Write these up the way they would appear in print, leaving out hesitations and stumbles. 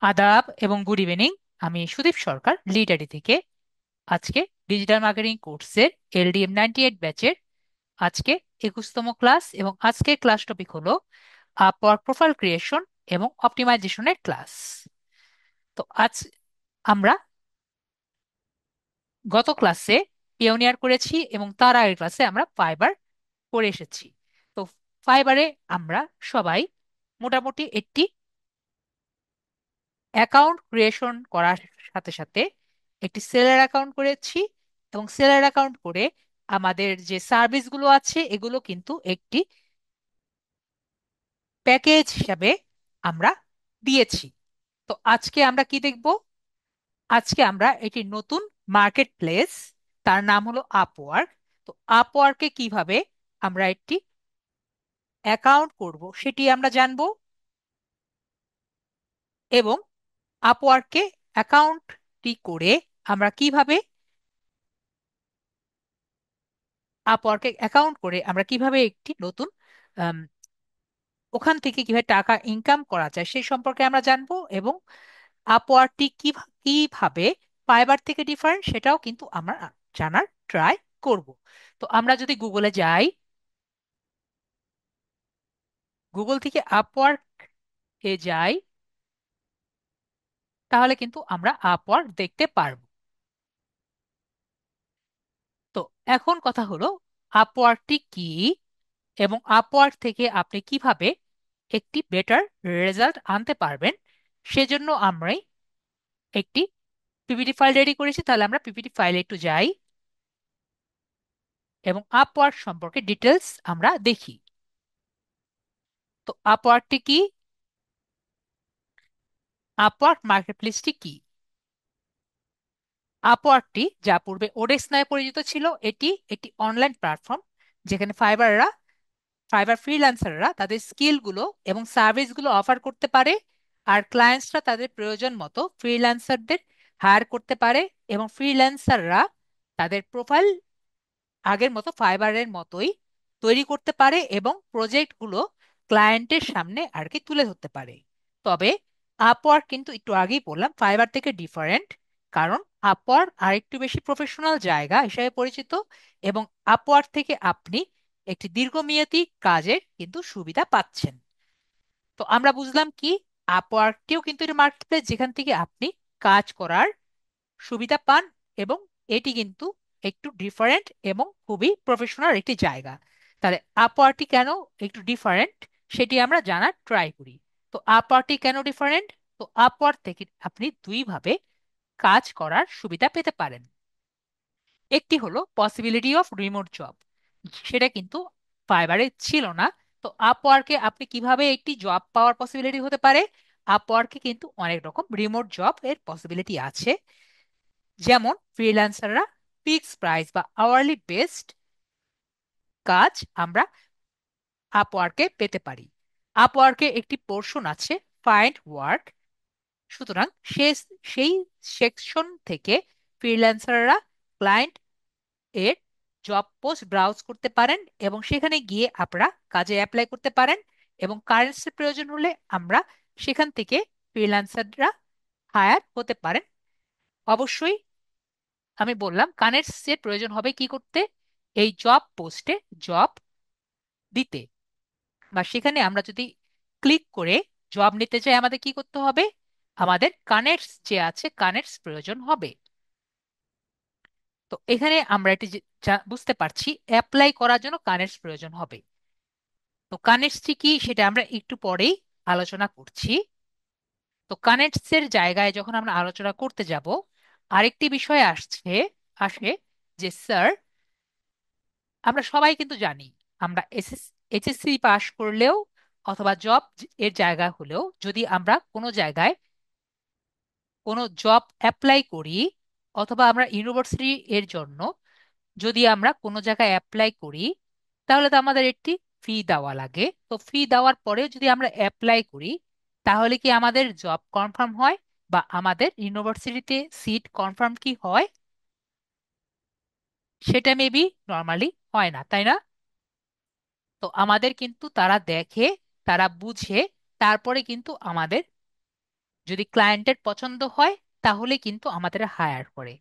আদাব এবং good evening. আমি সুদীপ সরকার লিটারি থেকে। আজকে ডিজিটাল মার্কেটিং কোর্সের LDM 98 ব্যাচের আজকে 21তম ক্লাস, এবং আজকের ক্লাস টপিক হলো আপওয়ার্ক প্রোফাইল ক্রিয়েশন এবং অপটিমাইজেশনের ক্লাস। তো আজ আমরা গত ক্লাসে পিওনিয়ার করেছি এবং তার আগের ক্লাসে আমরা ফাইবার করে এসেছি। তো ফাইবারে আমরা সবাই মোটামুটি একটি অ্যাকাউন্ট ক্রিয়েশন করার সাথে সাথে একটি সেলার অ্যাকাউন্ট করেছি, এবং সেলার অ্যাকাউন্ট করে আমাদের যে সার্ভিসগুলো আছে এগুলো কিন্তু একটি প্যাকেজ হিসাবে আমরা দিয়েছি। তো আজকে আমরা কি দেখব? আজকে আমরা একটি নতুন মার্কেট প্লেস, তার নাম হলো আপওয়ার্ক। তো আপওয়ার্কে কিভাবে আমরা একটি অ্যাকাউন্ট করব সেটি আমরা জানবো, এবং আপওয়ার্কে অ্যাকাউন্টটি করে আমরা কিভাবে আপওয়ার্কে অ্যাকাউন্ট করে আমরা কিভাবে একটি নতুন আম, ওখান থেকে কিভাবে টাকা ইনকাম করা যায় সেই সম্পর্কে আমরা জানবো, এবং আপওয়ার্কটি কিভাবে ফাইবার থেকে ডিফারেন্ট সেটাও কিন্তু আমরা জানার ট্রাই করব। তো আমরা যদি গুগলে যাই, গুগল থেকে আপওয়ার্ক এ যাই, তাহলে কিন্তু আমরা আপওয়ার্ক দেখতে পারবো। তো এখন কথা হলো আপওয়ার্কটি কি, এবং আপওয়ার্ক থেকে আপনি কিভাবে একটি বেটার রেজাল্ট আনতে পারবেন। সেজন্য আমরাই একটি পিপিটি ফাইল রেডি করেছি। তাহলে আমরা পিপিটি ফাইলে একটু যাই এবং আপওয়ার্ক সম্পর্কে ডিটেলস আমরা দেখি। তো আপওয়ার্কটি কি? আপওয়ার্ক মার্কেটপ্লেসটি কি? আপওয়ার্কটি, যা পূর্বে ওডেক্স নামে পরিচিত ছিল, এটি একটি অনলাইন প্ল্যাটফর্ম যেখানে ফাইবার ফ্রিল্যান্সাররা তাদের স্কিলগুলো এবং সার্ভিসগুলো অফার করতে পারে, আর ক্লায়েন্টসরা তাদের প্রয়োজন মতো ফ্রিল্যান্সারদের হায়ার করতে পারে, এবং ফ্রিল্যান্সাররা তাদের প্রোফাইল আগের মতো ফাইবারের মতোই তৈরি করতে পারে এবং প্রজেক্টগুলো ক্লায়েন্টের সামনে আর কি তুলে ধরতে পারে। তবে আপওয়ার্ক কিন্তু একটু আগেই বললাম ফাইবার থেকে ডিফারেন্ট, কারণ আপওয়ার্ক আরেকটু বেশি প্রফেশনাল জায়গা হিসেবে পরিচিত, এবং আপওয়ার্ক থেকে আপনি একটি দীর্ঘমেয়াদী কাজের কিন্তু সুবিধা পাচ্ছেন। তো আমরা বুঝলাম কি, আপওয়ার্কটিও কিন্তু একটা মার্কেটপ্লেস যেখান থেকে আপনি কাজ করার সুবিধা পান, এবং এটি কিন্তু একটু ডিফারেন্ট এবং খুবই প্রফেশনাল একটি জায়গা। তাহলে আপওয়ার্কটি কেন একটু ডিফারেন্ট সেটি আমরা জানার ট্রাই করি। তো আপওয়ার্কটি কেন ডিফারেন্ট? তো আপওয়ার্ক থেকে আপনি দুইভাবে কাজ করার সুবিধা পেতে পারেন। একটি হলো পসিবিলিটি অফ রিমোট জব, সেটা কিন্তু ফাইবারে ছিল না। তো আপওয়ার্কে আপনি কিভাবে একটি জব পাওয়ার পসিবিলিটি হতে পারে? আপওয়ার্কে কিন্তু অনেক রকম রিমোট জব এর পসিবিলিটি আছে, যেমন ফ্রিল্যান্সাররা ফিক্স প্রাইস বা আওয়ারলি বেসড কাজ আমরা আপওয়ার্কে পেতে পারি। আপওয়ার্কে একটি পোর্শন আছে ফাইন্ড ওয়ার্ক, সুতরাং সেই সেকশন থেকে ফ্রিল্যান্সাররা ক্লায়েন্ট এর জব পোস্ট ব্রাউজ করতে পারেন, এবং সেখানে গিয়ে আপনারা কাজে অ্যাপ্লাই করতে পারেন, এবং কারেন্সির প্রয়োজন হলে আমরা সেখান থেকে ফ্রিল্যান্সাররা হায়ার হতে পারেন। অবশ্যই আমি বললাম কানেক্টসের প্রয়োজন হবে কি করতে? এই জব পোস্টে জব দিতে, বা সেখানে আমরা যদি ক্লিক করে জব নিতে চাই আমাদের কি করতে হবে? আমাদের কানেক্টস যে আছে কানেক্টস প্রয়োজন হবে। তো এখানে আমরা এটি বুঝতে পারছি অ্যাপ্লাই করার জন্য কানেক্টস প্রয়োজন হবে। তো কানেক্টসটি কি সেটা আমরা একটু পরেই আলোচনা করছি। তো কানেক্টস এর জায়গায় যখন আমরা আলোচনা করতে যাব, আরেকটি বিষয় আসে যে স্যার, আমরা সবাই কিন্তু জানি আমরা এইচএসসি পাশ করলেও অথবা জব এর জায়গা হলেও যদি আমরা কোনো জায়গায় কোনো জব অ্যাপ্লাই করি, অথবা আমরা ইউনিভার্সিটি এর জন্য যদি আমরা কোনো জায়গায় অ্যাপ্লাই করি, তাহলে তো আমাদের একটি ফি দেওয়া লাগে। তো ফি দেওয়ার পরেও যদি আমরা অ্যাপ্লাই করি, তাহলে কি আমাদের জব কনফার্ম হয় বা আমাদের ইউনিভার্সিটিতে সিট কনফার্ম কি হয়? সেটা মেবি নর্মালি হয় না, তাই না? তো আমাদের কিন্তু তারা দেখে, তারা বুঝে, তারপরে কিন্তু আমাদের যদি ক্লায়েন্টের পছন্দ হয় তাহলে কিন্তু আমাদের হায়ার করে।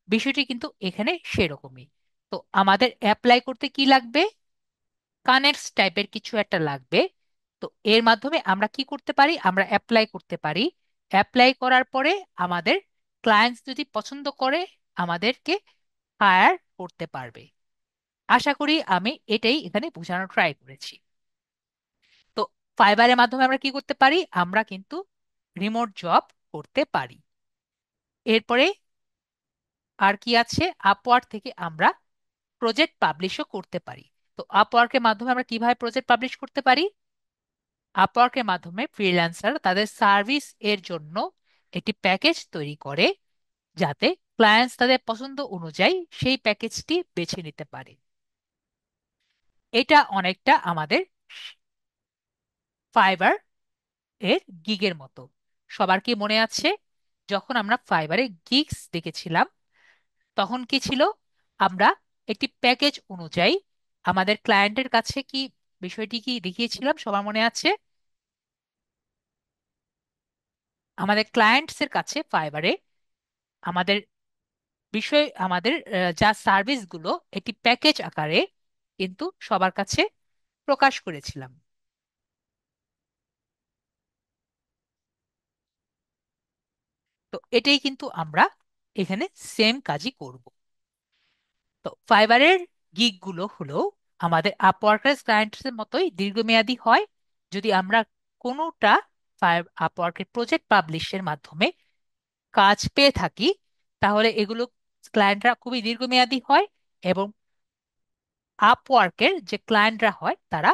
বিষয়টি কিন্তু এখানে সেরকমই। তো আমাদের অ্যাপ্লাই করতে কি লাগবে? কানেক্টস টাইপের কিছু একটা লাগবে। তো এর মাধ্যমে আমরা কি করতে পারি? আমরা অ্যাপ্লাই করতে পারি। অ্যাপ্লাই করার পরে আমাদের ক্লায়েন্টস যদি পছন্দ করে আমাদেরকে হায়ার করতে পারবে। আশা করি আমি এটাই এখানে বোঝানোর ট্রাই করেছি। তো ফাইবারের মাধ্যমে আমরা কি করতে পারি? আমরা কিন্তু রিমোট জব করতে পারি। এরপরে আর কি আছে? আপওয়ার্ক থেকে আমরা প্রজেক্ট পাবলিশও করতে পারি। তো আপওয়ার্কের মাধ্যমে আমরা কিভাবে প্রজেক্ট পাবলিশ করতে পারি? আপওয়ার্কের মাধ্যমে ফ্রিল্যান্সার তাদের সার্ভিস এর জন্য একটি প্যাকেজ তৈরি করে, যাতে ক্লায়েন্টস তাদের পছন্দ অনুযায়ী সেই প্যাকেজটি বেছে নিতে পারে। এটা অনেকটা আমাদের ফাইবার এর গিগের মতো। সবার কি মনে আছে যখন আমরা ফাইবারে গিগস দেখেছিলাম তখন কি ছিল? আমরা একটি প্যাকেজ অনুযায়ী আমাদের ক্লায়েন্টের কাছে কি বিষয়টি কি দেখিয়েছিলাম? সবার মনে আছে? আমাদের ক্লায়েন্টস এর কাছে ফাইবারে আমাদের আমাদের যা সার্ভিসগুলো একটি প্যাকেজ আকারে কিন্তু সবার কাছে প্রকাশ করেছিলাম। তো এটাই কিন্তু আমরা এখানে সেম কাজই করব। তো ফাইবারের গিগ গুলো হলো আমাদের আপওয়ার্কার ক্লায়েন্টস এর মতোই দীর্ঘমেয়াদী হয়। যদি আমরা কোনোটা আপওয়ার্কের প্রজেক্ট পাবলিশের মাধ্যমে কাজ পেয়ে থাকি তাহলে এগুলো ক্লায়েন্টরা খুবই দীর্ঘমেয়াদী হয়, এবং আপওয়ার্কের যে ক্লায়েন্টরা হয় তারা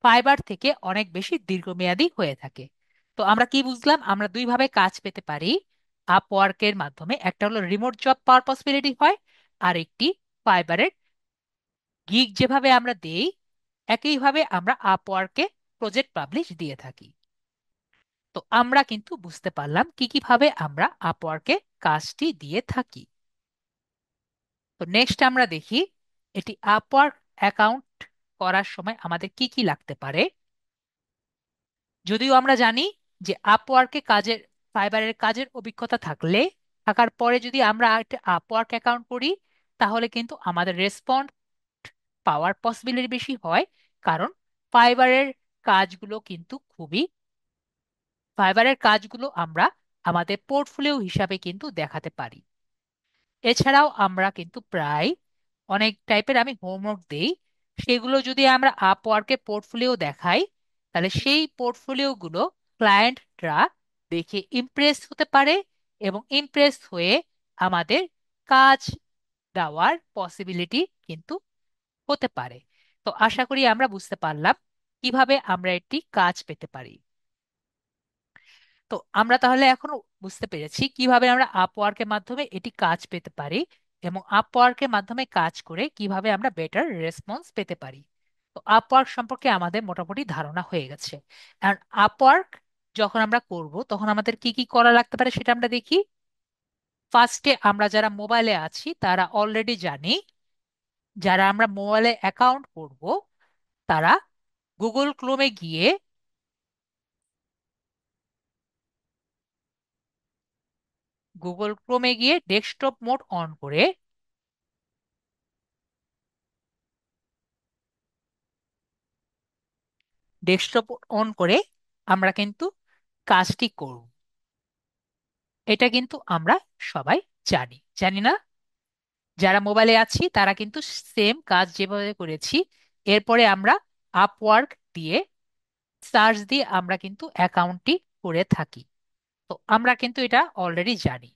ফাইবার থেকে অনেক বেশি দীর্ঘমেয়াদী হয়ে থাকে। তো আমরা কি বুঝলাম? আমরা দুইভাবে কাজ পেতে পারি আপওয়ার্কের মাধ্যমে। একটা হলো রিমোট জব পাওয়ার পসিবিলিটি হয়, আর একটি ফাইবারের গিগ যেভাবে আমরা দেই একইভাবে আমরা আপওয়ার্কে প্রজেক্ট পাবলিশ দিয়ে থাকি। তো আমরা কিন্তু বুঝতে পারলাম কি কিভাবে আমরা আপওয়ার্কে কাজটি দিয়ে থাকি। তো নেক্সট আমরা দেখি এটি আপওয়ার্ক অ্যাকাউন্ট করার সময় আমাদের কি কি লাগতে পারে। যদিও আমরা জানি যে আপওয়ার্কে কাজের ফাইবারের কাজের অভিজ্ঞতা থাকার পরে যদি আমরা একটা আপওয়ার্ক অ্যাকাউন্ট করি তাহলে কিন্তু আমাদের রেসপন্স পাওয়ার পসিবিলিটি বেশি হয়। কারণ ফাইবারের কাজগুলো কিন্তু খুবই ফাইবারের কাজগুলো আমরা আমাদের পোর্টফোলিও হিসাবে কিন্তু দেখাতে পারি। এছাড়াও আমরা কিন্তু প্রায় অনেক টাইপের আমি হোমওয়ার্ক দেই, সেগুলো যদি আমরা আপওয়ার্কে পোর্টফোলিও দেখাই তাহলে সেই পোর্টফোলিও গুলো ক্লায়েন্টরা দেখে ইমপ্রেস হতে পারে, এবং ইমপ্রেস হয়ে আমাদের কাজ দেওয়ার পসিবিলিটি কিন্তু হতে পারে। তো আশা করি আমরা বুঝতে পারলাম কিভাবে আমরা একটি কাজ পেতে পারি। তো আমরা তাহলে এখন বুঝতে পেরেছি কিভাবে আমরা আপওয়ার্কের মাধ্যমে এটি কাজ পেতে পারি, এবং আপওয়ার্কের মাধ্যমে কাজ করে কিভাবে আমরা বেটার রেসপন্স পেতে পারি। তো আপওয়ার্ক সম্পর্কে আমাদের মোটামুটি ধারণা হয়ে গেছে। আর আপওয়ার্ক যখন আমরা করব তখন আমাদের কি কি করা লাগতে পারে সেটা আমরা দেখি। ফার্স্টে আমরা যারা মোবাইলে আছি তারা অলরেডি জানি, যারা আমরা মোবাইলে অ্যাকাউন্ট করব তারা গুগল ক্রোমে গিয়ে ডেস্কটপ মোড অন করে ডেস্কটপ অন করে আমরা কিন্তু কাজটি করব। এটা কিন্তু আমরা সবাই জানি, জানি না? যারা মোবাইলে আছি তারা কিন্তু সেম কাজ যেভাবে করেছি, এরপরে আমরা আপওয়ার্ক দিয়ে সার্চ দিয়ে আমরা কিন্তু অ্যাকাউন্টটি করে থাকি। তো আমরা কিন্তু এটা অলরেডি জানি।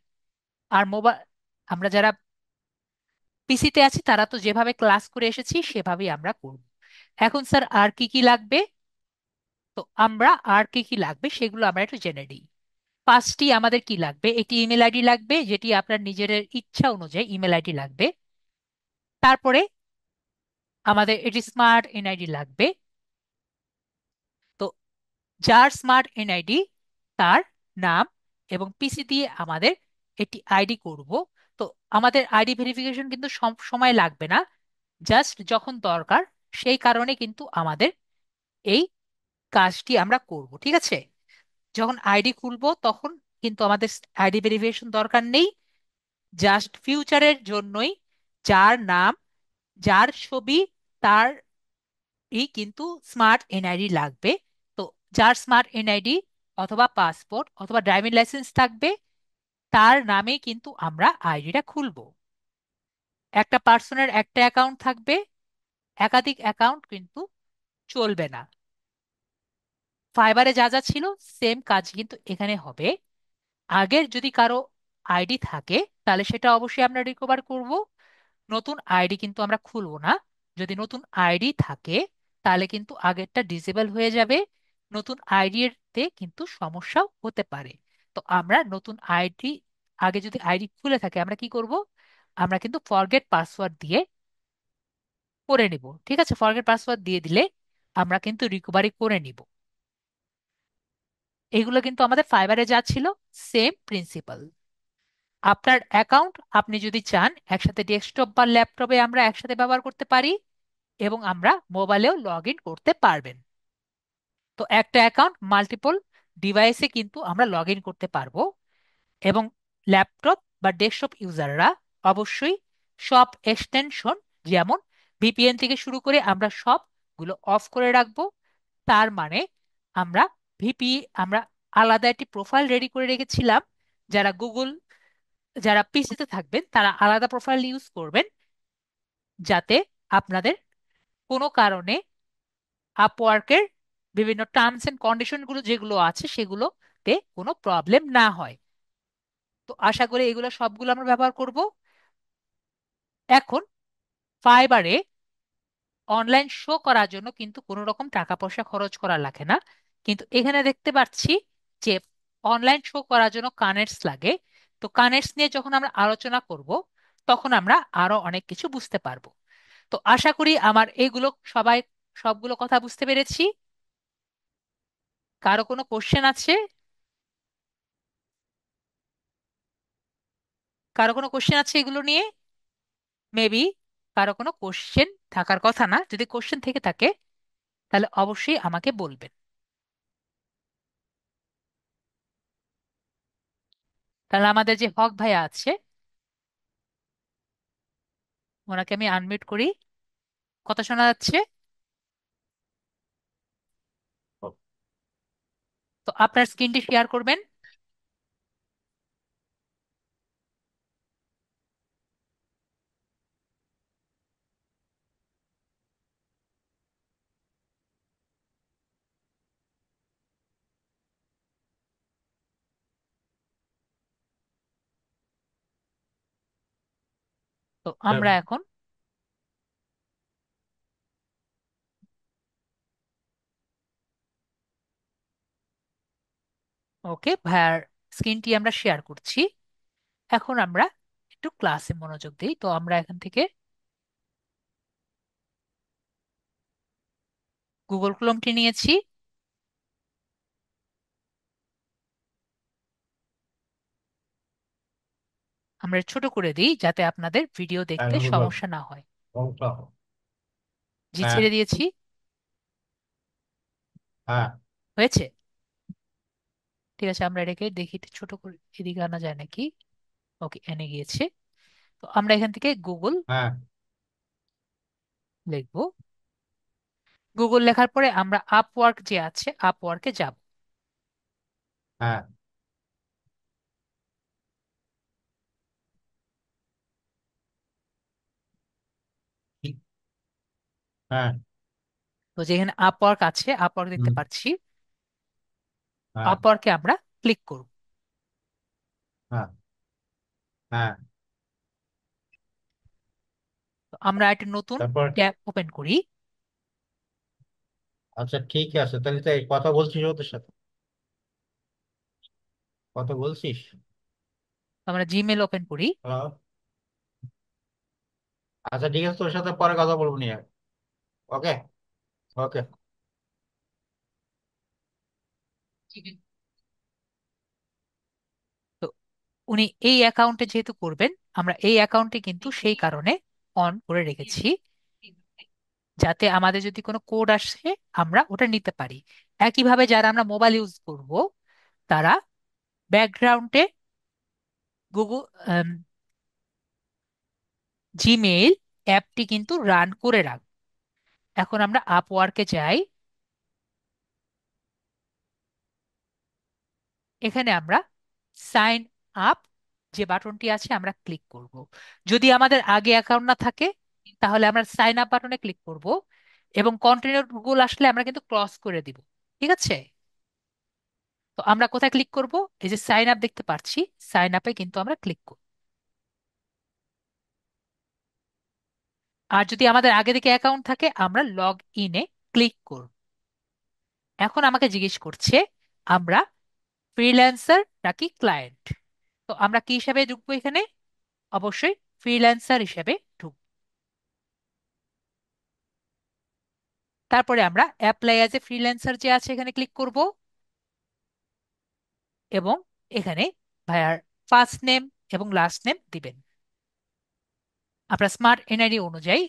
আর মোবাইল আমরা যারা পিসিতে আছি তারা তো যেভাবে ক্লাস করে এসেছি সেভাবেই আমরা করব। এখন স্যার আর কি কি লাগবে? তো আমরা আর কি কি লাগবে সেগুলো আমরা একটু জেনে নিই। পাঁচটি আমাদের কি লাগবে? একটি ইমেল আইডি লাগবে, যেটি আপনার নিজের ইচ্ছা অনুযায়ী ইমেল আইডি লাগবে। তারপরে আমাদের এটি স্মার্ট এনআইডি লাগবে। তো যার স্মার্ট এনআইডি তার নাম এবং পিসি দিয়ে আমাদের একটি আইডি করব। তো আমাদের আইডি ভেরিফিকেশন কিন্তু সব সময় লাগবে না, জাস্ট যখন দরকার সেই কারণে কিন্তু আমাদের এই কাজটি আমরা করব, ঠিক আছে? যখন আইডি খুলবো তখন কিন্তু আমাদের আইডি ভেরিফিকেশন দরকার নেই। জাস্ট ফিউচারের জন্যই যার নাম, যার ছবি, তার কিন্তু স্মার্ট এনআইডি লাগবে। তো যার স্মার্ট এনআইডি অথবা পাসপোর্ট অথবা ড্রাইভিং লাইসেন্স থাকবে, তার নামে কিন্তু আমরা আইডিটা খুলবো। একটা পার্সনের একটা অ্যাকাউন্ট থাকবে, একাধিক অ্যাকাউন্ট কিন্তু চলবে না। ফাইবারে যা যা ছিল সেম কাজ কিন্তু এখানে হবে। আগের যদি কারো আইডি থাকে তাহলে সেটা অবশ্যই আমরা রিকভার করব, নতুন আইডি কিন্তু আমরা খুলবো না। যদি নতুন আইডি থাকে তাহলে কিন্তু আগেরটা ডিসেবল হয়ে যাবে, নতুন আইডি তে কিন্তু সমস্যাও হতে পারে। তো আমরা নতুন আইডি, আগে যদি আইডি খুলে থাকে আমরা কি করব, আমরা কিন্তু ফরগেট পাসওয়ার্ড দিয়ে করে নিব। ঠিক আছে, ফরগেট পাসওয়ার্ড দিয়ে দিলে আমরা কিন্তু রিকভারি করে নিব। এগুলো কিন্তু আমাদের ফাইবারে যা ছিল সেম প্রিন্সিপাল। আপনার অ্যাকাউন্ট আপনি যদি চান একসাথে ডেস্কটপ বা ল্যাপটপে আমরা একসাথে ব্যবহার করতে পারি, এবং আমরা মোবাইলেও লগ ইন করতে পারবেন। তো একটা অ্যাকাউন্ট মাল্টিপল ডিভাইসে কিন্তু আমরা লগ ইন করতে পারবো। এবং ল্যাপটপ বা ডেস্কটপ ইউজাররা অবশ্যই সব এক্সটেনশন, যেমন ভিপিএন থেকে শুরু করে আমরা সবগুলো অফ করে রাখবো। তার মানে আমরা ভিপি আমরা আলাদা একটি প্রোফাইল রেডি করে রেখেছিলাম। যারা গুগল, যারা পিসিতে থাকবেন তারা আলাদা প্রোফাইল ইউজ করবেন, যাতে আপনাদের কোনো কারণে আপওয়ার্কের বিভিন্ন টার্মস এন্ড কন্ডিশন গুলো যেগুলো আছে সেগুলোতে কোনো প্রবলেম না হয়। তো আশা করি এগুলো সবগুলো আমরা ব্যবহার করব। এখন ফাইবারে অনলাইন শো করার জন্য কিন্তু কোনো রকম টাকা পয়সা খরচ করা লাগে না। কিন্তু এখানে দেখতে পাচ্ছি যে অনলাইন শো করার জন্য কানেক্টস লাগে। তো কানেক্টস নিয়ে যখন আমরা আলোচনা করব তখন আমরা আরো অনেক কিছু বুঝতে পারবো। তো আশা করি আমার এইগুলো সবাই সবগুলো কথা বুঝতে পেরেছি। কারো কোনো কোশ্চেন আছে? কারো কোনো কোশ্চেন আছে এগুলো নিয়ে? মেবি কারো কোনো কোশ্চেন থাকার কথা না, যদি কোশ্চেন থেকে থাকে তাহলে অবশ্যই আমাকে বলবেন। তাহলে আমাদের যে হক ভাইয়া আছে, ওনাকে আমি আনমিউট করি। কথা শোনা যাচ্ছে? তো আপনার স্ক্রিনটি শেয়ার করবেন। তো হ্যাঁ, আমরা এখন, ওকে ভাইয়ার স্ক্রিনটি আমরা শেয়ার করছি। এখন আমরা একটু ক্লাসে মনোযোগ দিই। তো আমরা এখান থেকে গুগল ক্রোমটি নিয়েছি। আমরা ছোট করে দিই যাতে আপনাদের ভিডিও দেখতে গুগল সমস্যা না হয়। ওটা। জি, হ্যাঁ, ছেড়ে দিয়েছি। হ্যাঁ, হয়েছে? ঠিক আছে, আমরা এটাকে দেখি একটু ছোট করে, এদিকে আনা যায় নাকি? ওকে, এনে গিয়েছে। তো আমরা এখান থেকে গুগল হ্যাঁ, লিখবো। গুগল লেখার পরে আমরা আপওয়ার্ক যে আছে আপওয়ার্কে যাব। হ্যাঁ, হ্যাঁ, তো যেখানে আপওয়ার্ক আছে আপওয়ার্ক দেখতে হুম, পাচ্ছি, হ্যাঁ, আপওয়ার্কে আমরা ক্লিক করব। হ্যাঁ, হ্যাঁ। তো আমরা একটা নতুন তারপর ট্যাব ওপেন করি। আচ্ছা, ঠিক আছে, তাহলে তো এই কথা বলছিস ওদের সাথে, কথা বলছিস। তো আমরা জিমেল ওপেন করি। হ্যালো। আচ্ছা, ঠিক আছে, তোর সাথে পরে কথা বলবো নিয়ে। ওকে। ওকে। তো উনি এই অ্যাকাউন্টে যেহেতু করবেন, আমরা এই অ্যাকাউন্টে কিন্তু সেই কারণে অন করে রেখেছি, যাতে আমাদের যদি কোনো কোড আসে আমরা ওটা নিতে পারি। একইভাবে যারা আমরা মোবাইল ইউজ করব, তারা ব্যাকগ্রাউন্ডে গুগল জিমেইল অ্যাপটি কিন্তু রান করে রাখবে। এখন আমরা আপওয়ার্কে যাই। এখানে আমরা সাইন আপ যে বাটনটি আছে আমরা ক্লিক করব। যদি আমাদের আগে অ্যাকাউন্ট না থাকে তাহলে আমরা সাইন আপ বাটনে ক্লিক করব, এবং কন্টিনিউ গুগল আসলে আমরা কিন্তু ক্রস করে দিব। ঠিক আছে? তো আমরা কোথায় ক্লিক করব? এই যে সাইন আপ দেখতে পাচ্ছি, সাইন আপে কিন্তু আমরা ক্লিক করব। আর যদি আমাদের আগে থেকে অ্যাকাউন্ট থাকে আমরা লগ ইনে ক্লিক করব। এখন আমাকে জিজ্ঞেস করছে আমরা ফ্রিল্যান্সার নাকি ক্লায়েন্ট। তো আমরা কি হিসাবে ঢুকবো এখানে? অবশ্যই ফ্রিল্যান্সার হিসেবে ঢুকবো। তারপরে আমরা অ্যাপ্লাই অ্যাজ এ ফ্রিল্যান্সার যে আছে এখানে ক্লিক করব, এবং এখানে ভাইয়ার ফার্স্ট নেম এবং লাস্ট নেম দিবেন। আপনার স্মার্ট এনআইডি অনুযায়ী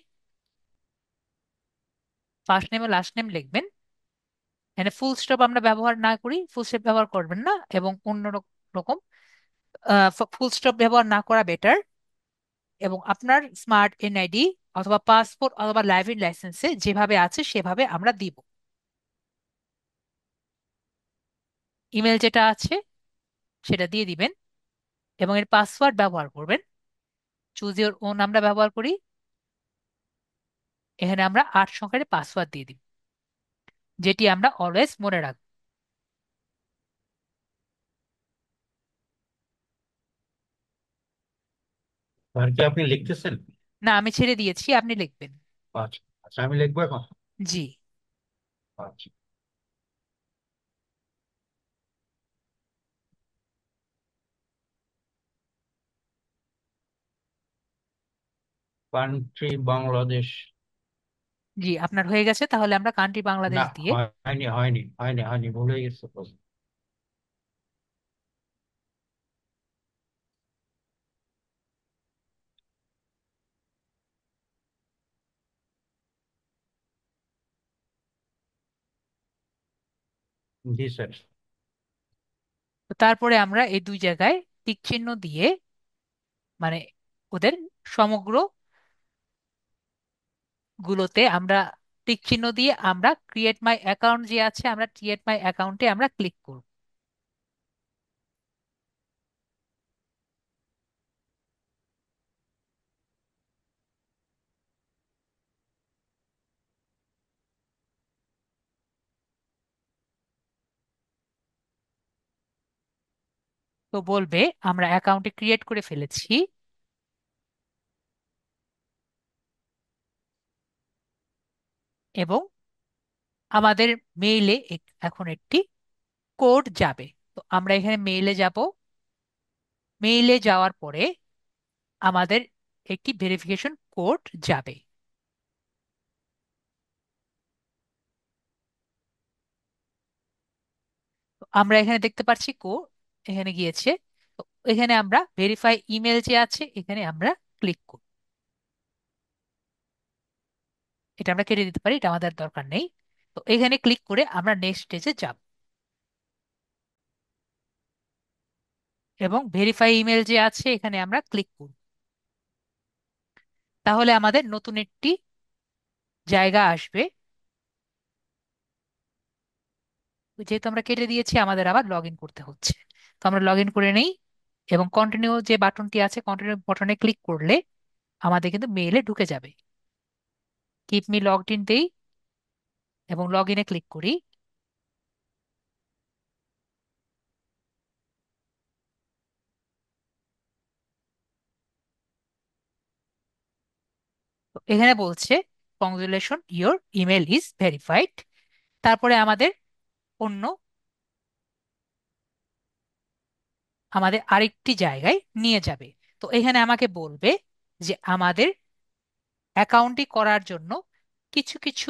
ফার্স্ট নেম ও লাস্ট নেম লিখবেন। এখানে ফুল স্টপ আমরা ব্যবহার না করি, ফুল স্টপ ব্যবহার করবেন না, এবং অন্য রকম ফুল স্টপ ব্যবহার না করা বেটার। এবং আপনার স্মার্ট এনআইডি অথবা পাসপোর্ট অথবা ড্রাইভিং লাইসেন্সে যেভাবে আছে সেভাবে আমরা দিব। ইমেল যেটা আছে সেটা দিয়ে দিবেন, এবং এর পাসওয়ার্ড ব্যবহার করবেন। চুজ ইওর ওন আমরা ব্যবহার করি। এখানে আমরা 8 সংখ্যার পাসওয়ার্ড দিয়ে দিব, যেটি আমরা অলওয়েজ মনে রাখবো। আর কি আপনি লিখতেছেন? না, আমি ছেড়ে দিয়েছি, আপনি লিখবেন। আচ্ছা। আচ্ছা, আমি লিখবো এখন। জি। আচ্ছা। কান্ট্রি বাংলাদেশ। জি, আপনার হয়ে গেছে, তাহলে আমরা কান্ট্রি না, বাংলাদেশ দিয়ে। হয়নি হয়নি হয়নি হয়নি, ভুলে গেছে তো। জি স্যার। তো তারপরে আমরা এই দুই জায়গায় টিক চিহ্ন দিয়ে, মানে ওদের সমগ্র গুলোতে আমরা টিক চিহ্ন দিয়ে আমরা ক্রিয়েট মাই অ্যাকাউন্ট যে আছে আমরা ক্রিয়েট মাই অ্যাকাউন্টে আমরা ক্লিক করব। তো বলবে আমরা অ্যাকাউন্টে ক্রিয়েট করে ফেলেছি, এবং আমাদের মেইলে এখন একটি কোড যাবে। তো আমরা এখানে মেইলে যাব। মেইলে যাওয়ার পরে আমাদের একটি ভেরিফিকেশন কোড যাবে। তো আমরা এখানে দেখতে পাচ্ছি কোড এখানে গিয়েছে। তো এখানে আমরা ভেরিফাই ইমেল যে আছে এখানে আমরা ক্লিক করব। এটা আমরা কেটে দিতে পারি, এটা আমাদের দরকার নেই। তো এখানে ক্লিক করে আমরা নেক্সট স্টেজে যাব, এবং ভেরিফাই ইমেল যে আছে এখানে আমরা ক্লিক করব। তাহলে আমাদের নতুন একটি জায়গা আসবে। যেহেতু আমরা কেটে দিয়েছি আমাদের আবার লগ ইন করতে হচ্ছে। তো আমরা লগ ইন করে নেই, এবং কন্টিনিউ যে বাটনটি আছে কন্টিনিউ বাটনে ক্লিক করলে আমাদের কিন্তু মেইলে ঢুকে যাবে। কিপ মি লগড ইন দেই, এবং লগ ইনে ক্লিক করি। তো এখানে বলছে congratulation your email is verified. তারপরে আমাদের অন্য আমাদের আরেকটি জায়গায় নিয়ে যাবে। তো এখানে আমাকে বলবে যে আমাদের অ্যাকাউন্টটি করার জন্য কিছু কিছু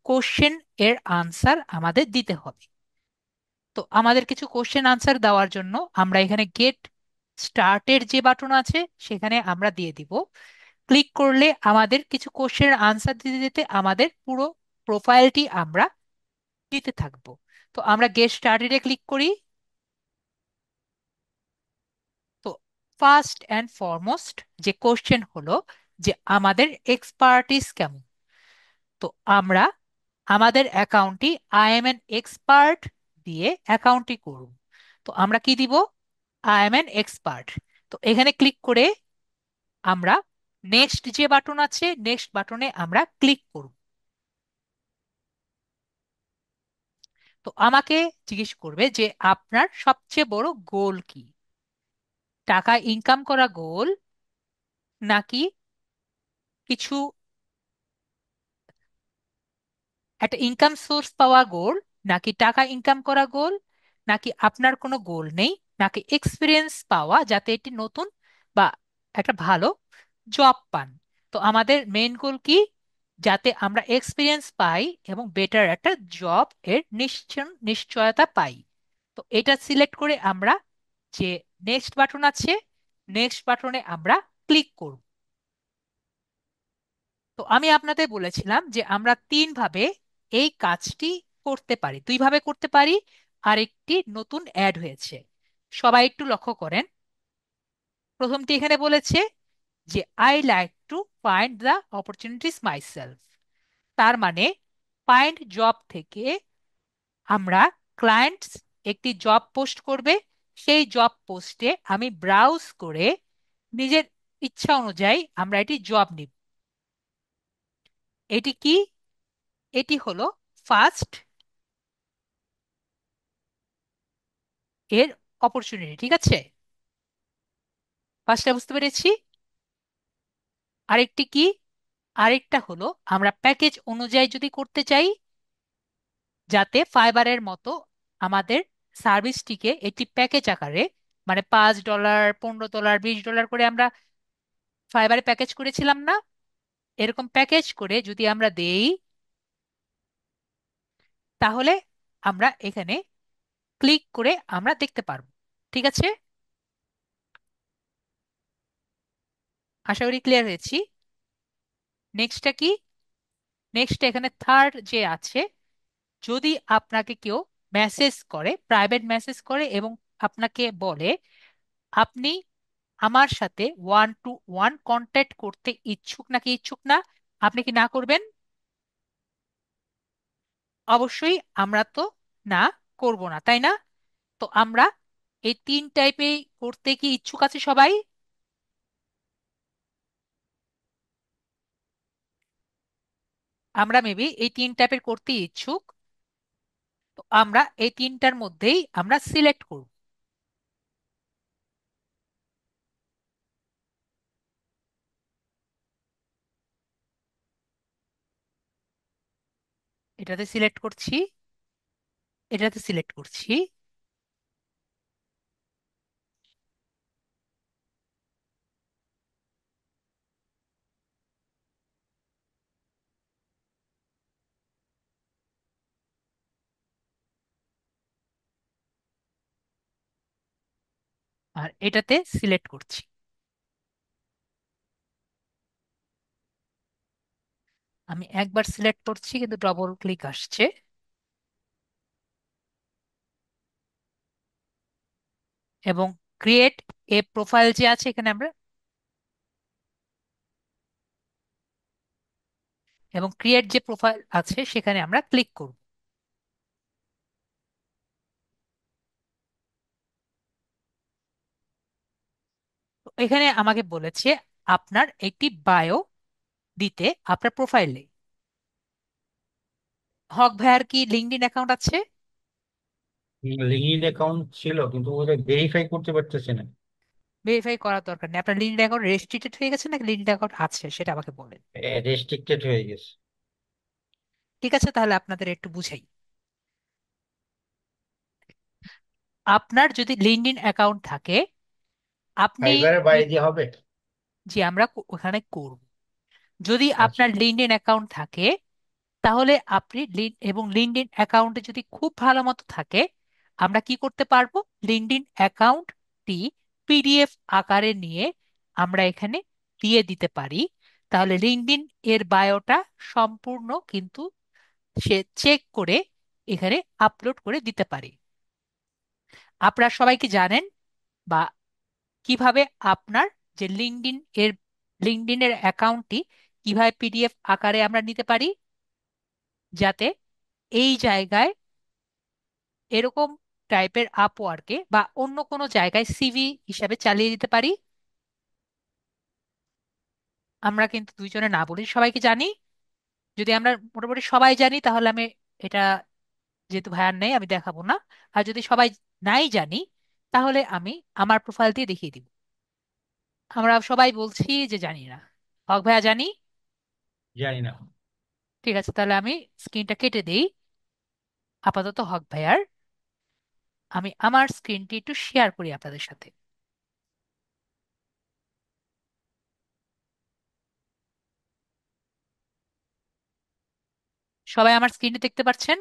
কোশ্চেন এর আনসার আমাদের দিতে হবে। তো আমাদের কিছু কোশ্চেন আনসার দেওয়ার জন্য আমরা এখানে গেট স্টার্টের যে বাটন আছে সেখানে আমরা দিয়ে দিব। ক্লিক করলে আমাদের কিছু কোশ্চেনের আনসার দিতে দিতে আমাদের পুরো প্রোফাইলটি আমরা দিতে থাকবো। তো আমরা গেট স্টার্টেডে ক্লিক করি। ফার্স্ট অ্যান্ড ফরমোস্ট যে কোশ্চেন হলো যে আমাদের এক্সপার্টিস কেমন। তো আমরা আমাদের অ্যাকাউন্টটি আই এম এন এক্সপার্ট দিয়ে অ্যাকাউন্টটি করব। তো আমরা কি দিব? I am N expert. তো এখানে ক্লিক করে আমরা নেক্সট যে বাটন আছে, নেক্সট বাটনে আমরা ক্লিক করব। তো আমাকে জিজ্ঞেস করবে যে আপনার সবচেয়ে বড় গোল কি, টাকা ইনকাম করা গোল, নাকি কিছু একটা ইনকাম সোর্স পাওয়া গোল, নাকি টাকা ইনকাম করা গোল, নাকি আপনার কোনো গোল নেই, নাকি এক্সপিরিয়েন্স পাওয়া যাতে এটি নতুন বা একটা ভালো জব পান। তো আমাদের মেইন গোল কি? যাতে আমরা এক্সপিরিয়েন্স পাই এবং বেটার একটা জব এর নিশ্চয়তা পাই। তো এটা সিলেক্ট করে আমরা যে নেক্সট বাটন আছে, নেক্সট বাটনে আমরা ক্লিক করব। তো আমি আপনাদের বলেছিলাম যে আমরা তিন ভাবে এই কাজটি করতে পারি, দুই ভাবে করতে পারি। আর একটি নতুন অ্যাড হয়েছে, সবাই একটু লক্ষ্য করেন। প্রথমটি এখানে বলেছে যে I like to find the opportunities myself. তার মানে ফাইন্ড জব থেকে আমরা, ক্লায়েন্টস একটি জব পোস্ট করবে, সেই জব পোস্টে আমি ব্রাউজ করে নিজের ইচ্ছা অনুযায়ী আমরা এটি জব নিব। এটি কি? এটি হলো ফার্স্ট এর অপরচুনিটি, ঠিক আছে? ফার্স্টটা বুঝতে পেরেছি। আরেকটি কি? আরেকটা হলো আমরা প্যাকেজ অনুযায়ী যদি করতে চাই, যাতে ফাইবারের মতো আমাদের সার্ভিসটিকে একটি প্যাকেজ আকারে, মানে $5, $15, $20 করে আমরা ফাইবারে প্যাকেজ করেছিলাম না, এরকম প্যাকেজ করে যদি আমরা দেই, তাহলে আমরা এখানে ক্লিক করে আমরা দেখতে পারবো। ঠিক আছে, আশা করি ক্লিয়ার হয়েছি। নেক্সটটা কি? নেক্সট এখানে থার্ড যে আছে, যদি আপনাকে কেউ মেসেজ করে, প্রাইভেট মেসেজ করে এবং আপনাকে বলে আপনি আমার সাথে ওয়ান টু ওয়ান কন্ট্যাক্ট করতে ইচ্ছুক নাকি ইচ্ছুক না, আপনি কি না করবেন? অবশ্যই আমরা তো না করব না, তাই না? তো আমরা এই তিন টাইপে করতে কি ইচ্ছুক আছে সবাই? আমরা মেবি এই তিন টাইপের করতে ইচ্ছুক। তো আমরা এই তিনটার মধ্যেই আমরা সিলেক্ট করব। এটাতে সিলেক্ট করছি, এটাতে সিলেক্ট করছি। আর এটাতে সিলেক্ট করছি। আমি একবার সিলেক্ট করছি কিন্তু ডবল ক্লিক আসছে। এবং ক্রিয়েট এ প্রোফাইল যে আছে এখানে আমরা, এবং ক্রিয়েট যে প্রোফাইল আছে সেখানে আমরা ক্লিক করব। তো এখানে আমাকে বলেছে আপনার একটি বায়ো দিতে আপনার প্রোফাইলে। হক ভাইয়ার কি লিঙ্কডইন অ্যাকাউন্ট আছে? লিঙ্কডইন অ্যাকাউন্ট ছিল কিন্তু ওটা ভেরিফাই করতে পারতেছে না। ভেরিফাই করার দরকার নেই, আপনার লিঙ্কডইন অ্যাকাউন্ট রেস্ট্রিক্টেড হয়ে গেছে নাকি লিঙ্কডইন অ্যাকাউন্ট আছে সেটা আমাকে বলেন। রেস্ট্রিক্টেড হয়ে গেছে। ঠিক আছে, তাহলে আপনাদের একটু বুঝাই। আপনার যদি লিঙ্কডইন অ্যাকাউন্ট থাকে, আপনি ফাইবারের বাইরে দিয়ে হবে? যে আমরা ওখানে করব, যদি আচ্ছা। আপনার লিঙ্কডইন অ্যাকাউন্ট থাকে, তাহলে আপনি এবং লিঙ্কডইন অ্যাকাউন্টে যদি খুব ভালো মতো থাকে, আমরা কি করতে পারবো? লিঙ্কডইন অ্যাকাউন্টটি পিডিএফ আকারে নিয়ে আমরা এখানে দিয়ে দিতে পারি। তাহলে লিঙ্কডইন এর বায়োটা সম্পূর্ণ কিন্তু সে চেক করে এখানে আপলোড করে দিতে পারি। আপনারা সবাই কি জানেন বা কিভাবে আপনার যে লিঙ্কডইনের অ্যাকাউন্টটি কিভাবে পিডিএফ আকারে আমরা নিতে পারি, যাতে এই জায়গায় এরকম টাইপের আপওয়ার্কে বা অন্য কোনো জায়গায় সিভি হিসাবে চালিয়ে দিতে পারি। আমরা কিন্তু দুইজনে না বলি সবাইকে জানি। যদি আমরা মোটামুটি সবাই জানি তাহলে আমি এটা, যেহেতু ভাইয়ার নেই, আমি দেখাবো না। আর যদি সবাই নাই জানি, তাহলে আমি আমার প্রোফাইল দিয়ে দেখিয়ে দিব। আমরা সবাই বলছি যে জানি না। হক ভাইয়া জানি। জানি না। ঠিক আছে, তাহলে আমি স্ক্রিনটা কেটে দেই আপাতত হক ভাইয়ার। আমি আমার স্ক্রিনটি একটু শেয়ার করি আপনাদের সাথে। সবাই আমার স্ক্রিনটি দেখতে পাচ্ছেন?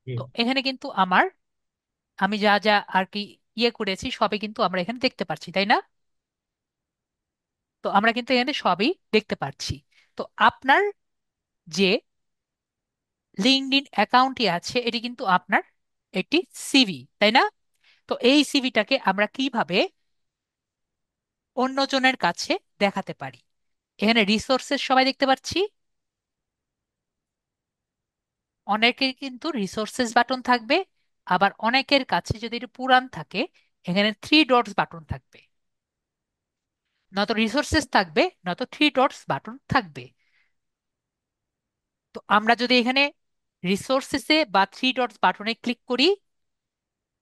জি। তো এখানে কিন্তু আমি যা যা আর কি করেছি সবই কিন্তু আমরা এখানে দেখতে পাচ্ছি, তাই না? তো আমরা কিন্তু এখানে সবই দেখতে পাচ্ছি। তো আপনার যে লিঙ্কডইন অ্যাকাউন্টটি আছে এটি কিন্তু আপনার একটি সিভি, তাই না? তো এই সিভিটাকে আমরা কিভাবে অন্যজনের কাছে দেখাতে পারি? এখানে রিসোর্সেস সবাই দেখতে পাচ্ছি। অনেকের কিন্তু রিসোর্সেস বাটন থাকবে, আবার অনেকের কাছে যদি একটু পুরান থাকে এখানে থ্রি ডটস বাটন থাকবে। নয়তো রিসোর্সেস থাকবে, নয়তো থ্রি ডটস বাটন থাকবে। তো আমরা যদি এখানে রিসোর্সেসে বা থ্রি ডটস বাটনে ক্লিক করি,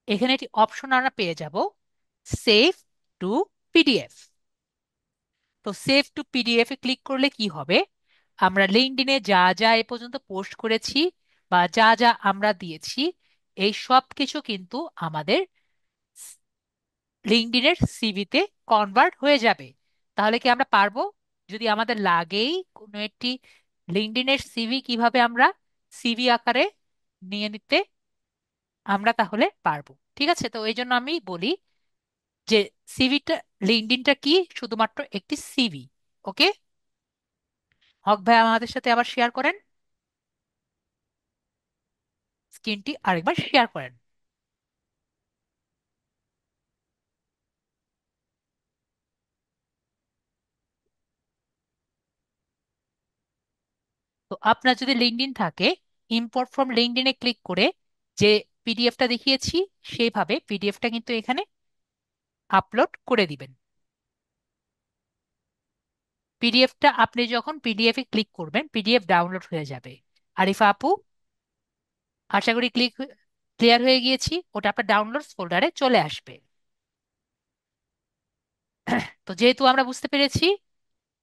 এখানে একটি অপশন আমরা পেয়ে যাব, সেভ টু পিডিএফ। তো সেভ টু পিডিএফ এ ক্লিক করলে কি হবে, আমরা লিঙ্কডইনে যা যা এ পর্যন্ত পোস্ট করেছি বা যা যা আমরা দিয়েছি এই সব কিছু কিন্তু আমাদের লিঙ্কডইনের সিভিতে কনভার্ট হয়ে যাবে। তাহলে কি আমরা পারবো, যদি আমাদের লাগেই কোনো একটি লিঙ্কডইনের সিভি কিভাবে আমরা সিভি আকারে নিয়ে নিতে, আমরা তাহলে পারবো। ঠিক আছে, তো এই জন্য আমি বলি যে সিভিটা, লিঙ্কডইনটা কি, শুধুমাত্র একটি সিভি। ওকে, হক ভাই আমাদের সাথে আবার শেয়ার করেন, স্ক্রিনটি আরেকবার শেয়ার করেন। তো আপনার যদি লিঙ্কডইন থাকে, ইম্পোর্ট ফ্রম লিঙ্কডইনে ক্লিক করে যে পিডিএফটা দেখিয়েছি সেইভাবে পিডিএফটা কিন্তু এখানে আপলোড করে দিবেন। পিডিএফটা আপনি যখন পিডিএফ এ ক্লিক করবেন পিডিএফ ডাউনলোড হয়ে যাবে। আরিফা আপু, আশা করি ক্লিয়ার হয়ে গিয়েছি, ওটা আপনার ডাউনলোডস ফোল্ডারে চলে আসবে। তো যেহেতু আমরা বুঝতে পেরেছি,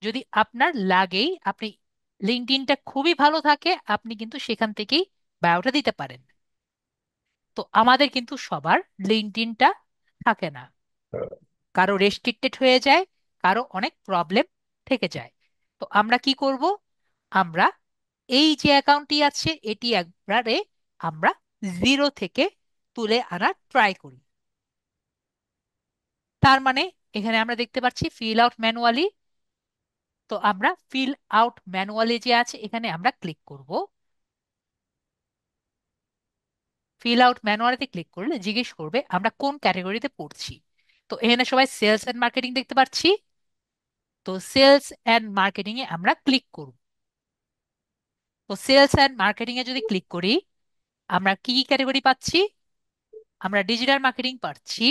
যদি আপনার লাগেই, আপনি লিঙ্কডইনটা খুবই ভালো থাকে, আপনি কিন্তু সেখান থেকেই বায়োটা দিতে পারেন। তো আমাদের কিন্তু সবার লিঙ্কডইনটা থাকে না, কারো রেস্ট্রিক্টেড হয়ে যায়, কারো অনেক প্রবলেম থেকে যায়। তো আমরা কি করব, আমরা এই যে অ্যাকাউন্টটি আছে এটি একবারে আমরা জিরো থেকে তুলে আনার ট্রাই করি। তার মানে এখানে আমরা দেখতে পাচ্ছি ফিল আউট ম্যানুয়ালি। তো আমরা ফিল আউট ম্যানুয়ালি যে আছে এখানে আমরা ক্লিক করব। ফিল আউট ম্যানুয়ালিতে ক্লিক করলে জিজ্ঞেস করবে আমরা কোন ক্যাটাগরিতে পড়ছি। তো এখানে সবাই সেলস এন্ড মার্কেটিং দেখতে পাচ্ছি। তো সেলস এন্ড মার্কেটিং এ আমরা ক্লিক করব। তো সেলস এন্ড মার্কেটিং এ যদি ক্লিক করি, আমরা কি কি ক্যাটাগরি পাচ্ছি, আমরা ডিজিটাল মার্কেটিং পাচ্ছি,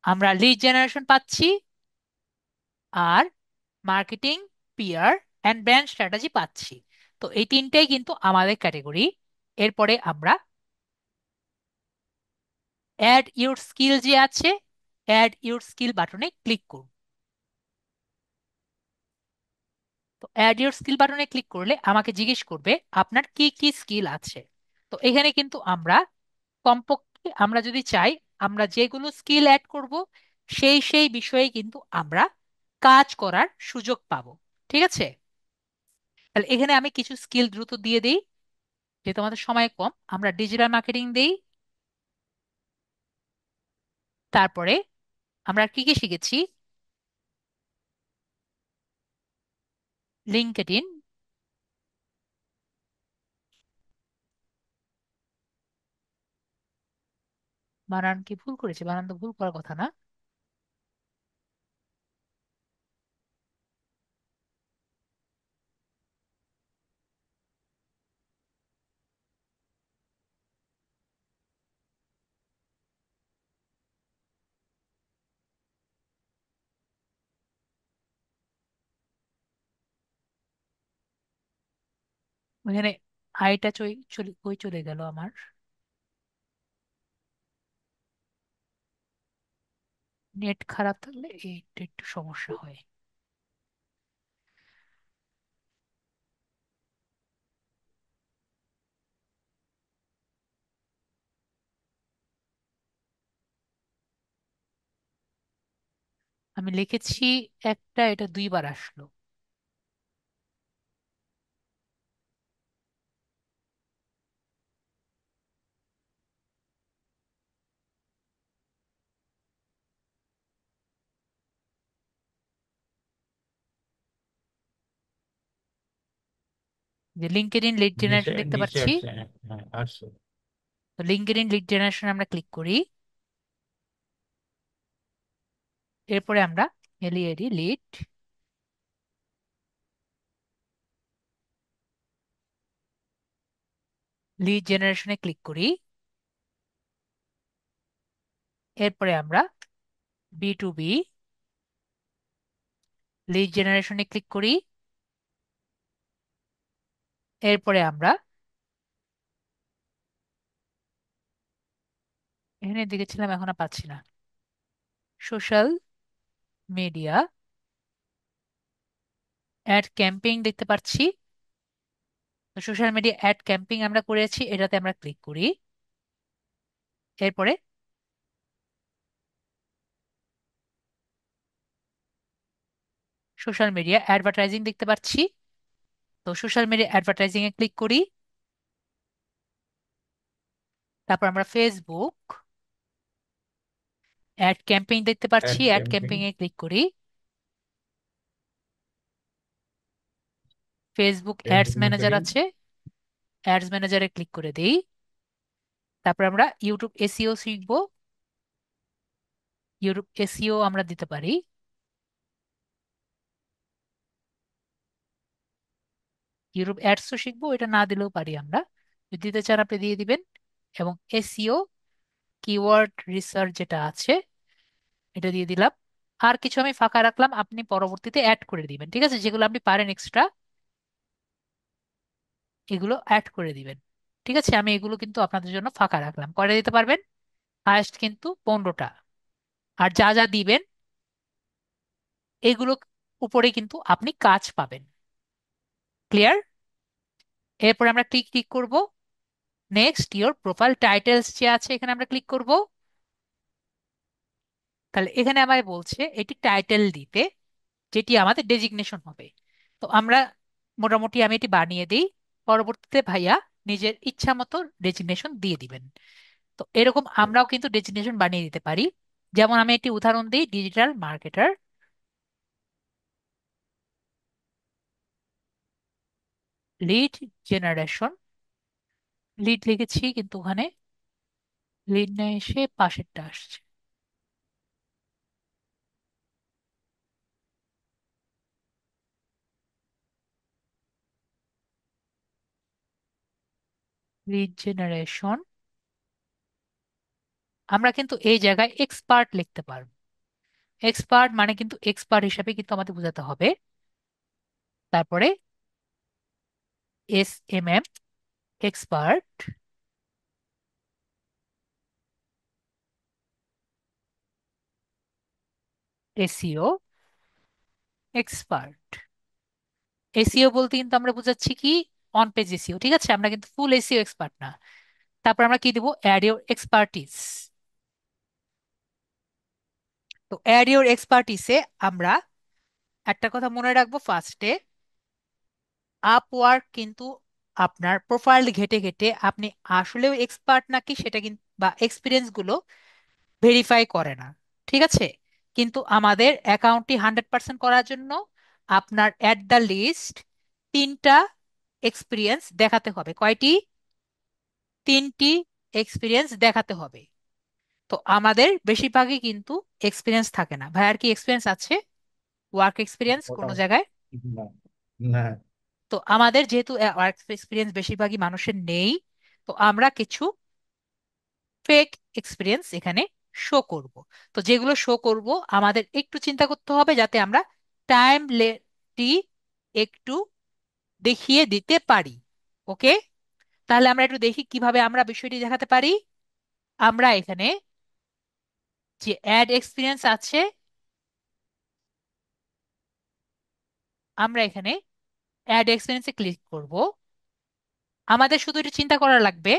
আমরা লিড জেনারেশন পাচ্ছি, আর marketing, PR and brand strategy পাচ্ছি। তো এই তিনটেই কিন্তু আমাদের ক্যাটাগরি। এরপরে আমরা অ্যাড ইউর স্কিল যে আছে, অ্যাড ইউর স্কিল বাটনে ক্লিক করব। তো অ্যাড ইউর স্কিল বাটনে ক্লিক করলে আমাকে জিজ্ঞেস করবে আপনার কি কি স্কিল আছে। তো এখানে কিন্তু আমরা কমপক্ষে, আমরা যদি চাই, আমরা যেগুলো স্কিল অ্যাড করব সেই সেই বিষয়ে কিন্তু আমরা কাজ করার সুযোগ পাবো। ঠিক আছে, তাহলে এখানে আমি কিছু স্কিল দ্রুত দিয়ে দিই, যেহেতু আমাদের সময় কম। আমরা ডিজিটাল মার্কেটিং দেই, তারপরে আমরা কি কি শিখেছি, লিঙ্কডইন, বানান কি ভুল করেছে? বানান তো ভুল করার কথা না। ওইখানে আইটা চলে কই চলে গেল আমার? নেট খারাপ থাকলে এইটা একটু সমস্যা হয়। আমি লিখেছি একটা, এটা দুইবার আসলো। যে লিঙ্কডইন লিড নিচে জেনারেশন দেখতে নিচে পাচ্ছি। আসছে, হ্যাঁ হ্যাঁ, আসছে। তো লিঙ্কডইন লিড জেনারেশন আমরা ক্লিক করি। এরপরে আমরা এলইডি লিড লিড জেনারেশনে ক্লিক করি। এরপরে আমরা বি টু বি লিড জেনারেশনে ক্লিক করি। এরপরে আমরা এখানে দেখেছিলাম, এখন আর পাচ্ছি না। সোশ্যাল মিডিয়া অ্যাড ক্যাম্পেইন দেখতে পাচ্ছি। তো সোশ্যাল মিডিয়া অ্যাড ক্যাম্পেইন আমরা করেছি, এটাতে আমরা ক্লিক করি। এরপরে সোশ্যাল মিডিয়া অ্যাডভার্টাইজিং দেখতে পাচ্ছি। তো সোশ্যাল মিডিয়া অ্যাডভার্টাইজিং এ ক্লিক করি। তারপর আমরা ফেসবুক অ্যাড ক্যাম্পেইন দেখতে পাচ্ছি, অ্যাড অ্যাড ক্যাম্পিং। ক্যাম্পেইন এ ক্লিক করি। ফেসবুক অ্যাডস ক্যাম্পিং ম্যানেজার করি। আছে, অ্যাডস ম্যানেজারে ক্লিক করে দেই। তারপর আমরা ইউটিউব এসইও শিখবো। ইউটিউব এসইও আমরা দিতে পারি। ইউটিউব অ্যাডসও শিখবো, এটা না দিলেও পারি আমরা। যদি দিতে চান আপনি দিয়ে দিবেন। এবং এসইও কিওয়ার্ড রিসার্চ যেটা আছে, এটা দিয়ে দিলাম। আর কিছু আমি ফাঁকা রাখলাম, আপনি পরবর্তীতে অ্যাড করে দিবেন, ঠিক আছে? যেগুলো আপনি পারেন এক্সট্রা, এগুলো অ্যাড করে দিবেন। ঠিক আছে, আমি এগুলো কিন্তু আপনাদের জন্য ফাঁকা রাখলাম, করে দিতে পারবেন। হায়েস্ট কিন্তু 15টা। আর যা যা দিবেন এগুলো উপরে কিন্তু আপনি কাজ পাবেন। ক্লিয়ার? এরপর আমরা ক্লিক ক্লিক করব। নেক্সট ইওর প্রোফাইল টাইটেলস যে আছে, এখানে আমরা ক্লিক করব। তাহলে এখানে আমায় বলছে এটি টাইটেল দিতে, যেটি আমাদের ডেজিগনেশন হবে। তো আমরা মোটামুটি আমি এটি বানিয়ে দিই। পরবর্তীতে ভাইয়া নিজের ইচ্ছা মতো ডেজিগনেশন দিয়ে দিবেন। তো এরকম আমরাও কিন্তু ডেজিগনেশন বানিয়ে দিতে পারি। যেমন আমি একটি উদাহরণ দিই, digital marketer lead generation. Lead লিখেছি কিন্তু ওখানে লিড না এসে পাশেরটা আসছে। লিড জেনারেশন, আমরা কিন্তু এই জায়গায় এক্সপার্ট লিখতে পারবো। এক্সপার্ট মানে কিন্তু এক্সপার্ট হিসাবে কিন্তু আমাদের বোঝাতে হবে। তারপরে SMM expert, SEO expert. SEO বলতে কিন্তু আমরা বোঝাচ্ছি কি, অন পেজ এসইও, ঠিক আছে? আমরা কিন্তু ফুল এসইও এক্সপার্ট না। তারপর আমরা কি দেবো, অ্যাড ইউর এক্সপার্টিস। তো অ্যাড ইউর এক্সপার্টিসে আমরা একটা কথা মনে রাখবো ফার্স্টে, আপওয়ার্ক কিন্তু আপনার প্রোফাইল ঘেটে ঘেটে আপনি আসলেও এক্সপার্ট নাকি সেটা কিন্তু বা এক্সপিরিয়েন্স গুলো ভেরিফাই করে না, ঠিক আছে? কিন্তু আমাদের অ্যাকাউন্টটি 100% করার জন্য আপনার অ্যাট দ্য লিস্ট 3টা এক্সপিরিয়েন্স দেখাতে হবে। কয়টি? 3টি এক্সপিরিয়েন্স দেখাতে হবে। তো আমাদের বেশিরভাগই কিন্তু এক্সপিরিয়েন্স থাকে না। ভাইয়ার কি এক্সপিরিয়েন্স আছে, ওয়ার্ক এক্সপিরিয়েন্স ওটা কোনো জায়গায়? না, না। তো আমাদের যেহেতু ওয়ার্ক এক্সপিরিয়েন্স বেশিরভাগই মানুষের নেই, তো আমরা কিছু ফেক এক্সপিরিয়েন্স এখানে শো করব। তো যেগুলো শো করব আমাদের একটু চিন্তা করতে হবে যাতে আমরা টাইমলি একটু দেখিয়ে দিতে পারি। ওকে, তাহলে আমরা একটু দেখি কিভাবে আমরা বিষয়টি দেখাতে পারি। আমরা এখানে যে অ্যাড এক্সপিরিয়েন্স আছে, আমরা এখানে অ্যাড এক্সপিরিয়েন্সে ক্লিক করব। আমাদের শুধু একটু চিন্তা করা লাগবে,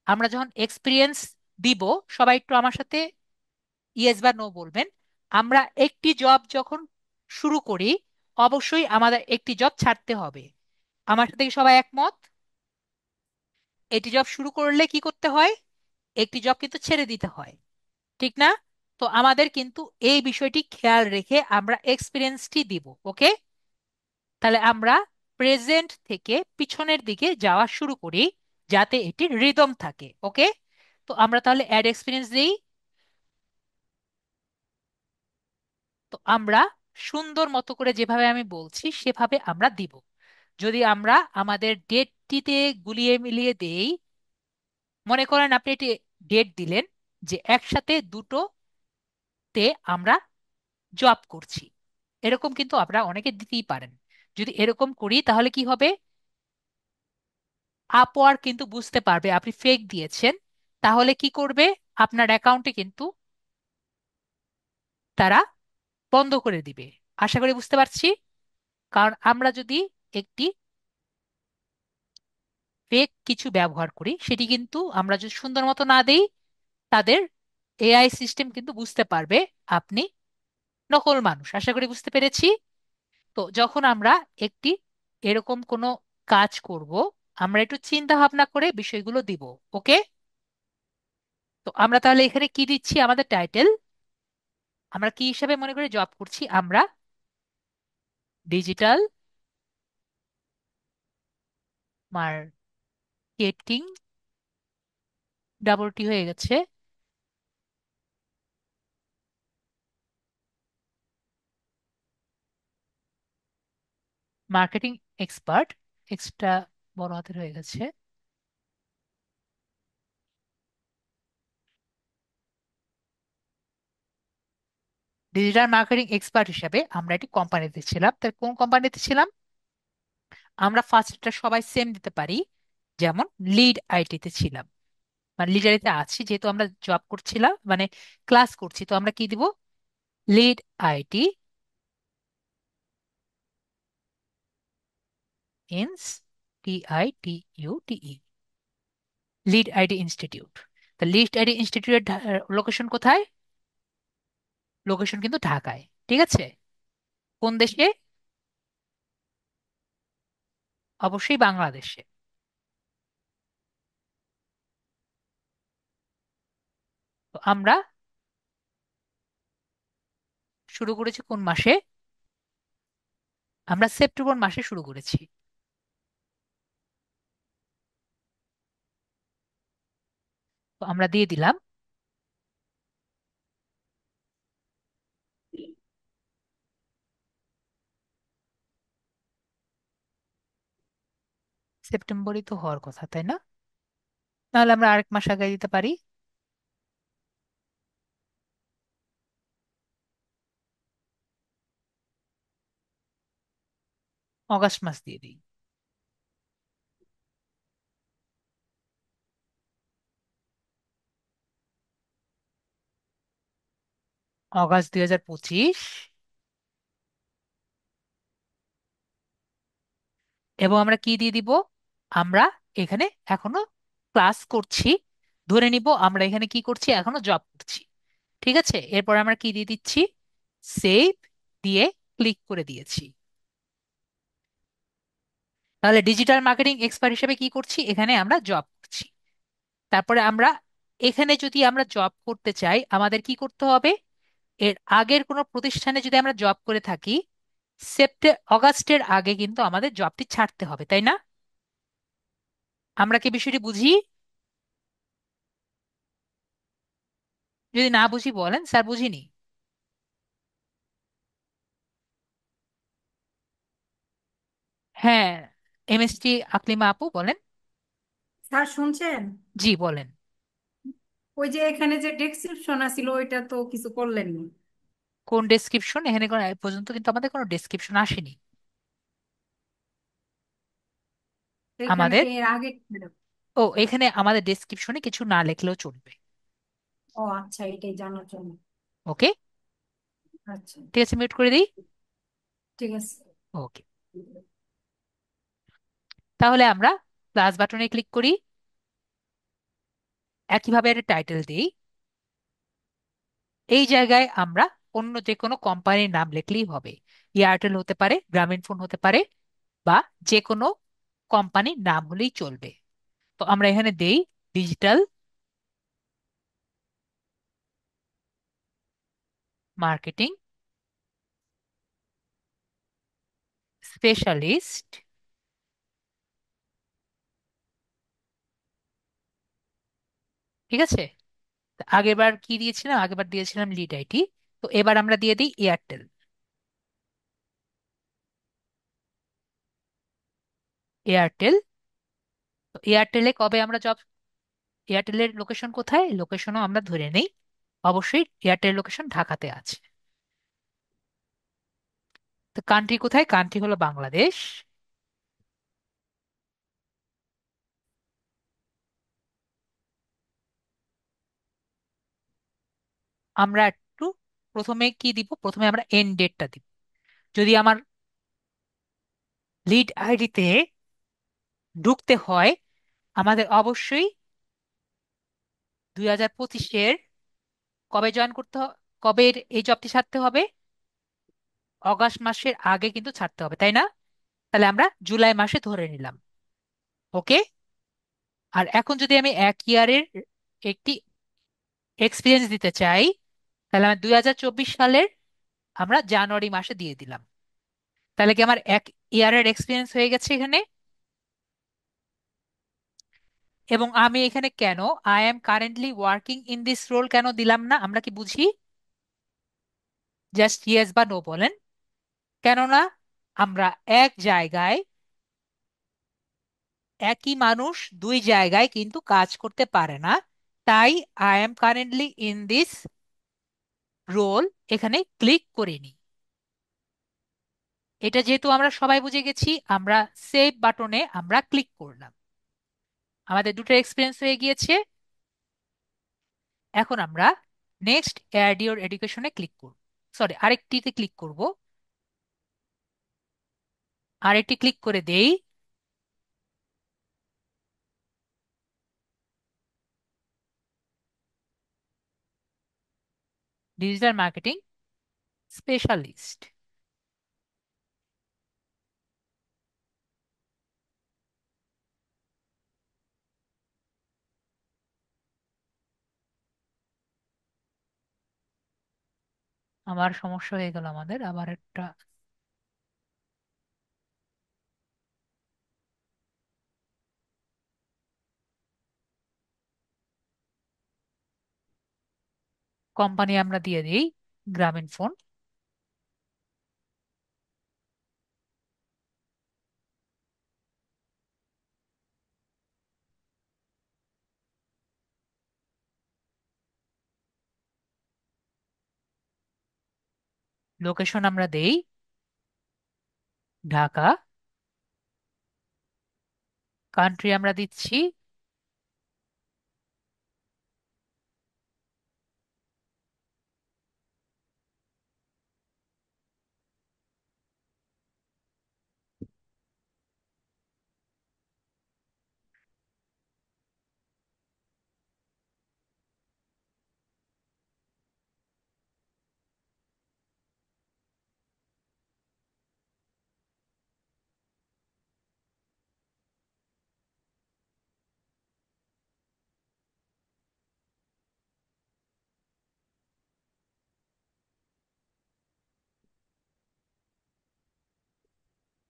আমরা যখন এক্সপিরিয়েন্স দিব, সবাই একটু আমার সাথে ইয়েস বা নো বলবেন। আমরা একটি জব যখন শুরু করি, অবশ্যই আমাদের একটি জব ছাড়তে হবে। আমার সাথে কি সবাই একমত? একটি জব শুরু করলে কি করতে হয়? একটি জব কিন্তু ছেড়ে দিতে হয়, ঠিক না? তো আমাদের কিন্তু এই বিষয়টি খেয়াল রেখে আমরা এক্সপিরিয়েন্সটি দিব। ওকে, তাহলে আমরা প্রেজেন্ট থেকে পিছনের দিকে যাওয়া শুরু করি যাতে এটি রিদম থাকে। ওকে, তো আমরা তাহলে অ্যাড এক্সপিরিয়েন্স দিই। তো আমরা সুন্দর মতো করে যেভাবে আমি বলছি সেভাবে আমরা দিব। যদি আমরা আমাদের ডেটটিতে গুলিয়ে মিলিয়ে দেই, মনে করেন আপনি এটি ডেট দিলেন যে একসাথে দুটোতে আমরা জব করছি, এরকম কিন্তু আমরা অনেকে দিতেই পারেন। যদি এরকম করি তাহলে কি হবে? আপওয়ার্ক কিন্তু বুঝতে পারবে আপনি ফেক দিয়েছেন। তাহলে কি করবে? আপনার অ্যাকাউন্টে কিন্তু তারা বন্ধ করে দিবে। আশা করি বুঝতে পারছি। কারণ আমরা যদি একটি ফেক কিছু ব্যবহার করি, সেটি কিন্তু আমরা যদি সুন্দর মতো না দেই, তাদের এআই সিস্টেম কিন্তু বুঝতে পারবে আপনি নকল মানুষ। আশা করি বুঝতে পেরেছি। তো যখন আমরা একটি এরকম কোনো কাজ করব, আমরা একটু চিন্তা ভাবনা করে বিষয়গুলো দিব। ওকে, তো আমরা তাহলে এখানে কি দিচ্ছি? আমাদের টাইটেল আমরা কি হিসাবে মনে করে জব করছি? আমরা ডিজিটাল মার্কেটিং, ডাবল টি হয়ে গেছে, মার্কেটিং এক্সপার্ট, এক্সট্রা বড় হাতের হয়ে গেছে, ডিজিটাল মার্কেটিং এক্সপার্ট হিসাবে আমরা একটি কোম্পানিতে ছিলাম। তাই কোন কোম্পানিতে ছিলাম? আমরা ফার্স্টটা সবাই সেম দিতে পারি, যেমন লিড আইটিতে ছিলাম, মানে লিড আইটিতে আছি যেহেতু আমরা জব করছিলাম, মানে ক্লাস করছি, তো আমরা কি দিব? Lead IT ins, TITUTE, lead IT institute. তা লিড আইটি ইনস্টিটিউটের লোকেশন কোথায়? লোকেশন কিন্তু ঢাকায়, ঠিক আছে। কোন দেশে? অবশ্যই বাংলাদেশে। তো আমরা শুরু করেছি কোন মাসে? আমরা সেপ্টেম্বর মাসে শুরু করেছি। তো আমরা দিয়ে দিলাম সেপ্টেম্বরই তো হওয়ার কথা, তাই না? তাহলে আমরা আরেক মাস আগে দিতে পারি, অগাস্ট মাস দিয়ে দিই। অগাস্ট 2025। এবং আমরা কি দিয়ে দিব? আমরা এখানে এখনো ক্লাস করছি, ধরে নিব আমরা এখানে কি করছি, এখনো জব করছি। ঠিক আছে, এরপর আমরা কি দিয়ে দিচ্ছি? সেভ দিয়ে ক্লিক করে দিয়েছি। তাহলে ডিজিটাল মার্কেটিং এক্সপার্ট হিসেবে কি করছি? এখানে আমরা জব করছি। তারপরে আমরা এখানে যদি আমরা জব করতে চাই, আমাদের কি করতে হবে? এর আগের কোনো প্রতিষ্ঠানে যদি আমরা জব করে থাকি, অগাস্টের আগে কিন্তু আমাদের জবটি ছাড়তে হবে, তাই না? আমরা কি বিষয়টি বুঝি? যদি না বুঝি বলেন, স্যার বুঝিনি। হ্যাঁ, এমএসটি আকলিমা আপু বলেন। স্যার শুনছেন? জি বলেন। ওই যে এখানে যে ডেসক্রিপশন আছিল ওইটা তো কিছু করলেন না। কোন ডেসক্রিপশন? এখানে কোনো এ পর্যন্ত কিন্তু আমাদের কোনো ডেসক্রিপশন আসেনি এখানে আমাদের। এর আগে। ও, এখানে আমাদের ডেসক্রিপশনে কিছু না লিখলেও চলবে। ও আচ্ছা, এটাই জানার জন্য। ওকে, আচ্ছা, ঠিক আছে, মিউট করে দিই। ঠিক আছে। ওকে, তাহলে আমরা প্লাস বাটনে ক্লিক করি, একইভাবে একটা টাইটেল দিই। এই জায়গায় আমরা অন্য যে কোনো কোম্পানির নাম লিখলেই হবে। এয়ারটেল হতে পারে, গ্রামীণ ফোন হতে পারে, বা যে কোনো কোম্পানির নাম হলেই চলবে। তো আমরা এখানে দেই ডিজিটাল মার্কেটিং স্পেশালিস্ট। ঠিক আছে, তো আগেরবার কি দিয়েছিলাম? আগেরবার দিয়েছিলাম লিড আইটি। তো এবার আমরা দিয়ে দিই এয়ারটেল। এয়ারটেল। তো এয়ারটেলে কবে আমরা জব, এয়ারটেলের লোকেশন কোথায়? লোকেশনও আমরা ধরে নেই। অবশ্যই এয়ারটেল লোকেশন ঢাকাতে আছে। তো কান্ট্রি কোথায়? কান্ট্রি হলো বাংলাদেশ। আমরা একটু প্রথমে কি দিব? প্রথমে আমরা এন্ড ডেটটা দিব। যদি আমার লিড আইডিতে ঢুকতে হয়, আমাদের অবশ্যই 2025-এর কবে জয়েন করতে হবে, কবে এই জবটি ছাড়তে হবে? অগাস্ট মাসের আগে কিন্তু ছাড়তে হবে, তাই না? তাহলে আমরা জুলাই মাসে ধরে নিলাম। ওকে। আর এখন যদি আমি 1 ইয়ারের একটি এক্সপিরিয়েন্স দিতে চাই, তাহলে আমি 2024 সালের আমরা জানুয়ারি মাসে দিয়ে দিলাম। তাহলে কি আমার 1 ইয়ারের এক্সপিরিয়েন্স হয়ে গেছে এখানে? এবং আমি এখানে কেন I am currently working in this role কেন দিলাম না? আমরা কি বুঝি? জাস্ট ইয়েস বা নো বলেন। কেননা আমরা এক জায়গায়, একই মানুষ দুই জায়গায় কিন্তু কাজ করতে পারে না। তাই I am currently in this role এখানে ক্লিক করিনি। এটা যেহেতু আমরা সবাই বুঝে গেছি, আমরা সেভ বাটনে আমরা ক্লিক করলাম। আমাদের দুটো এক্সপিরিয়েন্স হয়ে গিয়েছে। এখন আমরা নেক্সট অ্যাড ইওর এডুকেশনে ক্লিক করব। সরি, আরেকটিতে ক্লিক করব। আরেকটি ক্লিক করে দেই ডিজিটাল মার্কেটিং স্পেশালিস্ট। আমার সমস্যা হয়ে গেল, আমাদের আবার একটা কোম্পানি আমরা দিয়ে দিই গ্রামীণ ফোন। লোকেশন আমরা দেই ঢাকা। কান্ট্রি আমরা দিচ্ছি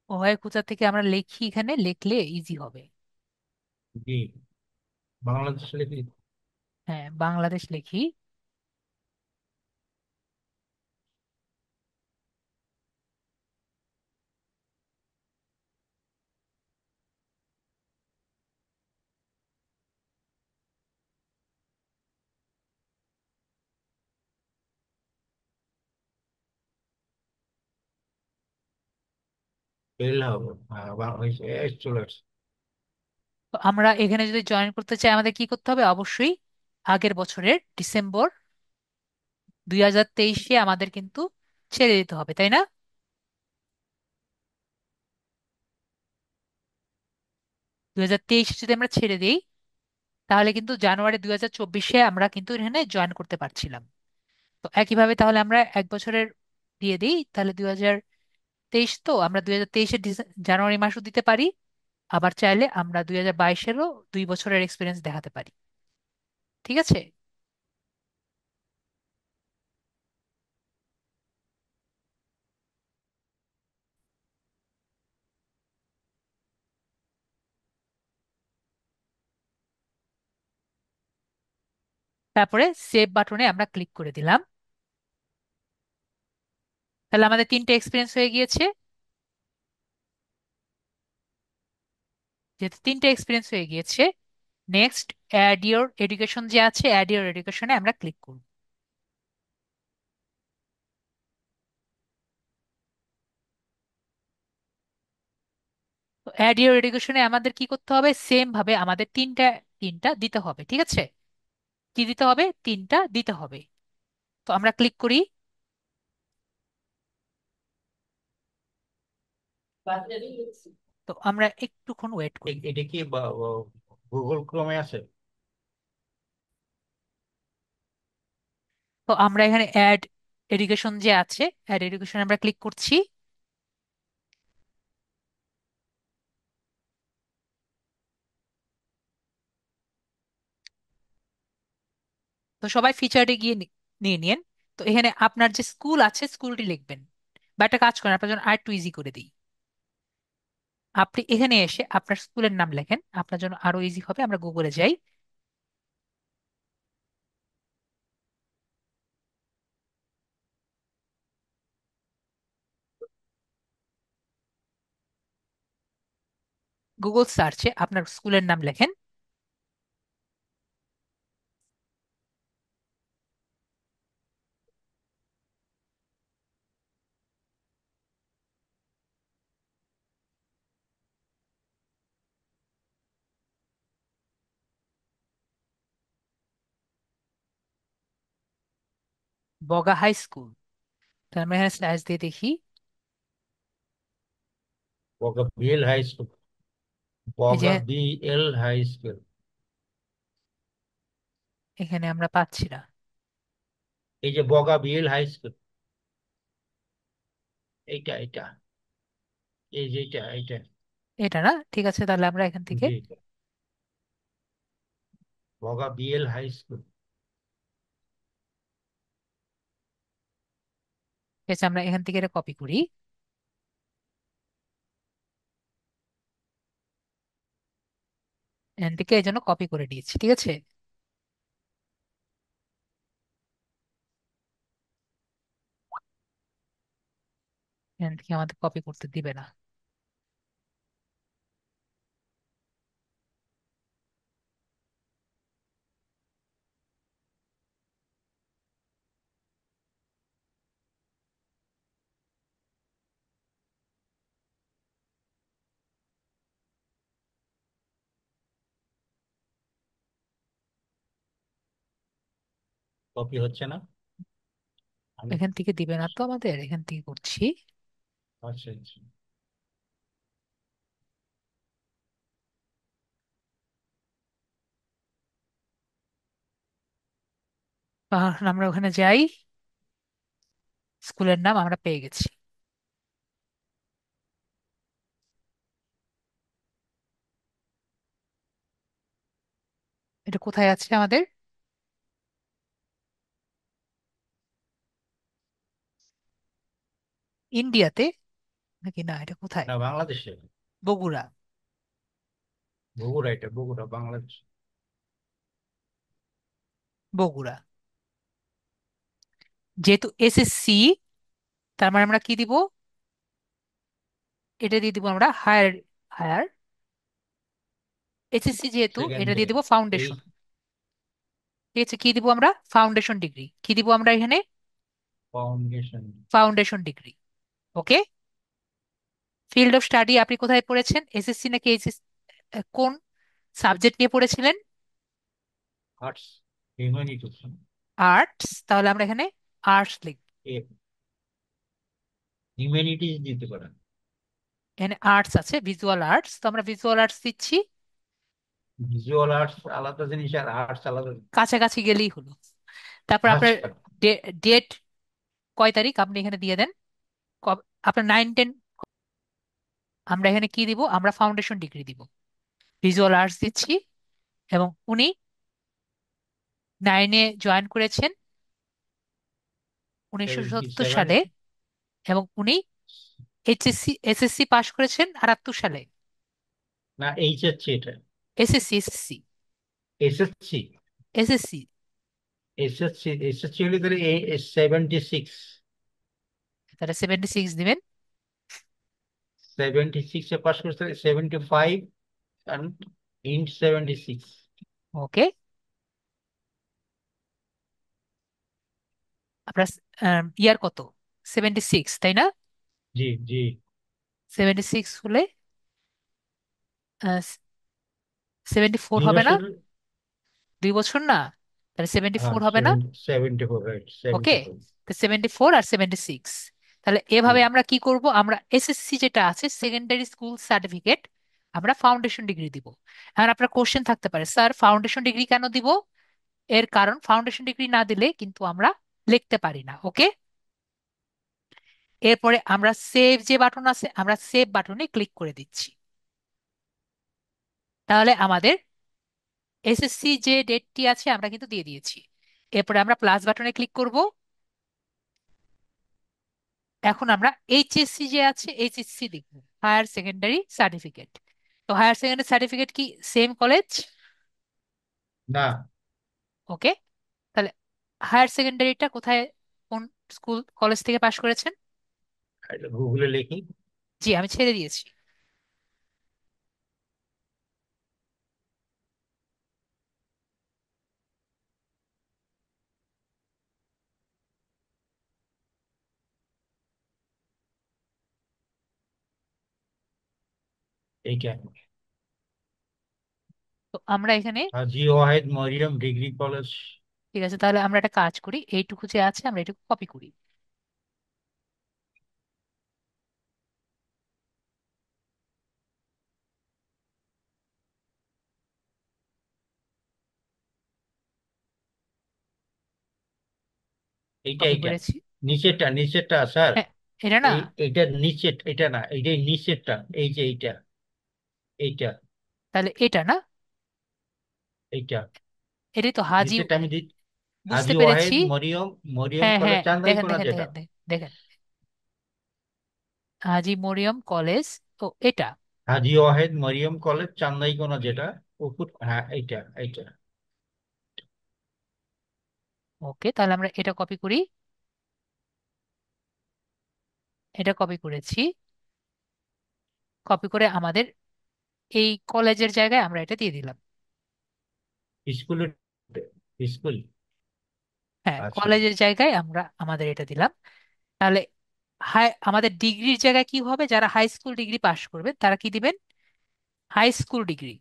ওহাই কোথা থেকে আমরা লিখি, এখানে লিখলে ইজি হবে। জি, বাংলাদেশ লিখি। হ্যাঁ, বাংলাদেশ লিখি। ফেল হবে, হ্যাঁ, চলে আসছে। তো আমরা এখানে যদি জয়েন করতে চাই আমাদের কি করতে হবে? অবশ্যই আগের বছরের ডিসেম্বর 2023-এ আমাদের কিন্তু ছেড়ে দিতে হবে, তাই না? 2023 যদি আমরা ছেড়ে দিই তাহলে কিন্তু জানুয়ারি 2024-এ আমরা কিন্তু এখানে জয়েন করতে পারছিলাম। তো একইভাবে তাহলে আমরা এক বছরের দিয়ে দিই, তাহলে 2023 তো আমরা 2023-এর জানুয়ারি মাসও দিতে পারি। আবার চাইলে আমরা 2022-এরও 2 বছরের এক্সপিরিয়েন্স দেখাতে পারি। ঠিক আছে? তারপরে সেভ বাটনে আমরা ক্লিক করে দিলাম। তাহলে আমাদের 3টে এক্সপিরিয়েন্স হয়ে গিয়েছে। যেহেতু 3টে এক্সপিরিয়েন্স হয়ে গিয়েছে, নেক্সট অ্যাড ইওর এডুকেশন যে আছে, অ্যাড ইওর এডুকেশনে আমরা ক্লিক করব। তো অ্যাড ইওর এডুকেশনে আমাদের কি করতে হবে? সেম ভাবে আমাদের তিনটা তিনটা দিতে হবে। ঠিক আছে? কি দিতে হবে? তিনটা দিতে হবে। তো আমরা ক্লিক করি। তো আমরা একটুক্ষণ ওয়েট করি। এটা কি গুগল ক্রোমে আছে? তো আমরা এখানে অ্যাড এডুকেশন যে আছে, অ্যাড এডুকেশন আমরা ক্লিক করছি। তো সবাই ফিচারে গিয়ে নিয়ে নিন। তো এখানে আপনার যে স্কুল আছে স্কুলটি লিখবেন। বা একটা কাজ করেন, আপনার জন্য আর একটু ইজি করে দিই। আপনি এখানে এসে আপনার স্কুলের নাম লেখেন, আপনার জন্য আরো ইজি হবে। আমরা গুগলে যাই। গুগল সার্চে আপনার স্কুলের নাম লেখেন। বগা হাই স্কুল। তাহলে আমরা এখানে স্ল্যাশ দিয়ে দেখি। বগা বিএল হাই স্কুল। এই যে বগা বিএল হাই স্কুল। এখানে আমরা পাচ্ছি না। এই যে বগা বিএল হাই স্কুল, এইটা এইটা, এই যে এইটা এইটা। এটা না? ঠিক আছে, তাহলে আমরা এখান থেকে জি, বগা বিএল হাই স্কুল। ঠিক আছে, আমরা এখান থেকে এটা কপি করি। এখান থেকে এই জন্য কপি করে দিয়েছি। ঠিক আছে? এখান থেকে আমাদের কপি করতে দিবে না। কপি হচ্ছে না। আমি, এখান থেকে দিবে না তো, আমাদের এখান থেকে করছি। আচ্ছা আচ্ছা। আমরা ওখানে যাই। স্কুলের নাম আমরা পেয়ে গেছি। এটা কোথায় আছে আমাদের? ইন্ডিয়াতে নাকি? না, এটা কোথায়? না, বাংলাদেশে। বগুড়া। বগুড়া, এটা বগুড়া, বাংলাদেশ। বগুড়া। যেহেতু এসএসসি, তার মানে আমরা কি দিব? এটা দিয়ে দিব আমরা হায়ার। হায়ার এসএসসি যেহেতু, এটা দিয়ে সেকেন্ডারি। দিব এই ফাউন্ডেশন। ঠিক আছে, কি দিব আমরা? Foundation degree. কি দিব আমরা এখানে? Foundation. Foundation degree. Okay. Field of study আপনি কোথায় পড়েছেন, এসএসসি নাকি এইচএস, কোন সাবজেক্ট নিয়ে পড়েছিলেন? Arts, humanities. আর্টস, তাহলে আমরা এখানে আর্টস লিখব। হিউম্যানিটিস দিতে পারেন। এখানে আর্টস আছে, ভিজুয়াল আর্টস, তো আমরা ভিজুয়াল আর্টস দিচ্ছি। ভিজুয়াল আর্টস আলাদা জিনিস আর আর্টস আলাদা জিনিস। কাছাকাছি গেলেই হলো। তারপর আপনার আচ্ছা। ডেট কয় তারিখ আপনি এখানে দিয়ে দেন। আপনার 9-10। আমরা এখানে কি দিব, আমরা ফাউন্ডেশন ডিগ্রি দিব, ভিজুয়াল আর্টস দিচ্ছি। এবং উনি 9-এ জয়েন করেছেন 1970 77। সালে, এবং উনি এসএসসি পাশ করেছেন 78 সালে। না, এইচএসসি এটা। SSC SSC SSC. SSC. SSC SSC হলে তাহলে 76। তাহলে 76 দিবেন। 76-এ পাস করছে, 75 and ইন্ট 76। ওকে, আপনার ইয়ার কত, 76 তাই না? জি জি। 76 হলে 74 দুই হবে না? বছর। 2 বছর না, তাহলে সেভেন্টি হ্যাঁ, ফোর হবে না? 74, রাইট, ওকে, 74। তো 74 আর 76। তাহলে এভাবে আমরা কি করব, আমরা এসএসসি যেটা আছে সেকেন্ডারি স্কুল সার্টিফিকেট, আমরা ফাউন্ডেশন ডিগ্রি দিব। এখন আপনার কোশ্চেন থাকতে পারে, স্যার ফাউন্ডেশন ডিগ্রি কেন দিব? এর কারণ ফাউন্ডেশন ডিগ্রি না দিলে কিন্তু আমরা লিখতে পারি না। ওকে, এরপরে আমরা সেভ যে বাটন আছে, আমরা সেভ বাটনে ক্লিক করে দিচ্ছি। তাহলে আমাদের এসএসসি যে ডেটটি আছে আমরা কিন্তু দিয়ে দিয়েছি। এরপরে আমরা প্লাস বাটনে ক্লিক করব। এখন আমরা এইচএসসি যে আছে এইচএসসি লিখবো, হায়ার সেকেন্ডারি সার্টিফিকেট। তো হায়ার সেকেন্ডারি সার্টিফিকেট কি সেম কলেজ? না, ওকে, তাহলে হায়ার সেকেন্ডারিটা কোথায়, কোন স্কুল কলেজ থেকে পাশ করেছেন? এটা গুগলে লিখি। জি, আমি ছেড়ে দিয়েছি। এইটা তো আমরা এখানে, হাজী ওয়াহেদ মরিয়ম ডিগ্রি কলেজ। ঠিক আছে, তাহলে আমরা একটা কাজ করি, এইটুকু যে আছে আমরা এটুকু কপি করি। এইটা কপি এইটা করেছি। নিচেরটা, নিচেরটা স্যার। হ্যাঁ, এটা না, এইটা নিচের, এটা না, এইটাই নিচেরটা, এই যে এইটা, এইটা, তাহলে এটা না, এইটা এটাই তো হাজি। নিচেরটা আমি বুঝতে হাজী পেরেছি। ওয়াহেদ মরিয়ম, মরিয়ম হ্যাঁ কলেজ হ্যাঁ, দেখেন চান্দাইকোনা দেখেন যেটা। দেখেন দেখেন দেখেন, হাজি মরিয়ম কলেজ, তো এটা। হাজী ওয়াহেদ মরিয়ম কলেজ চান্দাইকোনা যেটা, উপর, হ্যাঁ এইটা এইটা। ওকে, তাহলে আমরা এটা কপি করি। এটা কপি করেছি। কপি করে আমাদের এই কলেজের জায়গায় আমরা এটা দিয়ে দিলাম। স্কুলের, স্কুল। হ্যাঁ, আচ্ছা, কলেজের জায়গায় আমরা আমাদের এটা দিলাম। তাহলে হাই, আমাদের ডিগ্রির জায়গায় কি হবে, যারা হাই স্কুল ডিগ্রি পাশ করবে তারা কি দিবেন, হাই স্কুল ডিগ্রি।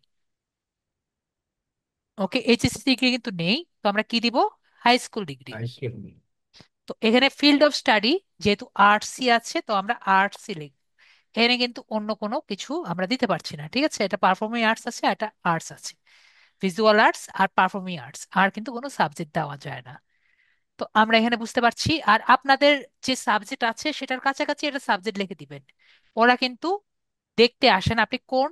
ওকে, এইচএসসি ডিগ্রি কিন্তু নেই, তো আমরা কি দিব, হাই স্কুল ডিগ্রি। স্কুল। তো এখানে ফিল্ড অফ স্টাডি যেহেতু আর্টসই আছে, তো আমরা আর্টসই লিখব। এখানে কিন্তু অন্য কোনো কিছু আমরা দিতে পারছি না, ঠিক আছে? এটা পারফর্মিং আর্টস আছে, এটা আর্টস আছে, ভিজুয়াল আর্টস আর পারফর্মিং আর্টস, আর কিন্তু কোনো সাবজেক্ট দেওয়া যায় না। তো আমরা এখানে বুঝতে পারছি, আর আপনাদের যে সাবজেক্ট আছে সেটার কাছাকাছি এটা সাবজেক্ট লিখে দিবেন। ওরা কিন্তু দেখতে আসেন আপনি কোন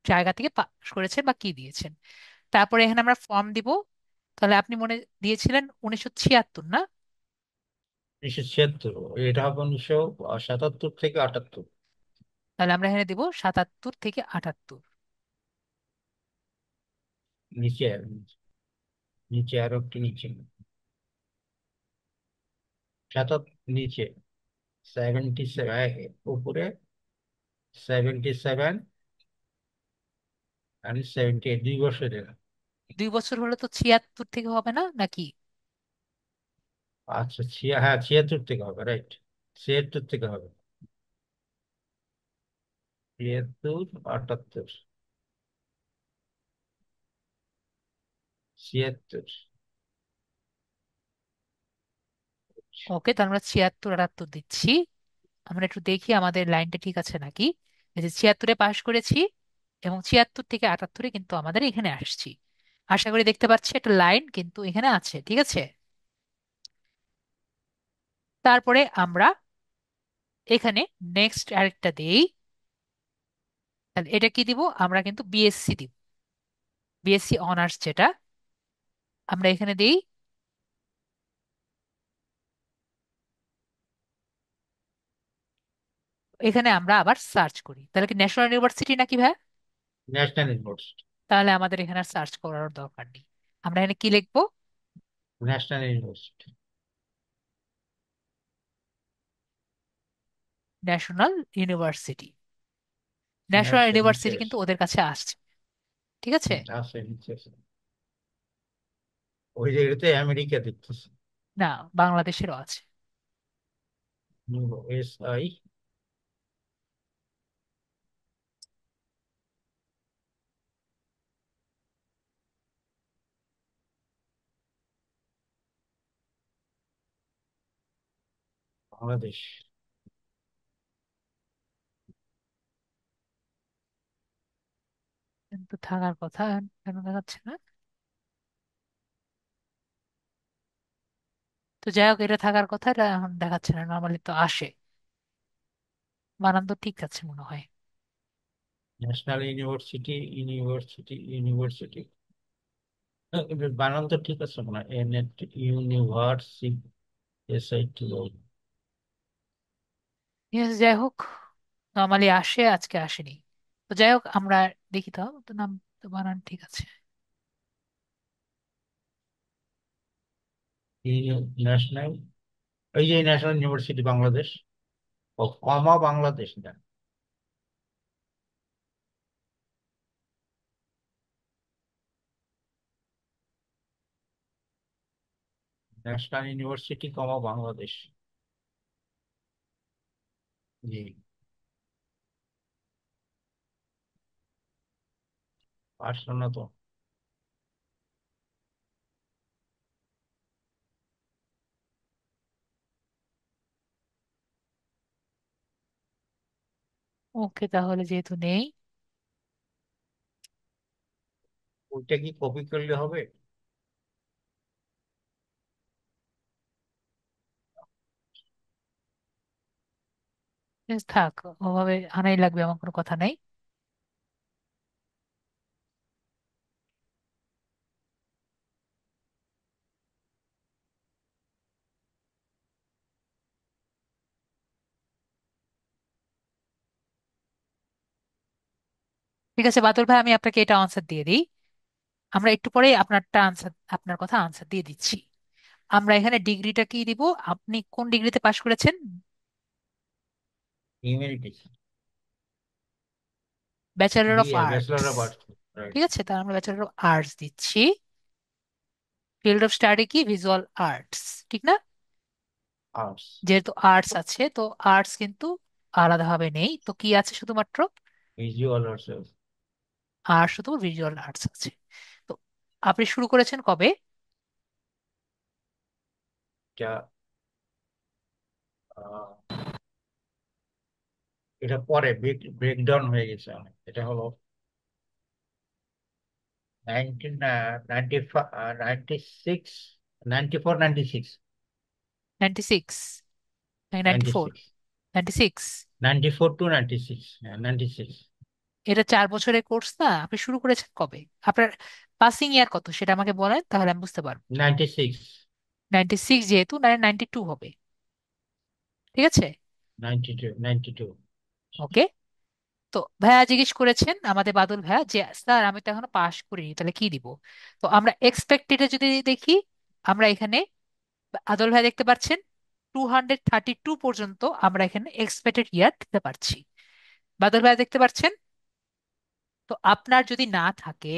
জায়গা থেকে পাস করেছেন বা কি দিয়েছেন। তারপরে এখানে আমরা ফর্ম দিব। তাহলে আপনি মনে দিয়েছিলেন 1976 না? 1976, এটা হবে 1977 থেকে 78। তাহলে আমরা এখানে দিব 77 থেকে 78। নিচে, নিচে আরো একটু নিচে, 7 নিচে, 77 উপরে, 77 আর 78, 2 বছরের। 2 বছর হলে তো 76 থেকে হবে না নাকি? আচ্ছা, হ্যাঁ 76 থেকে হবে, রাইট, 76 থেকে হবে। ছিয়াত্তর, 78, 76। ওকে, তার আমরা 76 78 দিচ্ছি। আমরা একটু দেখি আমাদের লাইনটা ঠিক আছে নাকি। এই যে 76-এ পাশ করেছি, এবং 76 থেকে 78-এ কিন্তু আমাদের এখানে আসছি। আশা করি দেখতে পাচ্ছি একটা লাইন কিন্তু এখানে আছে, ঠিক আছে। তারপরে আমরা এখানে নেক্সট আরেকটা দেই। তাহলে এটা কি দিব, আমরা কিন্তু বিএসসি দিব, বিএসসি অনার্স যেটা আমরা এখানে দিই। এখানে আমরা আবার সার্চ করি, তাহলে কি ন্যাশনাল ইউনিভার্সিটি নাকি ভাই? National university. তাহলে আমাদের এখানে সার্চ করার দরকার নেই। আমরা এখানে কি লিখবো? National university. National university. National নিচে নিচে ইউনিভার্সিটি কিন্তু আছে। ওদের কাছে আসছে, ঠিক আছে। আছে নিচে আছে। ওই যে এটাতে আমেরিকা দেখতেছে। না, বাংলাদেশেরও আছে। ইউএসআই। বাংলাদেশ। কিন্তু থাকার কথা কেন দেখাচ্ছে না? তো যাই হোক, এটা থাকার কথা, এটা এখন দেখাচ্ছে না, নর্মালি তো আসে। বানান তো ঠিক আছে মনে হয়। National university, university, university. বানান তো ঠিক আছে মনে হয়, ইউনিভার্সিটি, এসআইটি। ঠিক আছে, যাই হোক, নর্মালি আসে, আজকে আসেনি। তো যাই হোক, আমরা দেখি তো, তো নাম তো বানান ঠিক আছে। ন্যাশনাল, এই যে ন্যাশনাল ইউনিভার্সিটি বাংলাদেশ, ও কমা বাংলাদেশ না। ন্যাশনাল ইউনিভার্সিটি কমা বাংলাদেশ। জি। পারছো না তো। ওকে, তাহলে যেহেতু নেই, ওইটা কি কপি করলে হবে? বেশ থাক, ওভাবে আনাই লাগবে, আমার কোনো কথা নাই। ঠিক আছে বাদল ভাই, আমি আপনাকে এটা আনসার দিয়ে দিই। আমরা একটু পরে আপনারটা আনসার, আপনার কথা আনসার দিয়ে দিচ্ছি। আমরা এখানে ডিগ্রিটা কি দিব? আপনি কোন ডিগ্রিতে পাশ করেছেন? Humanities. Bachelor of BA, bachelor arts. Of arts. Right. ঠিক আছে, তাহলে আমরা ব্যাচেলর অফ আর্টস দিচ্ছি। ফিল্ড অফ স্টাডি কি, ভিজুয়াল আর্টস, ঠিক না? আর্টস। যেহেতু আর্টস আছে, তো আর্টস কিন্তু আলাদাভাবে নেই, তো কি আছে শুধুমাত্র ভিজুয়াল আর্টস। আর্টস, শুধু ভিজুয়াল আর্টস আছে। তো আপনি শুরু করেছেন কবে? এটা আহ, এটা পরে ব্রেকডাউন হয়ে গেছে অনেক। এটা হলো 1996, 94, 96। 96 নাকি 94? 96, 96। 94 টু 96, হ্যাঁ 96। এটা 4 বছরের কোর্স না? আপনি শুরু করেছেন কবে? আপনার পাসিং ইয়ার কত সেটা আমাকে বলেন, তাহলে আমি বুঝতে পারবো। 96, 96 যেহেতু, না 92 হবে, ঠিক আছে। 92, 92। ওকে। তো ভাইয়া জিজ্ঞেস করেছেন আমাদের বাদল ভাইয়া যে স্যার আমি তো এখনো পাশ করিনি, তাহলে কি দিব? তো আমরা এক্সপেক্টেড যদি দেখি, আমরা এখানে আদল ভাই দেখতে পাচ্ছেন 232 পর্যন্ত আমরা এখানে এক্সপেক্টেড ইয়ার দিতে পারছি। বাদল ভাই দেখতে পাচ্ছেন? তো আপনার যদি না থাকে,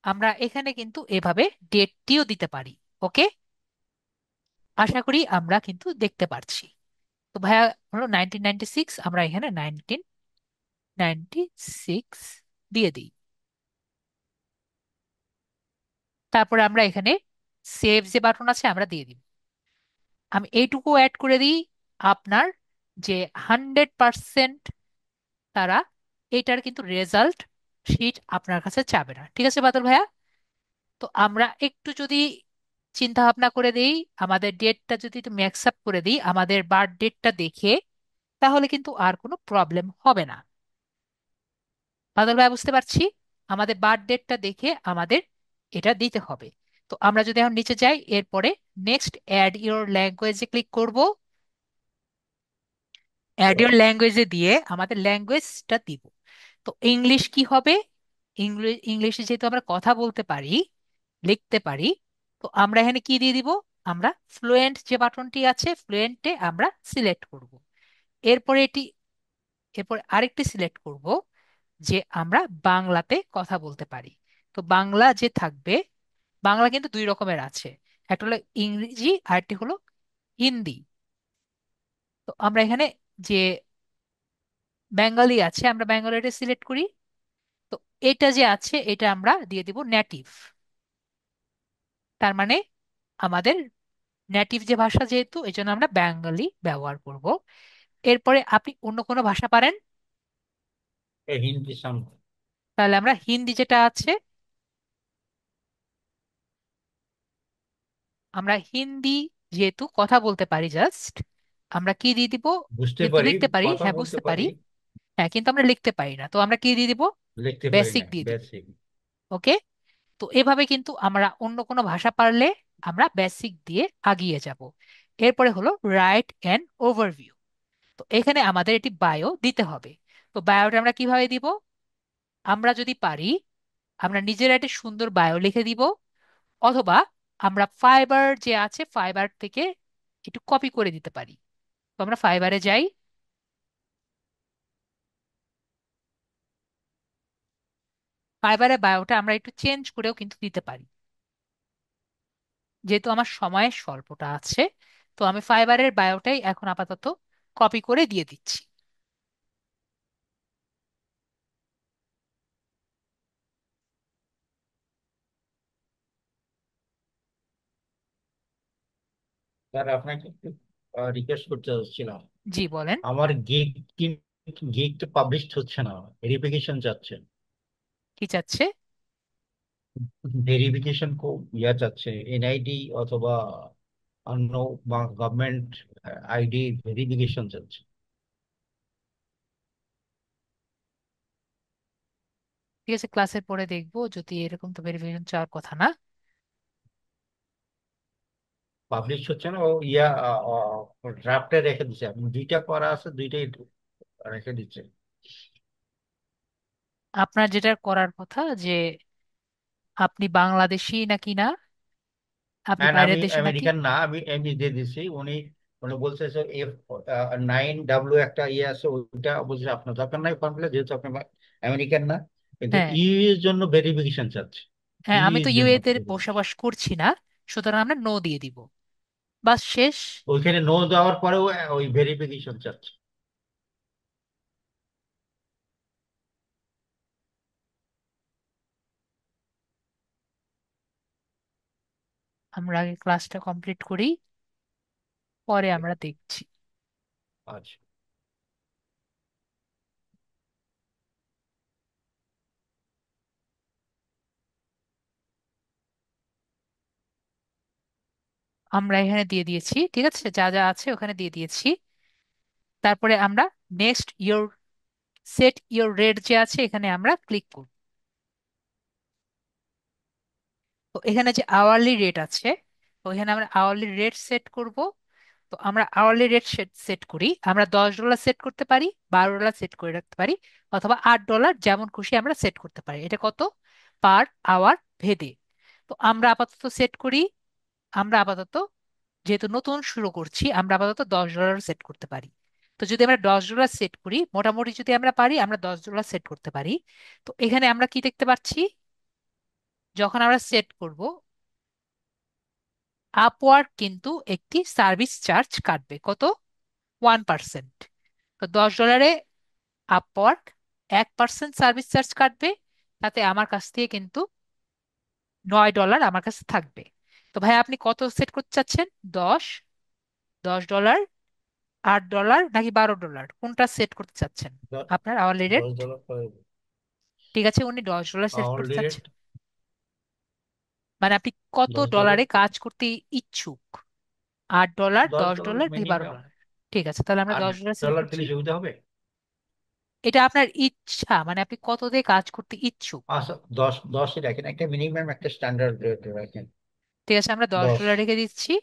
আমরা এখানে কিন্তু এভাবে ডেটটিও দিতে পারি। ওকে, আশা করি আমরা কিন্তু দেখতে পারছি। তো ভাইয়া হলো 1996, আমরা এখানে 1996 96 দিয়ে দিই। তারপরে আমরা এখানে সেভ যে বাটন আছে আমরা দিয়ে দিব। আমি এইটুকু অ্যাড করে দিই, আপনার যে 100% তারা এটার কিন্তু রেজাল্ট শিট আপনার কাছে চাবে না। ঠিক আছে বাদল ভাইয়া? তো আমরা একটু যদি চিন্তা ভাবনা করে দিই, আমাদের ডেটটা যদি একটু ম্যাক্স আপ করে দিই আমাদের বার্থ ডেটটা দেখে, তাহলে কিন্তু আর কোনো প্রবলেম হবে না। বাদল ভাই বুঝতে পারছি, আমাদের বার্থ ডেটটা দেখে আমাদের এটা দিতে হবে। তো আমরা যদি এখন নিচে যাই, এরপরে নেক্সট অ্যাড ইওর ল্যাঙ্গুয়েজে ক্লিক করব। অ্যাড ইওর ল্যাঙ্গুয়েজে দিয়ে আমাদের ল্যাঙ্গুয়েজটা দিব। তো ইংলিশ কি হবে? ইংলিশে যেহেতু আমরা কথা বলতে পারি, লিখতে পারি, তো আমরা এখানে কি দিয়ে দিব? আমরা ফ্লুয়েন্ট যে বাটনটি আছে ফ্লুয়েন্টে আমরা সিলেক্ট করব। এরপরে এরপর আরেকটি সিলেক্ট করব যে আমরা বাংলাতে কথা বলতে পারি। তো বাংলা যে থাকবে, বাংলা কিন্তু দুই রকমের আছে, একটা হলো ইংরেজি আর একটি হলো হিন্দি। তো আমরা এখানে যে বেঙ্গলি আছে আমরা বেঙ্গলিটা সিলেক্ট করি। তো এটা যে আছে এটা আমরা দিয়ে দিব নেটিভ। তার মানে আমাদের নেটিভ যে ভাষা যেহেতু এই জন্য আমরা বেঙ্গলি ব্যবহার করব। এরপরে আপনি অন্য কোনো ভাষা পারেন? হিন্দি সাম। তাহলে আমরা হিন্দি যেটা আছে, আমরা হিন্দি যেহেতু কথা বলতে পারি জাস্ট, আমরা কি দিয়ে দিব? বুঝতে যেহেতু পারি, লিখতে পারি, কথা হ্যাঁ বলতে বুঝতে পারি, পারি, হ্যাঁ কিন্তু আমরা লিখতে পারি না, তো আমরা কি দিয়ে দিব? লিখতে পারি বেসিক না, দিয়ে দিব। বেসিক। ওকে। তো এভাবে কিন্তু আমরা অন্য কোনো ভাষা পারলে আমরা বেসিক দিয়ে আগিয়ে যাব। এরপরে হলো রাইট অ্যান ওভারভিউ। তো এখানে আমাদের এটি বায়ো দিতে হবে। তো বায়োটা আমরা কিভাবে দিব? আমরা যদি পারি আমরা নিজের একটা সুন্দর বায়ো লিখে দিব, অথবা আমরা ফাইবার যে আছে ফাইবার থেকে একটু কপি করে দিতে পারি। তো আমরা ফাইবারে যাই, ফাইবারে বায়োটা আমরা একটু চেঞ্জ করেও কিন্তু দিতে পারি। যেহেতু আমার সময়ের স্বল্পতা আছে, তো আমি ফাইবারের বায়োটাই এখন আপাতত কপি করে দিয়ে দিচ্ছি। স্যার আপনাকে একটু রিকোয়েস্ট করতে চাচ্ছিলাম। জি বলেন। আমার গিগটা পাবলিশ হচ্ছে না, ভেরিফিকেশন যাচ্ছে। কি চাচ্ছে? ভেরিফিকেশন ইয়া যাচ্ছে, এনআইডি অথবা অন্য গভর্নমেন্ট আইডি ভেরিফিকেশন যাচ্ছে। ঠিক আছে, ক্লাসের পরে দেখবো, যদি এরকম তো ভেরিফিকেশন চাওয়ার কথা না। পাবলিশ হচ্ছে না, ও ইয়া ড্রাফটে রেখে দিচ্ছে, আমি দুইটা করা আছে, দুইটাই রেখে দিচ্ছে। আপনার যেটা করার কথা যে আপনি বাংলাদেশি নাকি না, আপনি হ্যাঁ, বাইরের আমি দেশি নাকি? আমেরিকান না, আমি এমনি দিয়ে দিচ্ছি। উনি উনি বলছে যে F9W একটা ইয়ে আছে, ওইটা বলছে আপনার দরকার নাই ফর্ম ফিল, যেহেতু আপনি আমেরিকান না। কিন্তু হ্যাঁ, ইউ এর জন্য ভেরিফিকেশন চাচ্ছে, হ্যাঁ ইউ আমি তো এর জন্য ইউএতে verification। বসবাস করছি না, সুতরাং আমরা নো দিয়ে দিব, বাস শেষ। ওইখানে নো দেওয়ার পরেও ওই ভেরিফিকেশন চাচ্ছে। আমরা আগে ক্লাসটা কমপ্লিট করি, পরে আমরা দেখছি। আচ্ছা। আমরা এখানে দিয়ে দিয়েছি, ঠিক আছে, যা যা আছে ওখানে দিয়ে দিয়েছি। তারপরে আমরা next your set your rate যে আছে এখানে আমরা ক্লিক করব। তো এখানে যে আওয়ারলি রেট আছে, তো এখানে আমরা আওয়ারলি রেট সেট করব। তো আমরা আওয়ারলি রেট সেট সেট করি, আমরা $10 সেট করতে পারি, $12 সেট করে রাখতে পারি, অথবা $8 যেমন খুশি আমরা সেট করতে পারি। এটা কত? পার আওয়ার ভেদে। তো আমরা আপাতত সেট করি, আমরা আপাতত যেহেতু নতুন শুরু করছি আমরা আপাতত $10 সেট করতে পারি। তো যদি আমরা $10 সেট করি, মোটামুটি যদি আমরা পারি আমরা $10 সেট করতে পারি। তো এখানে আমরা কি দেখতে পাচ্ছি? যখন আমরা সেট করব, আপওয়ার্ক কিন্তু একটি সার্ভিস চার্জ কাটবে, কত? 1%। তো $10 আপওয়ার্ক 1% সার্ভিস চার্জ কাটবে, তাতে আমার কাছ থেকে কিন্তু $9 আমার কাছে থাকবে। তো ভাই আপনি কত সেট করতে চাচ্ছেন? 10, $10, $8 নাকি $12, কোনটা সেট করতে চাচ্ছেন আপনার আওয়ারলি রেট? $10 করে। ঠিক আছে, উনি $10 সেট করতে আওয়ারলি রেট চাচ্ছেন। মানে আপনি কত $10। ডলারে কাজ করতে ইচ্ছুক? $8, দশ ডলার $10 নাকি বারো মিনিমাম। ডলার ঠিক আছে, তাহলে আমরা আট $10 সেট ডলার করছি। দিলে সুবিধা হবে। এটা আপনার ইচ্ছা, মানে আপনি কত দিয়ে কাজ করতে ইচ্ছুক। আচ্ছা, 10 রাখেন, একটা মিনিমাম একটা স্ট্যান্ডার্ড রেট রাখেন। ঠিক আছে, আমরা দশ 10। ডলার রেখে দিচ্ছি।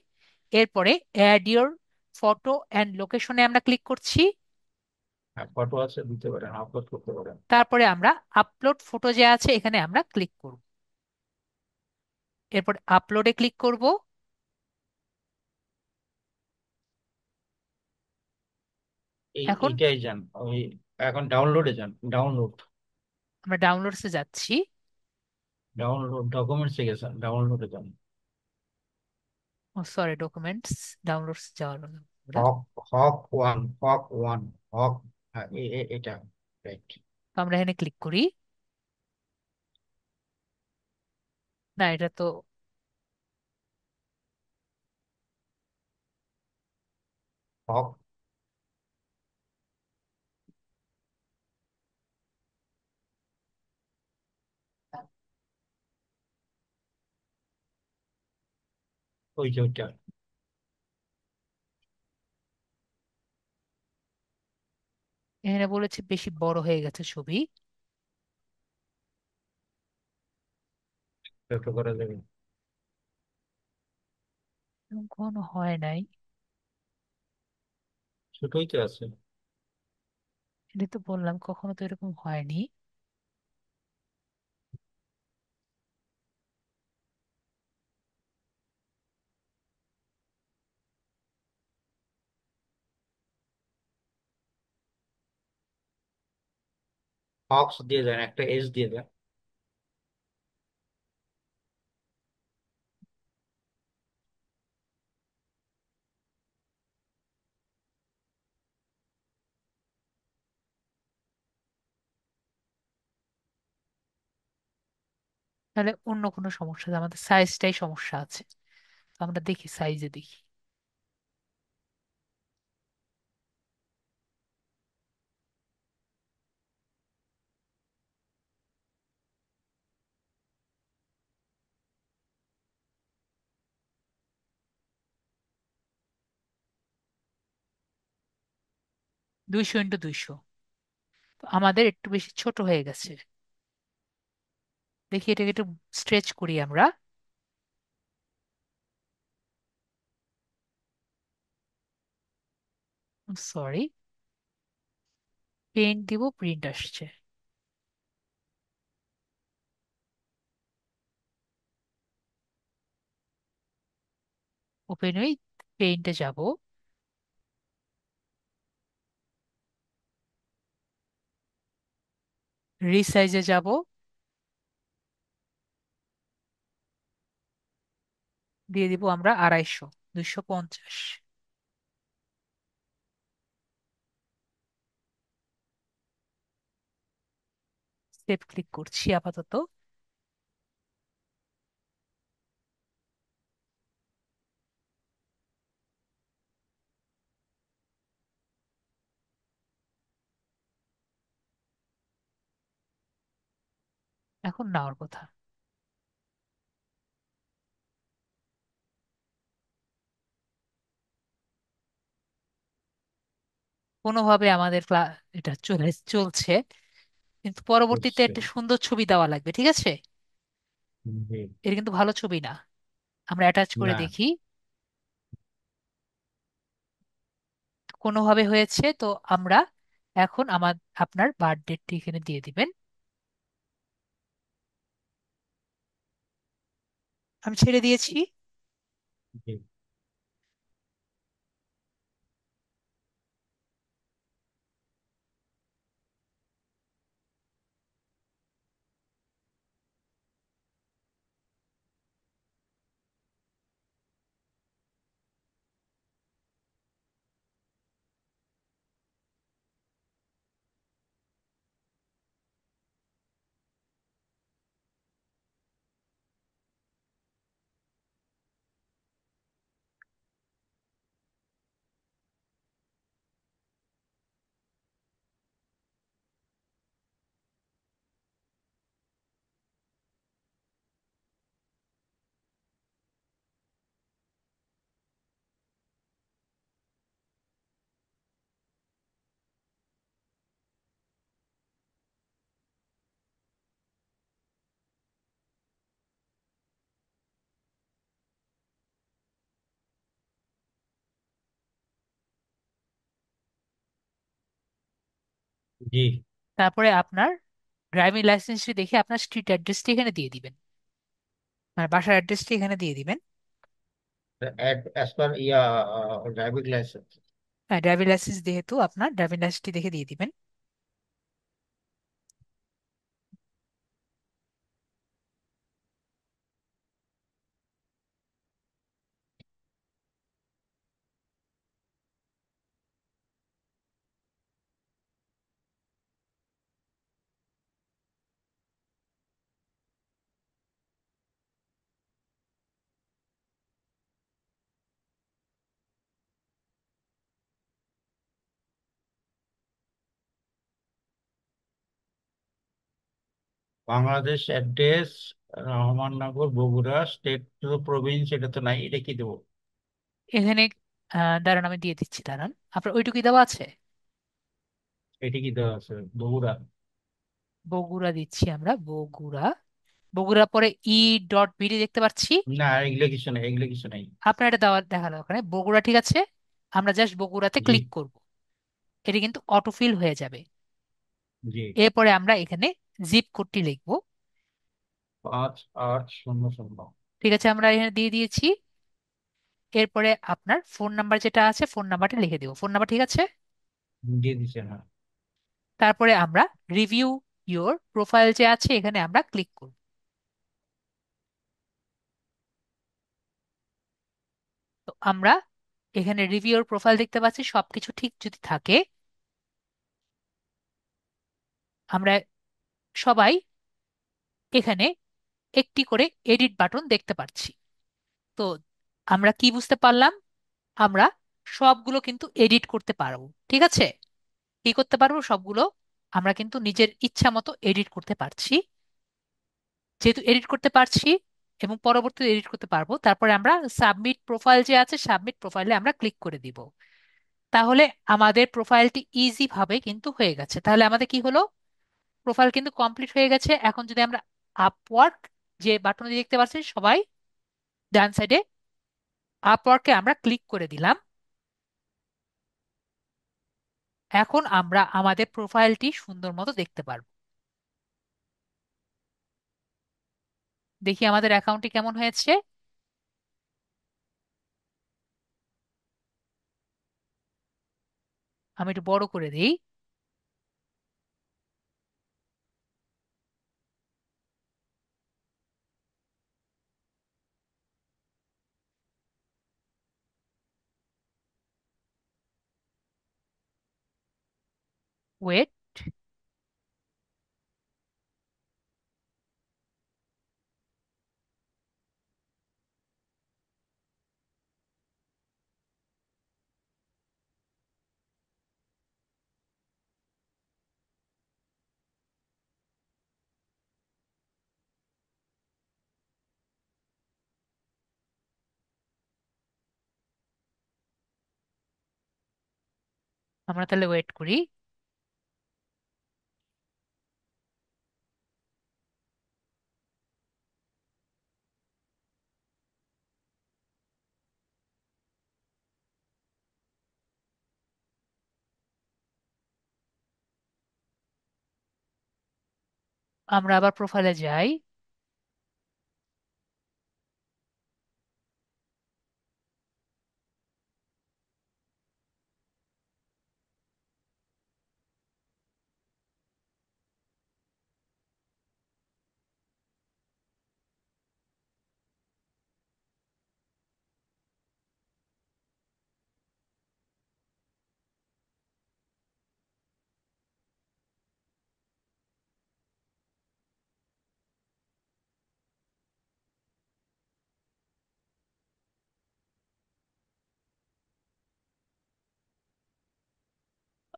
এরপরে অ্যাড ইওর ফটো অ্যান্ড লোকেশনে আমরা ক্লিক করছি। হ্যাঁ, ফটো আছে, দিতে পারেন, আপলোড করতে পারেন। তারপরে আমরা আপলোড ফটো যে আছে এখানে আমরা ক্লিক করব। এরপর আপলোডে ক্লিক করব। এখন এইটাই যান ওই, এখন ডাউনলোডে যান, ডাউনলোড। আমরা ডাউনলোডসে যাচ্ছি। ডাউনলোড ডকুমেন্টসে গেছেন, ডাউনলোডে যান। ও সরি, ডকুমেন্টস ডাউনলোডস যাওয়া হলো না আমরা। হক, হক ওয়ান, হক। হ্যাঁ, এটা রাইট। তো আমরা এখানে ক্লিক করি। না, এটা তো হক। ওই যে ওইটা। এখানে বলেছে বেশি বড় হয়ে গেছে ছবি। ছোট করা যাবে। এরকম কখনো হয় নাই। ছোটই তো আছে। এটা তো বললাম কখনো তো এরকম হয়নি। হক্স দিয়ে দেন, একটা এস দিয়ে দেন। তাহলে অন্য কোনো সমস্যা আছে? আমাদের সাইজটাই সমস্যা আছে। তো আমরা দেখি, সাইজে দেখি। দুইশো ইন্টু 200, আমাদের একটু বেশি ছোট হয়ে গেছে। দেখি এটাকে একটু স্ট্রেচ করি আমরা। সরি, পেন্ট দিব, প্রিন্ট আসছে। ওপেন উইথ পেইন্টে যাব। রিসাইজে যাব। দিয়ে দিব আমরা 250, 250। সেভ ক্লিক করছি আপাতত। এখন নেওয়ার কথা। কোনোভাবে আমাদের এটা চলছে, কিন্তু পরবর্তীতে বুঝছে। একটা সুন্দর ছবি দেওয়া লাগবে, ঠিক আছে? জি। এটা কিন্তু ভালো ছবি না। আমরা অ্যাটাচ করে না। দেখি। কোনোভাবে হয়েছে তো। আমরা এখন আপনার বার্থডেটি এখানে দিয়ে দিবেন। আমি ছেড়ে দিয়েছি। জি। জি। তারপরে আপনার ড্রাইভিং লাইসেন্সটি দেখে আপনার স্ট্রিট অ্যাড্রেসটি এখানে দিয়ে দিবেন, মানে বাসার অ্যাড্রেসটি এখানে দিয়ে দিবেন। As per your driving license. হ্যাঁ, ড্রাইভিং লাইসেন্স যেহেতু আপনার ড্রাইভিং লাইসেন্সটি দেখে দিয়ে দিবেন। Bangladesh address, Rahmannagar, Bogura, state to province, এটা তো নাই, এটা কি দেবো? এখানে দাঁড়ান আমি দিয়ে দিচ্ছি, দাঁড়ান। আপনার ওইটুকুই দেওয়া আছে? এটা কি দেওয়া আছে? বগুড়া। বগুড়া দিচ্ছি আমরা, বগুড়া। বগুড়া পরে ই.বিডি দেখতে পাচ্ছি। না, এগুলো কিছু নেই, এগুলো কিছু নেই। আপনার এটা দেওয়া দেখালো ওখানে বগুড়া, ঠিক আছে। আমরা জাস্ট বগুড়াতে জি। ক্লিক করব, এটা কিন্তু অটোফিল হয়ে যাবে। জি। এরপরে আমরা এখানে জিপ কোডটি লিখবো। 5800। ঠিক আছে, আমরা এখানে দিয়ে দিয়েছি। এরপরে আপনার ফোন নাম্বার যেটা আছে, ফোন নাম্বারটা লিখে দেবো, ফোন নাম্বার ঠিক আছে। দিয়ে দিছে না? তারপরে আমরা রিভিউ ইওর প্রোফাইল যে আছে এখানে আমরা ক্লিক করব। তো আমরা এখানে রিভিউর প্রোফাইল দেখতে পাচ্ছি, সবকিছু ঠিক যদি থাকে আমরা সবাই এখানে একটি করে এডিট বাটন দেখতে পাচ্ছি। তো আমরা কি বুঝতে পারলাম? আমরা সবগুলো কিন্তু এডিট করতে পারবো, ঠিক আছে। কি করতে পারবো? সবগুলো আমরা কিন্তু নিজের ইচ্ছা মতো এডিট করতে পারছি। যেহেতু এডিট করতে পারছি এবং পরবর্তীতে এডিট করতে পারবো, তারপরে আমরা সাবমিট প্রোফাইল যে আছে, সাবমিট প্রোফাইলে আমরা ক্লিক করে দিব। তাহলে আমাদের প্রোফাইলটি ইজি ভাবে কিন্তু হয়ে গেছে। তাহলে আমাদের কি হলো? প্রোফাইল কিন্তু কমপ্লিট হয়ে গেছে। এখন যদি আমরা আপওয়ার্ক যে বাটন দেখতে পাচ্ছি সবাই, ডান সাইডে আপওয়ার্কে আমরা ক্লিক করে দিলাম। এখন আমরা আমাদের প্রোফাইলটি সুন্দর মতো দেখতে পারবো। দেখি আমাদের অ্যাকাউন্টটি কেমন হয়েছে। আমি একটু বড় করে দিই। ওয়েট, আমরা তাহলে ওয়েট করি। আমরা আবার প্রোফাইলে যাই।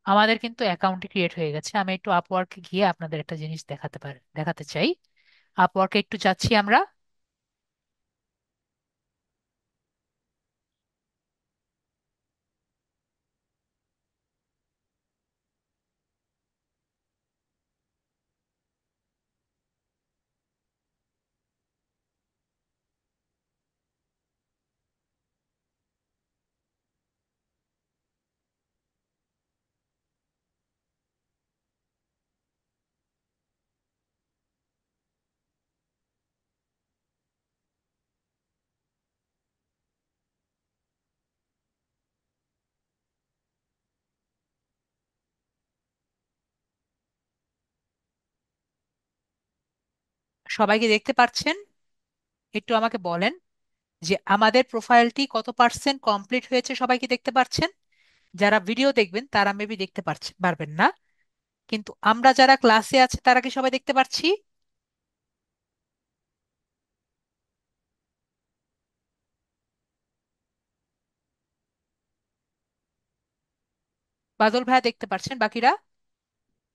আমাদের কিন্তু অ্যাকাউন্টটি ক্রিয়েট হয়ে গেছে। আমি একটু আপওয়ার্কে গিয়ে আপনাদের একটা জিনিস দেখাতে চাই। আপওয়ার্কে একটু যাচ্ছি আমরা। সবাইকে দেখতে পাচ্ছেন? একটু আমাকে বলেন যে আমাদের প্রোফাইলটি কত পার্সেন্ট কমপ্লিট হয়েছে, সবাইকে দেখতে পাচ্ছেন? যারা ভিডিও দেখবেন তারা মেবি দেখতে পারবেন না, কিন্তু আমরা যারা ক্লাসে আছে তারা কি সবাই দেখতে পাচ্ছি? বাদল ভাইয়া দেখতে পাচ্ছেন, বাকিরা?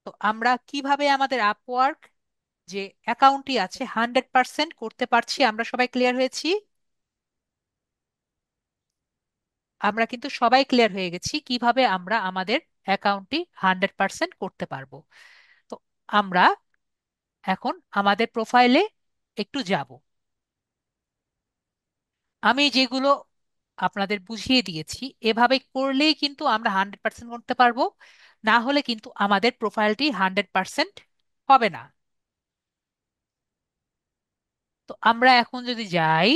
তো আমরা কিভাবে আমাদের আপওয়ার্ক যে অ্যাকাউন্টটি আছে 100% করতে পারছি, আমরা সবাই ক্লিয়ার হয়েছি? আমরা কিন্তু সবাই ক্লিয়ার হয়ে গেছি কিভাবে আমরা আমাদের অ্যাকাউন্টটি 100% করতে পারবো। তো আমরা এখন আমাদের প্রোফাইলে একটু যাব। আমি যেগুলো আপনাদের বুঝিয়ে দিয়েছি এভাবে করলেই কিন্তু আমরা 100% করতে পারবো, না হলে কিন্তু আমাদের প্রোফাইলটি 100% হবে না। তো আমরা এখন যদি যাই,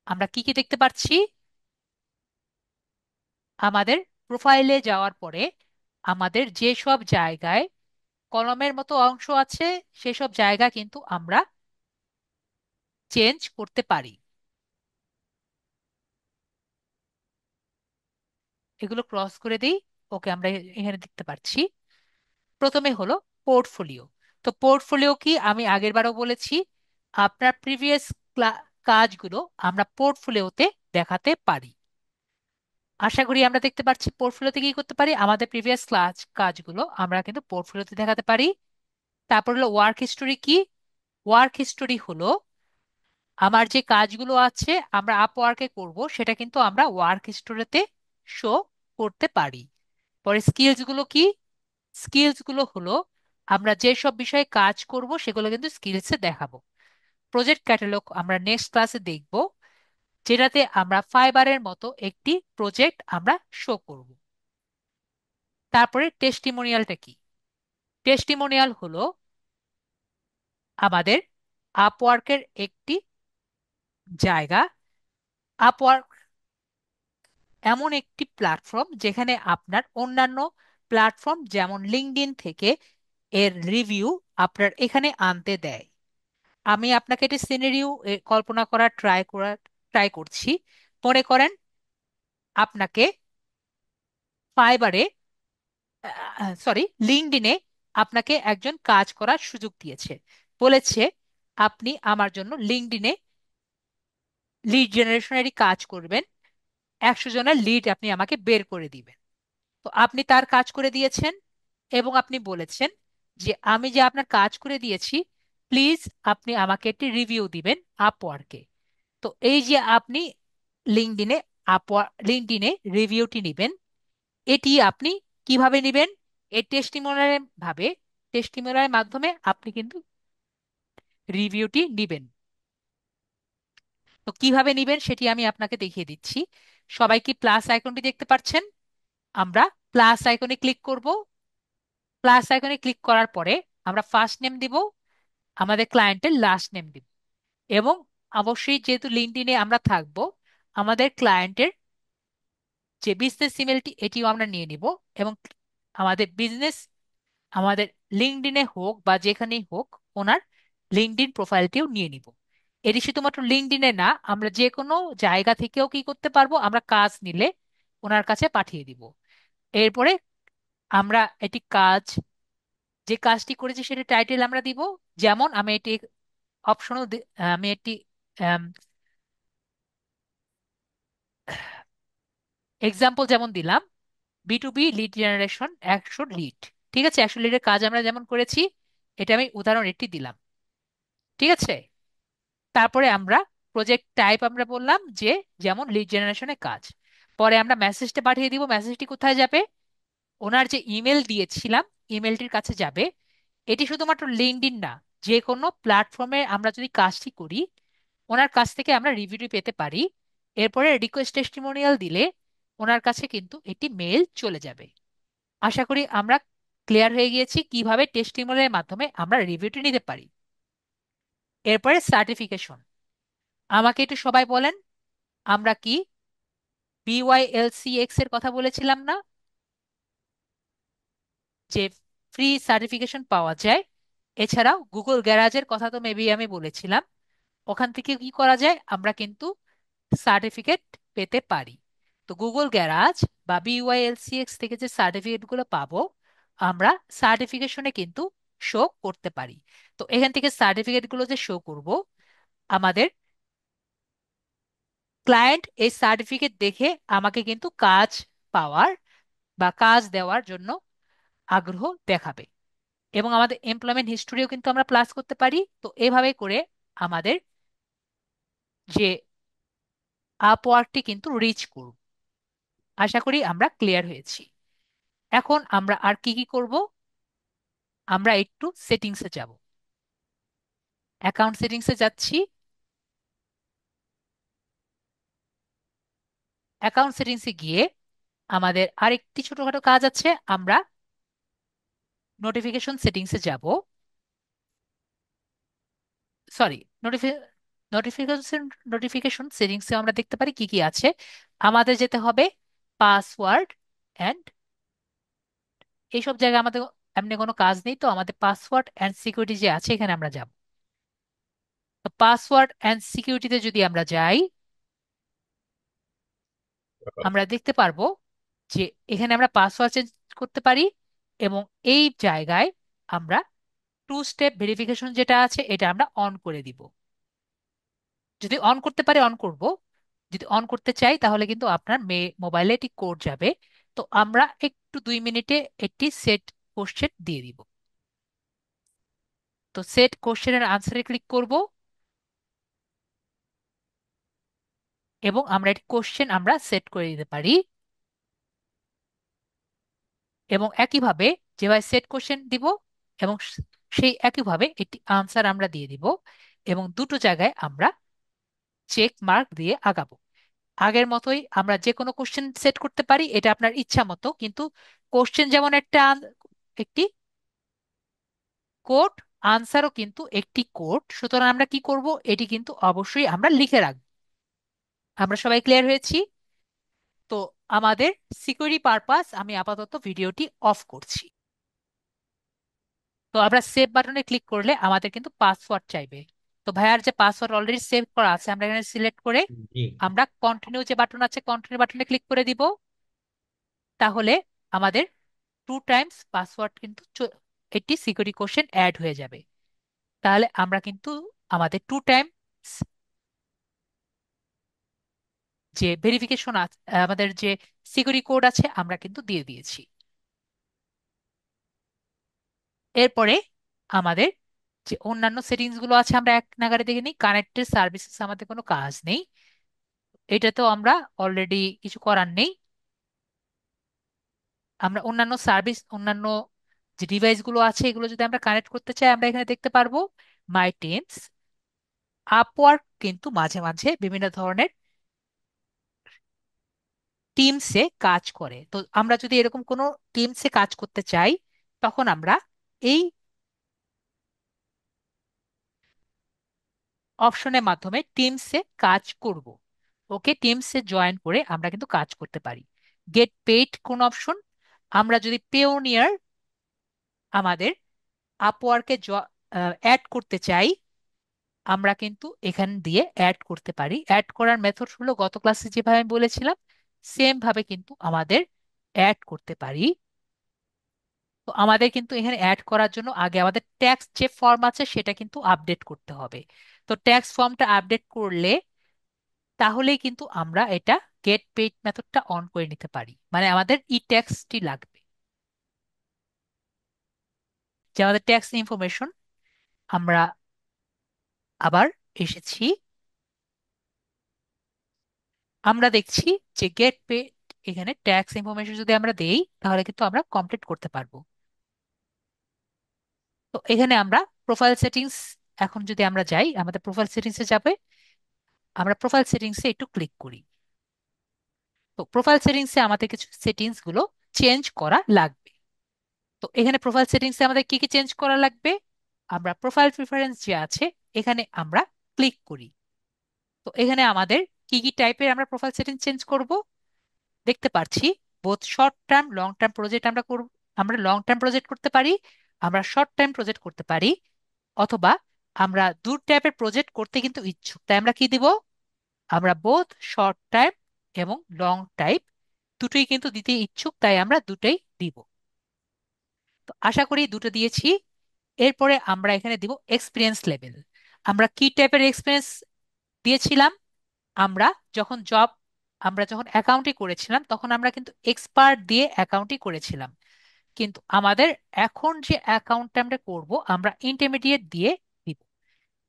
আমরা কি কি দেখতে পাচ্ছি? আমাদের প্রোফাইলে যাওয়ার পরে আমাদের যে সব জায়গায় কলমের মতো অংশ আছে সেসব জায়গা কিন্তু আমরা চেঞ্জ করতে পারি। এগুলো ক্রস করে দিই। ওকে, আমরা এখানে দেখতে পাচ্ছি। প্রথমে হলো পোর্টফোলিও। তো পোর্টফোলিও কি, আমি আগের বারও বলেছি, আপনার প্রিভিয়াস কাজগুলো আমরা পোর্টফোলিওতে দেখাতে পারি। আশা করি আমরা দেখতে পাচ্ছি পোর্টফোলিওতে কি করতে পারি, আমাদের প্রিভিয়াস কাজগুলো আমরা কিন্তু পোর্টফোলিওতে দেখাতে পারি। তারপর হলো ওয়ার্ক হিস্টোরি। কি ওয়ার্ক হিস্টোরি হলো আমার যে কাজগুলো আছে আমরা আপওয়ার্কে করব সেটা কিন্তু আমরা ওয়ার্ক হিস্টোরিতে শো করতে পারি। পরে স্কিলস গুলো কি, স্কিলস গুলো হলো আমরা যে সব বিষয়ে কাজ করব সেগুলো কিন্তু স্কিলসে দেখাবো। প্রজেক্ট ক্যাটালগ আমরা নেক্সট ক্লাসে দেখব, যেটাতে আমরা ফাইবারের মতো একটি প্রজেক্ট আমরা শো করব। তারপরে টেস্টিমোনিয়ালটা কি? টেস্টিমোনিয়াল হলো আমাদের আপওয়ার্কের একটি জায়গা। আপওয়ার্ক এমন একটি প্ল্যাটফর্ম যেখানে আপনার অন্যান্য প্ল্যাটফর্ম যেমন লিঙ্কডইন থেকে এর রিভিউ আপনার এখানে আনতে দেয়। আমি আপনাকে একটি সিনারিও কল্পনা করার ট্রাই করছি। মনে করেন আপনাকে ফাইবারে, সরি, লিঙ্কডইনে আপনাকে একজন কাজ করার সুযোগ দিয়েছে, বলেছে আপনি আমার জন্য লিঙ্কডইনে লিড জেনারেশনারি কাজ করবেন, 100 জনের লিড আপনি আমাকে বের করে দিবেন। তো আপনি তার কাজ করে দিয়েছেন এবং আপনি বলেছেন যে আমি যে আপনার কাজ করে দিয়েছি, প্লিজ আপনি আমাকে একটি রিভিউ দিবেন আপওয়ার্কে। তো এই যে আপনি লিঙ্কডইনে লিঙ্কডইনে রিভিউটি নেবেন, এটি আপনি কিভাবে নেবেন? এই টেস্টিমোনিয়াল ভাবে, টেস্টিমোনিয়ালের মাধ্যমে আপনি কিন্তু রিভিউটি নেবেন। তো কিভাবে নেবেন সেটি আমি আপনাকে দেখিয়ে দিচ্ছি। সবাই কি প্লাস আইকনটি দেখতে পাচ্ছেন? আমরা প্লাস আইকনে ক্লিক করব। প্লাস আইকনে ক্লিক করার পরে আমরা ফার্স্ট নেম দিব, আমাদের ক্লায়েন্টের লাস্ট নেম দিব, এবং অবশ্যই যেহেতু লিঙ্কডইনে আমরা থাকব, আমাদের ক্লায়েন্টের যে বিজনেস ইমেলটি এটিও আমরা নিয়ে নিব, এবং আমাদের বিজনেস, আমাদের লিঙ্কডইনে হোক বা যেখানেই হোক, ওনার লিঙ্কডইন প্রোফাইলটিও নিয়ে নিব। এটি শুধুমাত্র লিঙ্কডইনে না, আমরা যে কোনো জায়গা থেকেও কি করতে পারবো, আমরা কাজ নিলে ওনার কাছে পাঠিয়ে দিব। এরপরে আমরা এটি কাজ, যে কাজটি করেছি সেটা টাইটেল আমরা দিব। যেমন আমি এটি অপশনও, আমি একটি এক্সাম্পল যেমন দিলাম, B2B লিড জেনারেশন 100 লিড। ঠিক আছে, 100 লিডের কাজ আমরা যেমন করেছি, এটা আমি উদাহরণ একটি দিলাম। ঠিক আছে। তারপরে আমরা প্রজেক্ট টাইপ আমরা বললাম যে যেমন লিড জেনারেশনের কাজ। পরে আমরা মেসেজটা পাঠিয়ে দিব। মেসেজটি কোথায় যাবে? ওনার যে ইমেল দিয়েছিলাম ইমেলটির কাছে যাবে। এটি শুধুমাত্র লিঙ্কডইন না, যে কোনো প্ল্যাটফর্মে আমরা যদি কাজটি করি ওনার কাছ থেকে আমরা রিভিউটি পেতে পারি। এরপরে রিকোয়েস্ট টেস্টিমোনিয়াল দিলে ওনার কাছে কিন্তু একটি মেল চলে যাবে। আশা করি আমরা ক্লিয়ার হয়ে গিয়েছি কিভাবে টেস্টিমোনিয়ালের মাধ্যমে আমরা রিভিউটি নিতে পারি। এরপরে সার্টিফিকেশন। আমাকে একটু সবাই বলেন, আমরা কি BYLCX এর কথা বলেছিলাম না, যে ফ্রি সার্টিফিকেশন পাওয়া যায়? এছাড়াও গুগল গ্যারাজের কথা তো মেবি আমি বলেছিলাম, ওখান থেকে কি করা যায়, আমরা কিন্তু সার্টিফিকেট পেতে পারি। তো গুগল গ্যারাজ বা BYLCX থেকে যে সার্টিফিকেট গুলো পাবো, আমরা সার্টিফিকেশনে কিন্তু শো করতে পারি। তো এখান থেকে সার্টিফিকেট গুলো যে শো করব, আমাদের ক্লায়েন্ট এই সার্টিফিকেট দেখে আমাকে কিন্তু কাজ পাওয়ার বা কাজ দেওয়ার জন্য আগ্রহ দেখাবে। এবং আমাদের এমপ্লয়মেন্ট হিস্টোরিও কিন্তু আমরা প্লাস করতে পারি। তো এভাবে করে আমাদের যে আপওয়ার্কটি কিন্তু রিচ করব। আশা করি আমরা ক্লিয়ার হয়েছি। এখন আমরা আর কি কি করব, আমরা একটু সেটিংসে যাব। অ্যাকাউন্ট সেটিংসে যাচ্ছি। অ্যাকাউন্ট সেটিংসে গিয়ে আমাদের আরেকটি ছোটখাটো কাজ আছে, আমরা নোটিফিকেশন সেটিংসে যাব। সরি, নোটিফিকেশন নোটিফিকেশন সেটিংসে আমরা দেখতে পারি কি কি আছে। আমাদের যেতে হবে পাসওয়ার্ড অ্যান্ড, এইসব জায়গায় আমাদের এমনি কোনো কাজ নেই, তো আমাদের পাসওয়ার্ড অ্যান্ড সিকিউরিটি যে আছে এখানে আমরা যাব। তো পাসওয়ার্ড অ্যান্ড সিকিউরিটিতে যদি আমরা যাই, আমরা দেখতে পারবো যে এখানে আমরা পাসওয়ার্ড চেঞ্জ করতে পারি। এবং এই জায়গায় আমরা টু স্টেপ ভেরিফিকেশন যেটা আছে এটা আমরা অন করে দিব। যদি অন করতে পারি অন করব, যদি অন করতে চাই তাহলে কিন্তু আপনার মোবাইলে এটি কোড যাবে। তো আমরা একটু 2 মিনিটে একটি সেট কোশ্চেন দিয়ে দিব। তো সেট কোশ্চেনের আনসারে ক্লিক করব এবং আমরা একটি কোশ্চেন আমরা সেট করে দিতে পারি। এবং একইভাবে যেভাবে সেট কোশ্চেন দিব এবং সেই একইভাবে একটি আনসার আমরা দিয়ে দিব। এবং দুটো জায়গায় আমরা চেক মার্ক দিয়ে আগাবো। আগের মতোই আমরা যে কোনো কোশ্চেন সেট করতে পারি, এটা আপনার ইচ্ছা মতো, কিন্তু কোশ্চেন যেমন একটা একটি কোড, আনসারও কিন্তু একটি কোড, সুতরাং আমরা কি করব, এটি কিন্তু অবশ্যই আমরা লিখে রাখবো। আমরা সবাই ক্লিয়ার হয়েছি? তো আমাদের সিকিউরিটি পারপাস আমি আপাতত ভিডিওটি অফ করছি। তো আমরা সেভ বাটনে ক্লিক করলে আমাদের কিন্তু পাসওয়ার্ড চাইবে। তো ভাইয়ার যে পাসওয়ার্ড অলরেডি সেভ করা আছে, আমরা এখানে সিলেক্ট করে জি। আমরা কন্টিনিউ যে বাটন আছে কন্টিনিউ বাটনে ক্লিক করে দিব। তাহলে আমাদের 2 টাইমস পাসওয়ার্ড কিন্তু একটি সিকিউরিটি কোশ্চেন অ্যাড হয়ে যাবে। তাহলে আমরা কিন্তু আমাদের 2 টাইমস যে ভেরিফিকেশন আছে, আমাদের যে সিকিউরিটি কোড আছে আমরা কিন্তু দিয়ে দিয়েছি। এরপরে আমাদের যে অন্যান্য সেটিংস গুলো আছে আমরা এক নাগাড়ে দেখে নিই। কানেক্টেড সার্ভিসেস আমাদের কোনো কাজ নেই, এটা তো আমরা অলরেডি কিছু করার নেই। আমরা অন্যান্য সার্ভিস, অন্যান্য যে ডিভাইস গুলো আছে এগুলো যদি আমরা কানেক্ট করতে চাই, আমরা এখানে দেখতে পারবো মাই টিমস। আপওয়ার্ক কিন্তু মাঝে মাঝে বিভিন্ন ধরনের টিমসে কাজ করে। তো আমরা যদি এরকম কোনো টিমসে কাজ করতে চাই, তখন আমরা এই অপশনের মাধ্যমে টিমসে কাজ করব। ওকে, টিমসে জয়েন করে আমরা কিন্তু কাজ করতে পারি। গেট পেইড কোন অপশন, আমরা যদি পেওনিয়ার আমাদের আপওয়ার্কে অ্যাড করতে চাই, আমরা কিন্তু এখান দিয়ে অ্যাড করতে পারি। অ্যাড করার মেথড হলো গত ক্লাসে যেভাবে আমি বলেছিলাম সেম ভাবে কিন্তু আমাদের অ্যাড করতে পারি। তো আমাদের কিন্তু এখানে অ্যাড করার জন্য আগে আমাদের ট্যাক্স যে ফর্ম আছে সেটা কিন্তু আপডেট করতে হবে। তো ট্যাক্স ফর্মটা আপডেট করলে তাহলেই কিন্তু আমরা এটা গেট পেইড মেথডটা অন করে নিতে পারি, মানে আমাদের ই ট্যাক্সটি লাগবে। যে আমাদের ট্যাক্স ইনফরমেশন, আমরা আবার এসেছি। আমরা দেখছি যে গেট পেইড, এখানে ট্যাক্স ইনফরমেশন যদি আমরা দেই তাহলে কিন্তু আমরা কমপ্লিট করতে পারবো। তো এখানে আমরা প্রোফাইল সেটিংস, এখন যদি আমরা যাই আমাদের প্রোফাইল সেটিংসে যাবে, আমরা প্রোফাইল সেটিংসে একটু ক্লিক করি। তো প্রোফাইল সেটিংসে আমাদের কিছু সেটিংস গুলো চেঞ্জ করা লাগবে। তো এখানে প্রোফাইল সেটিংসে আমাদের কি কি চেঞ্জ করা লাগবে, আমরা প্রোফাইল প্রিফারেন্স যে আছে এখানে আমরা ক্লিক করি। তো এখানে আমাদের কি কি টাইপের আমরা প্রোফাইল সেটিংস চেঞ্জ করব দেখতে পাচ্ছি। Both short term long term project আমরা করব। আমরা লং টার্ম প্রজেক্ট করতে পারি, আমরা শর্ট টাইম প্রজেক্ট করতে পারি, অথবা আমরা দু টাইপের প্রজেক্ট করতে কিন্তু ইচ্ছুক, তাই আমরা কি দিব? আমরা বোথ শর্ট টাইম এবং লং টাইপ দুটোই কিন্তু দিতে ইচ্ছুক, তাই আমরা দুটোই দিব। তো আশা করি দুটো দিয়েছি। এরপরে আমরা এখানে দিব এক্সপিরিয়েন্স লেভেল। আমরা কি টাইপের এক্সপিরিয়েন্স দিয়েছিলাম? আমরা যখন জব আমরা যখন অ্যাকাউন্টে করেছিলাম তখন আমরা কিন্তু এক্সপার্ট দিয়ে অ্যাকাউন্টই করেছিলাম, কিন্তু আমাদের এখন যে অ্যাকাউন্টটা আমরা করব আমরা ইন্টারমিডিয়েট দিয়ে দিব।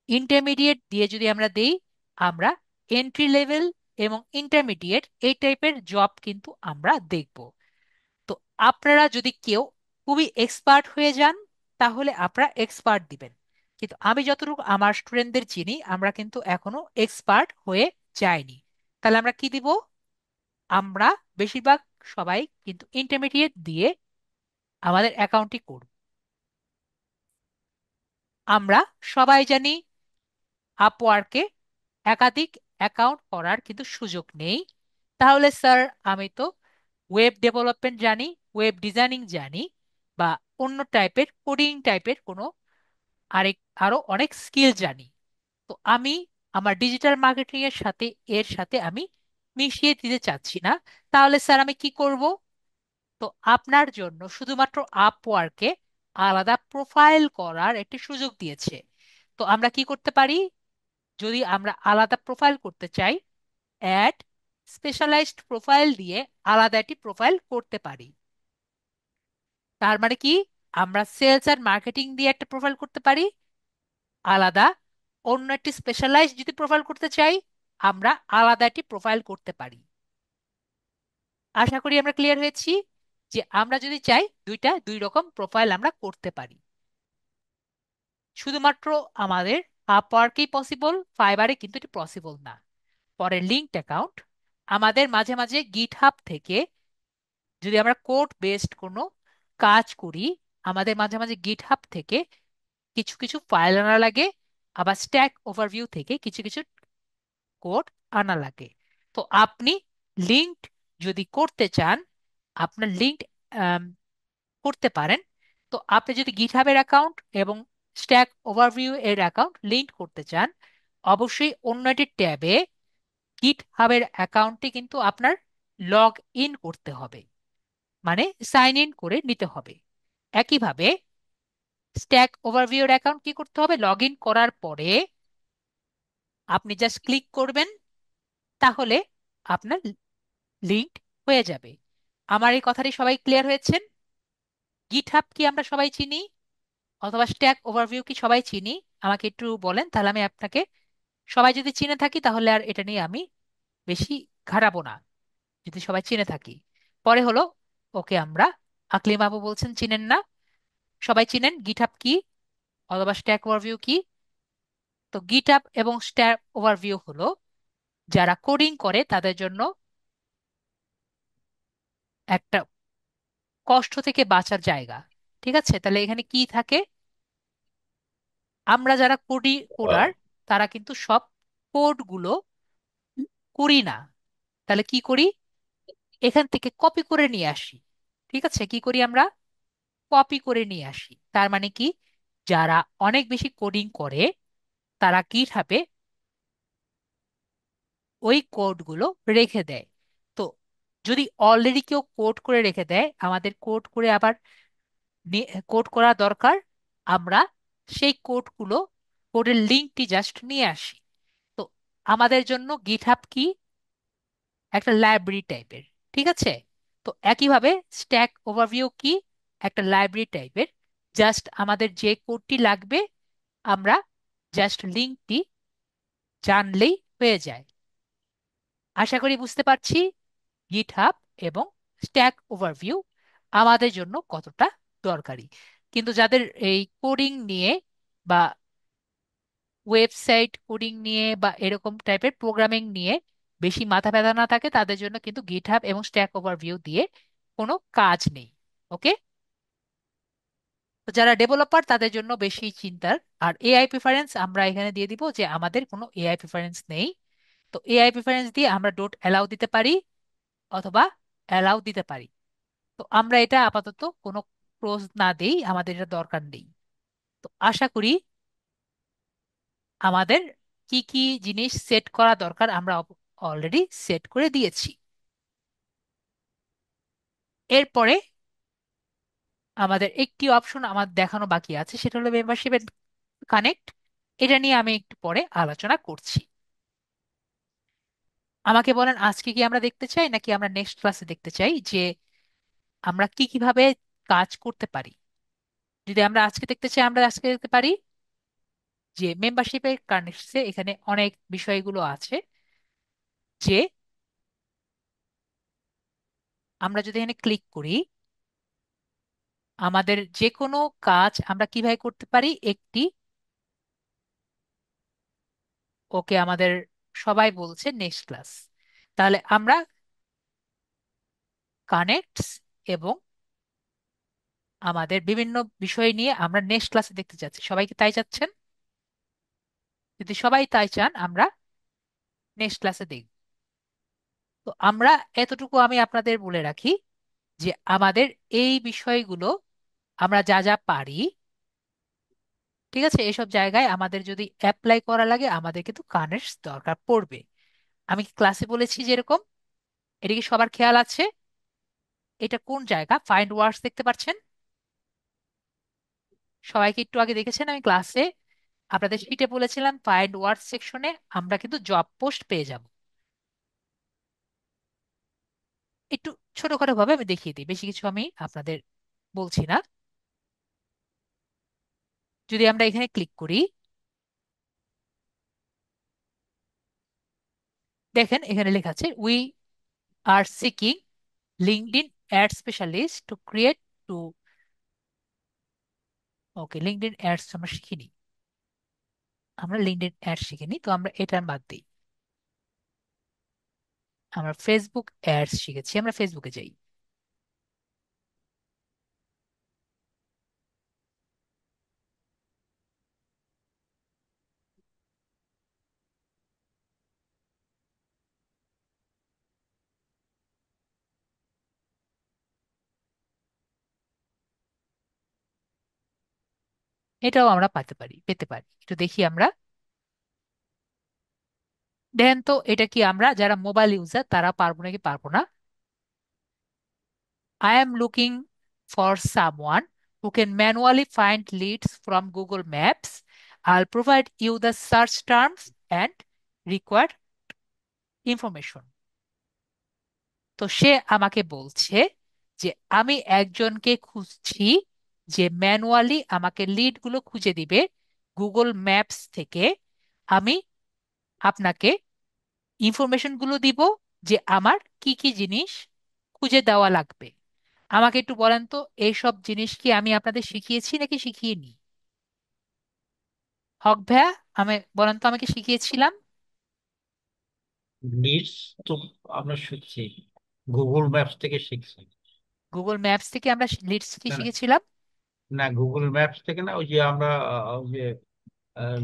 ইন্টারমিডিয়েট দিয়ে যদি আমরা দেই, আমরা এন্ট্রি লেভেল এবং ইন্টারমিডিয়েট এই টাইপের জব কিন্তু আমরা দেখব। তো আপনারা যদি কেউ খুবই এক্সপার্ট হয়ে যান তাহলে আপনারা এক্সপার্ট দিবেন, কিন্তু আমি যতটুকু আমার স্টুডেন্টদের চিনি আমরা কিন্তু এখনো এক্সপার্ট হয়ে যাইনি। তাহলে আমরা কি দিব? আমরা বেশিরভাগ সবাই কিন্তু ইন্টারমিডিয়েট দিয়ে আমাদের অ্যাকাউন্টটি করব। আমরা সবাই জানি আপওয়ার্কে একাধিক অ্যাকাউন্ট করার কিন্তু সুযোগ নেই। তাহলে স্যার আমি তো ওয়েব ডেভেলপমেন্ট জানি, ওয়েব ডিজাইনিং জানি, বা অন্য টাইপের কোডিং টাইপের কোনো আরেক আরো অনেক স্কিল জানি, তো আমি আমার ডিজিটাল মার্কেটিং এর সাথে এর সাথে আমি মিশিয়ে দিতে চাচ্ছি না। তাহলে স্যার আমি কি করব? তো আপনার জন্য শুধুমাত্র আপওয়ার্কে আলাদা প্রোফাইল করার একটি সুযোগ দিয়েছে। তো আমরা কি করতে পারি? যদি আমরা আলাদা প্রোফাইল করতে চাই, অ্যাড স্পেশালাইজড প্রোফাইল দিয়ে আলাদা একটি প্রোফাইল করতে পারি। তার মানে কি? আমরা সেলস আর মার্কেটিং দিয়ে একটা প্রোফাইল করতে পারি আলাদা, অন্য একটি স্পেশালাইজ যদি প্রোফাইল করতে চাই আমরা আলাদা একটি প্রোফাইল করতে পারি। আশা করি আমরা ক্লিয়ার হয়েছি যে আমরা যদি চাই দুইটা দুই রকম প্রোফাইল আমরা করতে পারি। শুধুমাত্র আমাদের আপওয়ার্কেই পসিবল, ফাইবারে কিন্তু এটি পসিবল না। পরে লিঙ্কড অ্যাকাউন্ট, আমাদের মাঝে মাঝে গিটহাব থেকে যদি আমরা কোড বেসড কোনো কাজ করি, আমাদের মাঝে মাঝে গিটহাব থেকে কিছু কিছু ফাইল আনা লাগে, আবার স্ট্যাক ওভারভিউ থেকে কিছু কিছু কোড আনা লাগে। তো আপনি লিঙ্কড যদি করতে চান, আপনার লিঙ্কড করতে পারেন। তো আপনি যদি গিটহাবের অ্যাকাউন্ট এবং স্ট্যাক ওভারভিউ এর অ্যাকাউন্ট লিঙ্ক করতে চান, অবশ্যই অন্য একটি ট্যাবে গিটহাবের অ্যাকাউন্টটি কিন্তু আপনার লগ ইন করতে হবে, মানে সাইন ইন করে নিতে হবে। একইভাবে স্ট্যাক ওভারভিউ এর অ্যাকাউন্ট কি করতে হবে? লগ ইন করার পরে আপনি জাস্ট ক্লিক করবেন, তাহলে আপনার লিঙ্কড হয়ে যাবে। আমার এই কথাটি সবাই ক্লিয়ার হয়েছেন? গিটহাব কি আমরা সবাই চিনি, অথবা স্ট্যাক ওভারভিউ কি সবাই চিনি? আমাকে একটু বলেন, তাহলে আমি আপনাকে, সবাই যদি চিনে থাকি তাহলে আর এটা নিয়ে আমি বেশি ঘাটাবো না, যদি সবাই চিনে থাকি। পরে হলো, ওকে আমরা, আকলিম বাবু বলছেন চিনেন না, সবাই চিনেন গিটহাব কি অথবা স্ট্যাক ওভারভিউ কি? তো গিটহাব এবং স্ট্যাক ওভারভিউ হলো যারা কোডিং করে তাদের জন্য একটা কষ্ট থেকে বাঁচার জায়গা। ঠিক আছে, তাহলে এখানে কি থাকে? আমরা যারা কোডার তারা কিন্তু সব কোডগুলো করি না, তাহলে কি করি? এখান থেকে কপি করে নিয়ে আসি। ঠিক আছে, কি করি আমরা? কপি করে নিয়ে আসি। তার মানে কি, যারা অনেক বেশি কোডিং করে তারা গিটহাবে ওই কোডগুলো রেখে দেয়। তো যদি অলরেডি কেউ কোড করে রেখে দেয়, আমাদের কোড করে আবার কোড করা দরকার, আমরা সেই কোডগুলো, কোডের লিঙ্কটি জাস্ট নিয়ে আসি। তো আমাদের জন্য গিটহাব কি? একটা লাইব্রেরি টাইপের। ঠিক আছে, তো একইভাবে স্ট্যাক ওভারভিউ কি? একটা লাইব্রেরি টাইপের। জাস্ট আমাদের যে কোডটি লাগবে আমরা জাস্ট লিঙ্কটি জানলেই হয়ে যায়। আশা করি বুঝতে পারছি গিটহাব এবং স্ট্যাক ওভারভিউ আমাদের জন্য কতটা দরকারি। কিন্তু যাদের এই কোডিং নিয়ে বা ওয়েবসাইট কোডিং নিয়ে বা এরকম টাইপের প্রোগ্রামিং নিয়ে বেশি মাথা ব্যথা না থাকে তাদের জন্য কিন্তু গিটহাব এবং স্ট্যাক ওভারভিউ দিয়ে কোনো কাজ নেই। ওকে, তো যারা ডেভেলপার তাদের জন্য বেশি চিন্তার। আর এআই প্রিফারেন্স আমরা এখানে দিয়ে দিব যে আমাদের কোনো এআই প্রিফারেন্স নেই। তো এআই প্রিফারেন্স দিয়ে আমরা ডোট অ্যালাউ দিতে পারি অথবা অ্যালাউ দিতে পারি। তো আমরা এটা আপাতত কোনো ক্লোজ না দেই, আমাদের এটা দরকার নেই। তো আশা করি আমাদের কি কি জিনিস সেট করা দরকার আমরা অলরেডি সেট করে দিয়েছি। এরপরে আমাদের একটি অপশন আমার দেখানো বাকি আছে, সেটা হলো মেম্বারশিপ কানেক্ট। এটা নিয়ে আমি একটু পরে আলোচনা করছি। আমাকে বলেন আজকে কি আমরা দেখতে চাই নাকি আমরা নেক্সট ক্লাসে দেখতে চাই যে আমরা কি কিভাবে কাজ করতে পারি। যদি আমরা আজকে দেখতে চাই আমরা আজকে দেখতে পারি যে মেম্বারশিপের কানেক্টসে এখানে অনেক বিষয়গুলো আছে, যে আমরা যদি এখানে ক্লিক করি আমাদের যে কোনো কাজ আমরা কিভাবে করতে পারি। একটি ওকে আমাদের সবাই বলছে নেক্সট ক্লাস, তাহলে আমরা কানেক্টস এবং আমাদের বিভিন্ন বিষয় নিয়ে আমরা নেক্সট ক্লাসে দেখতে যাচ্ছি। সবাই কি তাই চাচ্ছেন? যদি সবাই তাই চান আমরা নেক্সট ক্লাসে দেখব। তো আমরা এতটুকু আমি আপনাদের বলে রাখি যে আমাদের এই বিষয়গুলো আমরা যা যা পারি, ঠিক আছে, এসব জায়গায় আমাদের যদি অ্যাপ্লাই করা লাগে আমাদের কিন্তু কানেক্টস দরকার পড়বে। আমি ক্লাসে বলেছি যেরকম, এটা কি সবার খেয়াল আছে? এটা কোন জায়গা? ফাইন্ড ওয়ার্ডস দেখতে পাচ্ছেন? সবাইকে একটু আগে দেখেছেন আমি ক্লাসে আপনাদের শিটে বলেছিলাম ফাইন্ড ওয়ার্ডস সেকশনে আমরা কিন্তু জব পোস্ট পেয়ে যাব। একটু ছোটখাটো ভাবে আমি দেখিয়ে দিই, বেশি কিছু আমি আপনাদের বলছি না। যদি আমরা এখানে ক্লিক করি, দেখেন এখানে লেখা আছে we are seeking LinkedIn ad specialist to create to. Okay, LinkedIn ads আমরা শিখিনি, আমরা লিঙ্কডইন অ্যাড শিখিনি, তো আমরা এটা বাদ দিই। আমরা ফেসবুক অ্যাডস শিখেছি, আমরা ফেসবুকে যাই। এটাও আমরা পেতে পারি, একটু দেখি আমরা। দেখেন তো এটা কি আমরা যারা মোবাইল ইউজার তারা পারবো নাকি পারবো না। I am looking for someone who can manually find leads from Google Maps. I'll provide you the search terms and required information. তো সে আমাকে বলছে যে আমি একজনকে খুঁজছি যে ম্যানুয়ালি আমাকে লিডগুলো খুঁজে দিবে গুগল ম্যাপস থেকে। আমি আপনাকে ইনফরমেশনগুলো দিব যে আমার কি কি জিনিস খুঁজে দেওয়া লাগবে। আমাকে একটু বলেন তো এইসব জিনিস কি আমি আপনাদের শিখিয়েছি নাকি শিখিয়ে নি? হক ভাইয়া, আমি বলেন তো আমাকে শিখিয়েছিলাম? লিডস তো আমরা শিখছি, গুগল ম্যাপস থেকে শিখছি। গুগল ম্যাপস থেকে আমরা লিডস কি না না শিখেছিলাম? না, গুগল ম্যাপস থেকে না, ওই যে আমরা ওই যে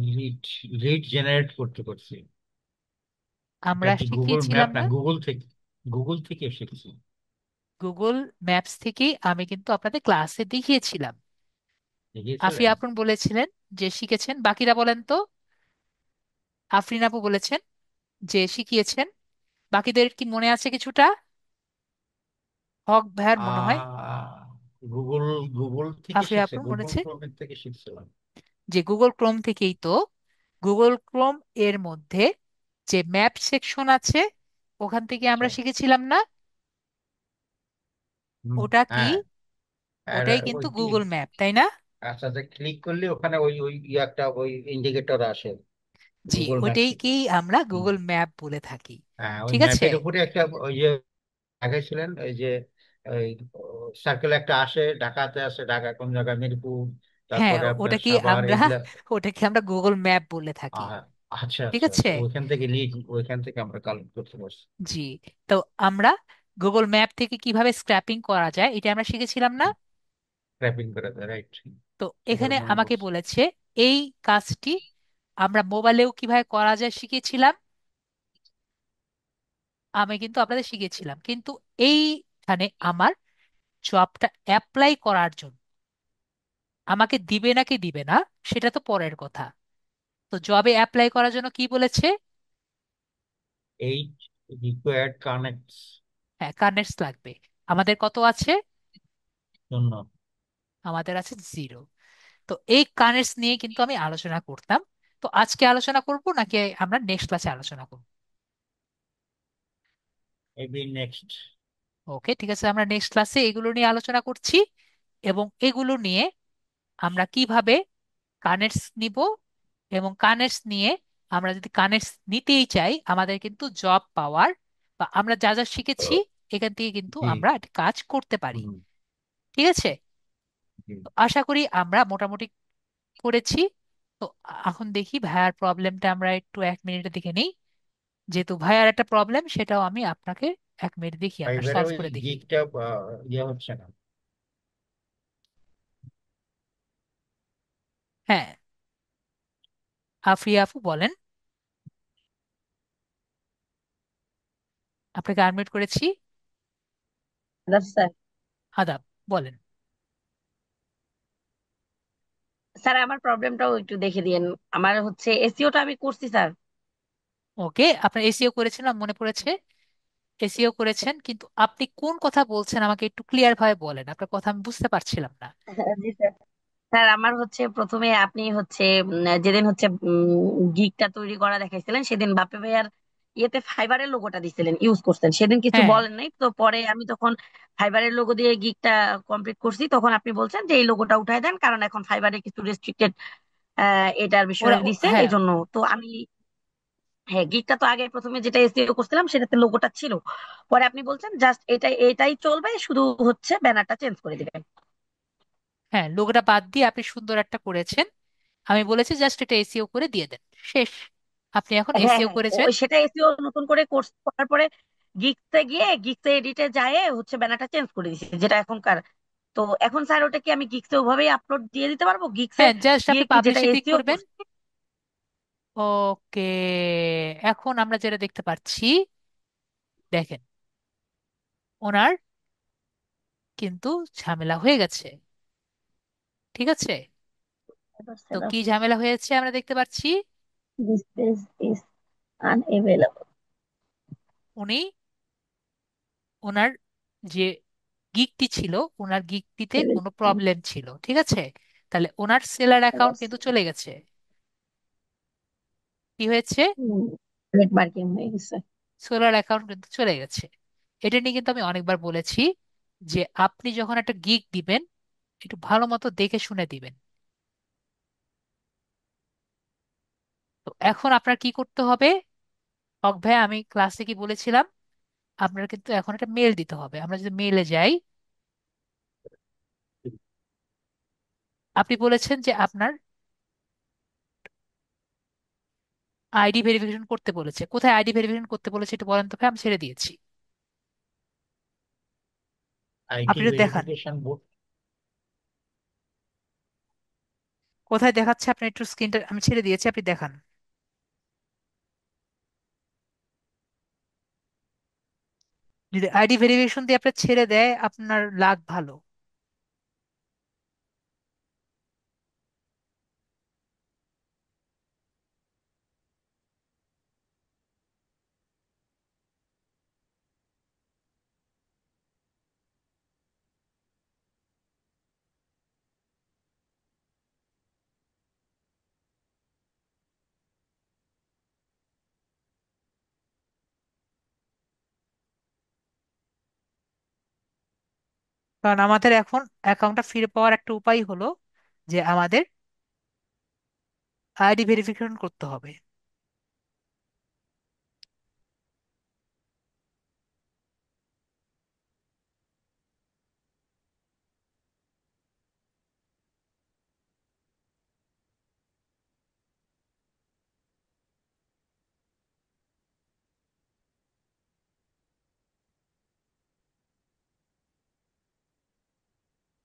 লিড লিড জেনারেট করতে করছি। এটা আমরা কি গুগল ম্যাপ শিখিয়েছিলাম না, না? গুগল থেকে শিখছি। গুগল ম্যাপস থেকেই আমি কিন্তু আপনাদের ক্লাসে দেখিয়েছিলাম। আফি দেখিয়েছিলেন? আপন বলেছিলেন যে শিখেছেন, বাকিরা বলেন তো। আফরিন আপু বলেছেন যে শিখিয়েছেন, বাকিদের কি মনে আছে কিছুটা? হক ভাইয়ার মনে হয়। আহ গুগল গুগল থেকে আফরিন শিখছে, আপন গুগল বলেছে ক্রোমের থেকে শিখছিলাম। যে গুগল ক্রোম থেকেই তো। গুগল ক্রোম এর মধ্যে যে ম্যাপ সেকশন আছে ওখান থেকে আমরা আচ্ছা। শিখেছিলাম না? হুম, ওটা কি? হ্যাঁ। আর ওটাই ওই কিন্তু গুগল ম্যাপ, তাই না? আচ্ছা আচ্ছা, ক্লিক করলে ওখানে ওই ওই একটা ওই ইন্ডিকেটর আসে, জি, গুগল ম্যাপ থেকে। ওইটাইকেই আমরা হুম, গুগল ম্যাপ বলে থাকি। হ্যাঁ, ওই ঠিক আছে। ম্যাপের উপরে একটা ওই যে দেখাইছিলেন, ওই যে ওই সার্কেল একটা আসে, ঢাকাতে আছে, ঢাকা কোন জায়গায়, মিরপুর, হ্যাঁ, তারপরে আপনার ওটাকে সাভার, আমরা এগুলা। ওটাকে আমরা গুগল ম্যাপ বলে থাকি। আহ, আচ্ছা ঠিক আচ্ছা আছে। আচ্ছা, ওইখান থেকে লিড, ওইখান থেকে আমরা কালেক্ট করতে পারছি। জি। তো আমরা গুগল ম্যাপ থেকে কিভাবে স্ক্র্যাপিং করা যায় এটা আমরা শিখেছিলাম না? ট্র্যাপিং করা যায়, রাইট। তো এবার এখানে মনে আমাকে পড়ছে। বলেছে এই কাজটি আমরা মোবাইলেও কিভাবে করা যায় শিখেছিলাম। আমি কিন্তু আপনাদের শিখেছিলাম, কিন্তু এইখানে আমার জবটা অ্যাপ্লাই করার জন্য আমাকে দিবে নাকি দিবে না সেটা তো পরের কথা। তো জবে অ্যাপ্লাই করার জন্য কি বলেছে? 8 রিকোয়ার্ড কানেক্টস। হ্যাঁ, কানেক্টস লাগবে। আমাদের কত আছে? জন্য। আমাদের আছে 0। তো এই কানেক্টস নিয়ে কিন্তু আমি আলোচনা করতাম। তো আজকে আলোচনা করব নাকি আমরা নেক্সট ক্লাসে আলোচনা করব? AB next. ওকে, ঠিক আছে, আমরা নেক্সট ক্লাসে এগুলো নিয়ে আলোচনা করছি। এবং এগুলো নিয়ে আমরা কিভাবে কানেক্টস নিব, এবং কানেক্টস নিয়ে আমরা যদি কানেক্টস নিতেই চাই আমাদের কিন্তু জব পাওয়ার বা আমরা যা যা শিখেছি এখান থেকে কিন্তু জি। আমরা একটা কাজ করতে পারি। হুম, ঠিক আছে? জি। তো আশা করি আমরা মোটামুটি করেছি। তো এখন দেখি ভাইয়ার প্রবলেমটা আমরা একটু 1 মিনিটে দেখে নিই। যেহেতু ভাইয়ার একটা প্রবলেম সেটাও আমি আপনাকে 1 মিনিট দেখি, আমরা ফাইবারে সলভ ওই করে দেখি। গিগটা ইয়ে হচ্ছে না। হ্যাঁ, আফরিয়া আপু বলেন। আপনাকে আনমিউট করেছি। স্যার। আদাব, বলেন। স্যার আমার প্রবলেমটাও একটু দেখে দিয়েন। আমার হচ্ছে এসইওটা আমি করছি স্যার। ওকে, আপনার এসিও করেছেন আমার মনে পড়েছে। এসিও করেছেন, কিন্তু আপনি কোন কথা বলছেন আমাকে একটু ক্লিয়ার ভাবে বলেন, আপনার কথা আমি বুঝতে পারছিলাম না। জি স্যার। স্যার আমার হচ্ছে প্রথমে আপনি হচ্ছে যেদিন হচ্ছে গিগটা তৈরি করা দেখাইছিলেন সেদিন বাপে ভাইয়ার ইয়েতে ফাইবারের লোগোটা দিছিলেন, ইউজ করছেন, সেদিন কিছু হ্যাঁ, বলেন নাই। তো পরে আমি তখন ফাইবারের লোগো দিয়ে গিগটা কমপ্লিট করছি, তখন আপনি বলছেন যে এই লোগোটা উঠাই দেন কারণ এখন ফাইবারে কিছু রেস্ট্রিক্টেড এটার বিষয়ে দিছে এই হ্যাঁ, জন্য। তো আমি, হ্যাঁ, গিগটা তো আগে প্রথমে যেটা এসইও করছিলাম সেটাতে লোগোটা ছিল। পরে আপনি বলছেন জাস্ট এটাই এটাই চলবে, শুধু হচ্ছে ব্যানারটা চেঞ্জ করে দিবেন। হ্যাঁ, লোগোটা বাদ দিয়ে আপনি সুন্দর একটা করেছেন। আমি বলেছি জাস্ট এটা এসিও করে দিয়ে দেন, শেষ। আপনি এখন হ্যাঁ এসিও হ্যাঁ, করেছেন। ওই সেটা এসইও নতুন করে কোর্স করার পরে গিগসে গিয়ে গিগসে এডিটে যায় হচ্ছে ব্যানারটা চেঞ্জ করে দিয়েছি যেটা এখনকার। তো এখন স্যার ওটা কি আমি গিগসে ওভাবেই আপলোড দিয়ে দিতে পারবো গিগসে হ্যাঁ, জাস্ট গিয়ে আপনি কি যেটা পাবলিশে ক্লিক এসইও করবেন। করছি? ওকে, এখন আমরা যেটা দেখতে পাচ্ছি, দেখেন, ওনার কিন্তু ঝামেলা হয়ে গেছে। ঠিক আছে? তো কি ঝামেলা হয়েছে আমরা দেখতে পাচ্ছি। This page is unavailable. উনি, ওনার যে গিকটি ছিল, ওনার গিকটিতে কোনো প্রবলেম ছিল, ঠিক আছে? তাহলে ওনার সেলার অ্যাকাউন্ট কিন্তু চলে গেছে। কি হয়েছে? নেট মার্কিং হয়ে গেছে। সেলার অ্যাকাউন্ট কিন্তু চলে গেছে। এটা নিয়ে কিন্তু আমি অনেকবার বলেছি যে আপনি যখন একটা গিগ দিবেন একটু ভালো মতো দেখে শুনে দিবেন। তো এখন আপনার কি করতে হবে? হক ভাই, আমি ক্লাসে কি বলেছিলাম, আপনার কিন্তু এখন একটা মেল দিতে হবে। আমরা যদি মেলে যাই, আপনি বলেছেন যে আপনার আইডি ভেরিফিকেশন করতে বলেছে। কোথায় আইডি ভেরিফিকেশন করতে বলেছে একটু বলেন তো ভাই, আমি ছেড়ে দিয়েছি। আইটি আপনি একটু দেখান ভেরিফিকেশন বোর্ড। কোথায় দেখাচ্ছে। আপনি একটু স্ক্রিনটা আমি ছেড়ে দিয়েছি, আপনি দেখান। যদি আইডি ভেরিফিকেশন দিয়ে আপনার ছেড়ে দেয় আপনার লাক ভালো। কারণ আমাদের এখন অ্যাকাউন্টটা ফিরে পাওয়ার একটা উপায় হলো যে আমাদের আইডি ভেরিফিকেশন করতে হবে।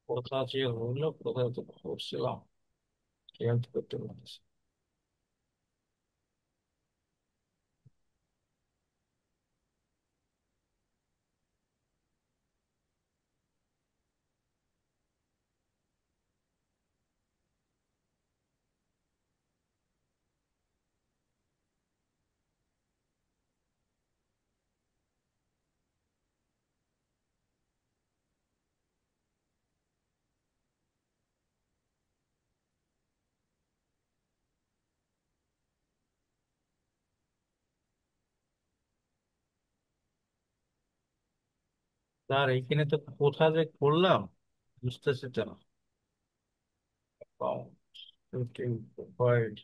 কোথা যে হলো, কোথায় তো করছিলাম, খেয়াল করতে পারছি। স্যার এখানে তো কোথা যে করলাম বুঝতেছি তো না। Provide।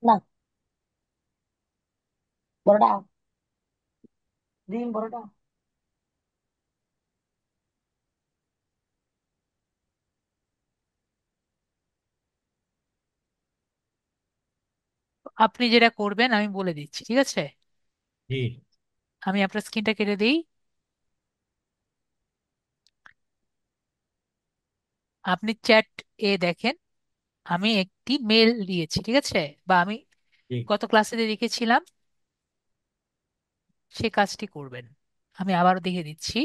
না, বড়টা দিন, বড়টা। আপনি যেটা করবেন আমি বলে দিচ্ছি, ঠিক আছে? জি আমি আপনার স্ক্রিনটা কেটে দিই। আপনি চ্যাট এ দেখেন, আমি একটি মেল দিয়েছি, ঠিক আছে? বা আমি জি। গত ক্লাসে যে লিখেছিলাম সে কাজটি করবেন। আমি আবারও দেখে দিচ্ছি।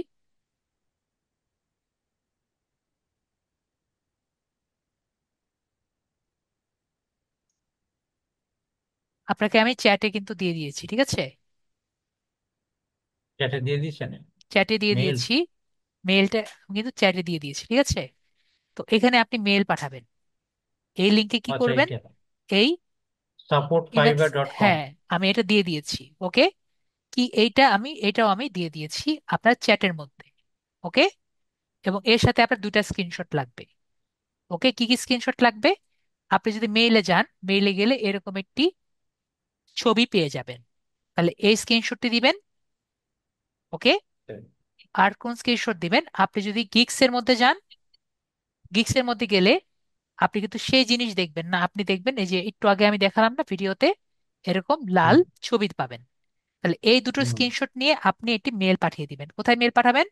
আপনাকে আমি চ্যাটে কিন্তু দিয়ে দিয়েছি, ঠিক আছে? চ্যাটে দিয়ে দিচ্ছেন? চ্যাটে দিয়ে মেল? দিয়েছি। মেলটা আমি কিন্তু চ্যাটে দিয়ে দিয়েছি, ঠিক আছে? তো এখানে আপনি মেল পাঠাবেন। এই লিঙ্কে কি আচ্ছা করবেন? এইটা এই ইমেজ, supportfiber.com। হ্যাঁ, আমি এটা দিয়ে দিয়েছি। ওকে, কি এইটা আমি এটাও আমি দিয়ে দিয়েছি আপনার চ্যাটের মধ্যে। ওকে, এবং এর সাথে আপনার দুইটা স্ক্রিনশট লাগবে। ওকে, কি কি স্ক্রিনশট লাগবে? আপনি যদি মেইলে যান, মেইলে গেলে এরকম একটি ছবি পেয়ে যাবেন, তাহলে এই স্ক্রিনশটটি দিবেন। ওকে, আর কোন স্ক্রিনশট দিবেন? আপনি যদি গিগস এর মধ্যে যান, গিগস এর মধ্যে গেলে আপনি কিন্তু সেই জিনিস দেখবেন না, আপনি দেখবেন এই যে একটু আগে আমি দেখালাম না ভিডিওতে, এরকম লাল হুম ছবি পাবেন। তাহলে এই দুটো হুম। স্ক্রিনশট নিয়ে আপনি একটি মেল পাঠিয়ে দিবেন। কোথায় মেল পাঠাবেন?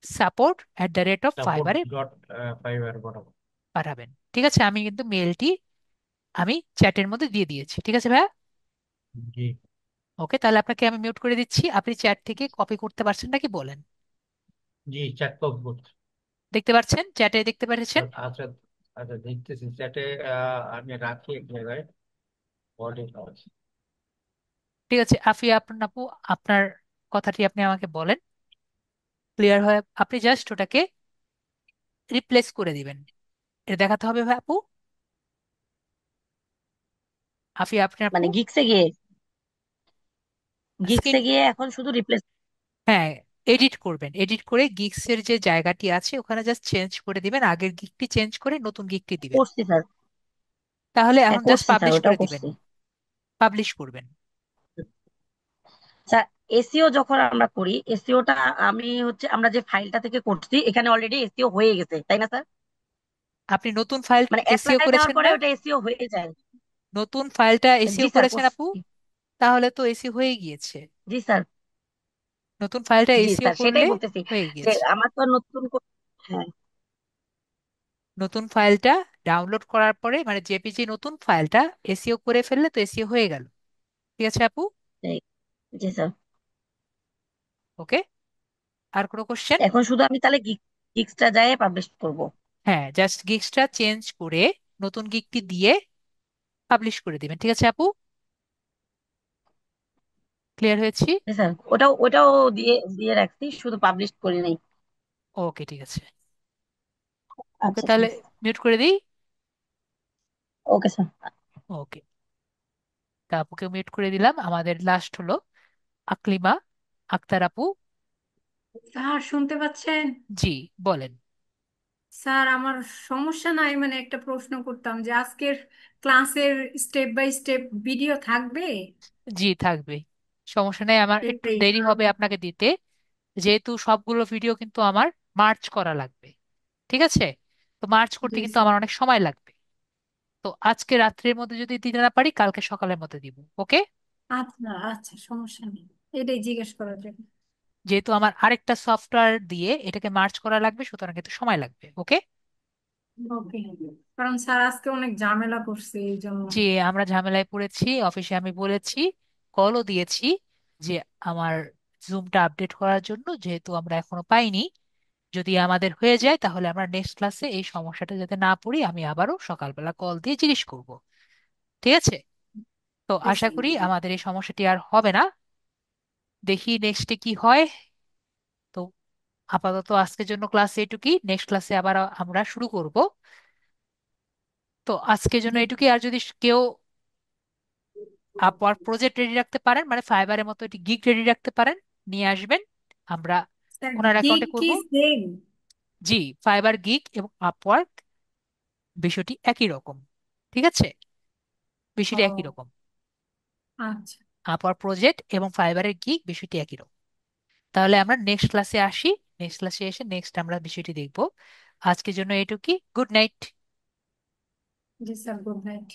support@fiverr support.fiber.com। পাঠাবেন। ঠিক আছে, আমি কিন্তু মেলটি আমি চ্যাটের মধ্যে দিয়ে দিয়েছি, ঠিক আছে ভাইয়া? জি ওকে, তাহলে আপনাকে আমি মিউট করে দিচ্ছি। আপনি চ্যাট থেকে কপি করতে পারছেন নাকি বলেন? জি। চ্যাট করবো। দেখতে পাচ্ছেন? চ্যাটে দেখতে পাচ্ছেন? আচ্ছা আচ্ছা, দেখতেছি চ্যাটে। আমি রাখি এক জায়গায়। বডি আছে। ঠিক আছে আফিয়া, আপনার আপু, আপনার কথাটি আপনি আমাকে বলেন ক্লিয়ার হয়। আপনি জাস্ট ওটাকে রিপ্লেস করে দিবেন। এটা দেখাতে হবে ভাই আপু। আফিয়া, আপনার আপু। মানে গিক্সে গিয়ে, স্ক্রিন, গিক্সে গিয়ে এখন শুধু রিপ্লেস হ্যাঁ, এডিট করবেন। এডিট করে গিগস এর যে জায়গাটি আছে ওখানে জাস্ট চেঞ্জ করে দিবেন, আগের গিগটি চেঞ্জ করে নতুন গিগটি দিবেন। করছি স্যার। তাহলে হ্যাঁ এখন জাস্ট করছি স্যার, পাবলিশ ওটাও করে দিবেন। করছি পাবলিশ করবেন। স্যার। এসিও যখন আমরা করি, এসিওটা আমি হচ্ছে আমরা যে ফাইলটা থেকে করছি এখানে অলরেডি এসিও হয়ে গেছে, তাই না স্যার? আপনি নতুন ফাইল মানে এসিও অ্যাপ্লাই দেওয়ার করেছেন পরে না? ওটা এসিও হয়ে যায়। নতুন ফাইলটা এসিও জি স্যার করেছেন করছি। আপু? তাহলে তো এসি হয়ে গিয়েছে। জি স্যার। নতুন ফাইলটা জি এসিও স্যার, সেটাই করলে বলতেছি হয়ে যে গিয়েছে। আমার তো নতুন হ্যাঁ। নতুন ফাইলটা ডাউনলোড করার পরে মানে জেপিজি নতুন ফাইলটা এসিও করে ফেললে তো এসিও হয়ে গেল। ঠিক আছে আপু? এই, জি স্যার। ওকে, আর কোনো কোশ্চেন? এখন শুধু আমি তাহলে গিক্সটা যাই পাবলিশ করব। হ্যাঁ, জাস্ট গিগসটা চেঞ্জ করে নতুন গিগটি দিয়ে পাবলিশ করে দিবেন। ঠিক আছে আপু? ক্লিয়ার হয়েছি? জি স্যার, ওটাও ওটাও দিয়ে দিয়ে রাখছি, শুধু পাবলিশ করি নাই। ওকে, ঠিক আছে। ওকে, আচ্ছা তাহলে ঠিক আছে। মিউট করে দিই। Okay sir. ওকে, তা আপুকে মিউট করে দিলাম। আমাদের লাস্ট হলো আকলিমা আক্তার আপু। স্যার শুনতে পাচ্ছেন? জি, বলেন। স্যার আমার সমস্যা নাই, মানে একটা প্রশ্ন করতাম যে আজকের ক্লাসের স্টেপ বাই স্টেপ ভিডিও থাকবে? জি, থাকবে। সমস্যা নেই, আমার একটু সেটাই দেরি কারণ। হবে আপনাকে দিতে, যেহেতু সবগুলো ভিডিও কিন্তু আমার মার্চ করা লাগবে। ঠিক আছে? তো মার্চ করতে জি কিন্তু স্যার। আমার অনেক সময় লাগবে। তো আজকে রাত্রের মধ্যে যদি দিতে না পারি, কালকে সকালের মধ্যে দিব। ওকে? আচ্ছা আচ্ছা, সমস্যা নেই, এটাই জিজ্ঞেস করার জন্য। যেহেতু আমার আরেকটা সফটওয়্যার দিয়ে এটাকে মার্চ করা লাগবে, সুতরাং কিন্তু সময় লাগবে। ওকে? ওকে, কারণ স্যার আজকে অনেক ঝামেলা করছে এই জন্য। যে আমরা ঝামেলায় পড়েছি, অফিসে আমি বলেছি, কলও দিয়েছি যে আমার জুমটা আপডেট করার জন্য, যেহেতু আমরা এখনো পাইনি, যদি আমাদের হয়ে যায় তাহলে আমরা নেক্সট ক্লাসে এই সমস্যাটা যাতে না পড়ি আমি আবারও সকালবেলা কল দিয়ে জিজ্ঞেস করব। ঠিক আছে? তো Yes, আশা করি ma'am. আমাদের এই সমস্যাটি আর হবে না। দেখি নেক্সটে কি হয়। তো আপাতত আজকের জন্য ক্লাস এটুকুই, নেক্সট ক্লাসে আবার আমরা শুরু করব। তো আজকের জন্য জি এটুকুই। আর যদি কেউ আপওয়ার্ক প্রজেক্ট রেডি রাখতে পারেন, মানে ফাইবারের মতো এটি গিগ রেডি রাখতে পারেন, নিয়ে আসবেন, আমরা স্যার, ওনার গিগ অ্যাকাউন্টে কি করব। সেম? জি, ফাইবার গিগ এবং আপওয়ার্ক বিষয়টি একই রকম। ঠিক আছে? বিষয়টি একই ও রকম। আচ্ছা। আপওয়ার্ক প্রজেক্ট এবং ফাইবারের গিগ বিষয়টি একই রকম। তাহলে আমরা নেক্সট ক্লাসে আসি। নেক্সট ক্লাসে এসে নেক্সট আমরা বিষয়টি দেখব। আজকের জন্য এটুকুই। Good night. জি স্যার, গুড নাইট।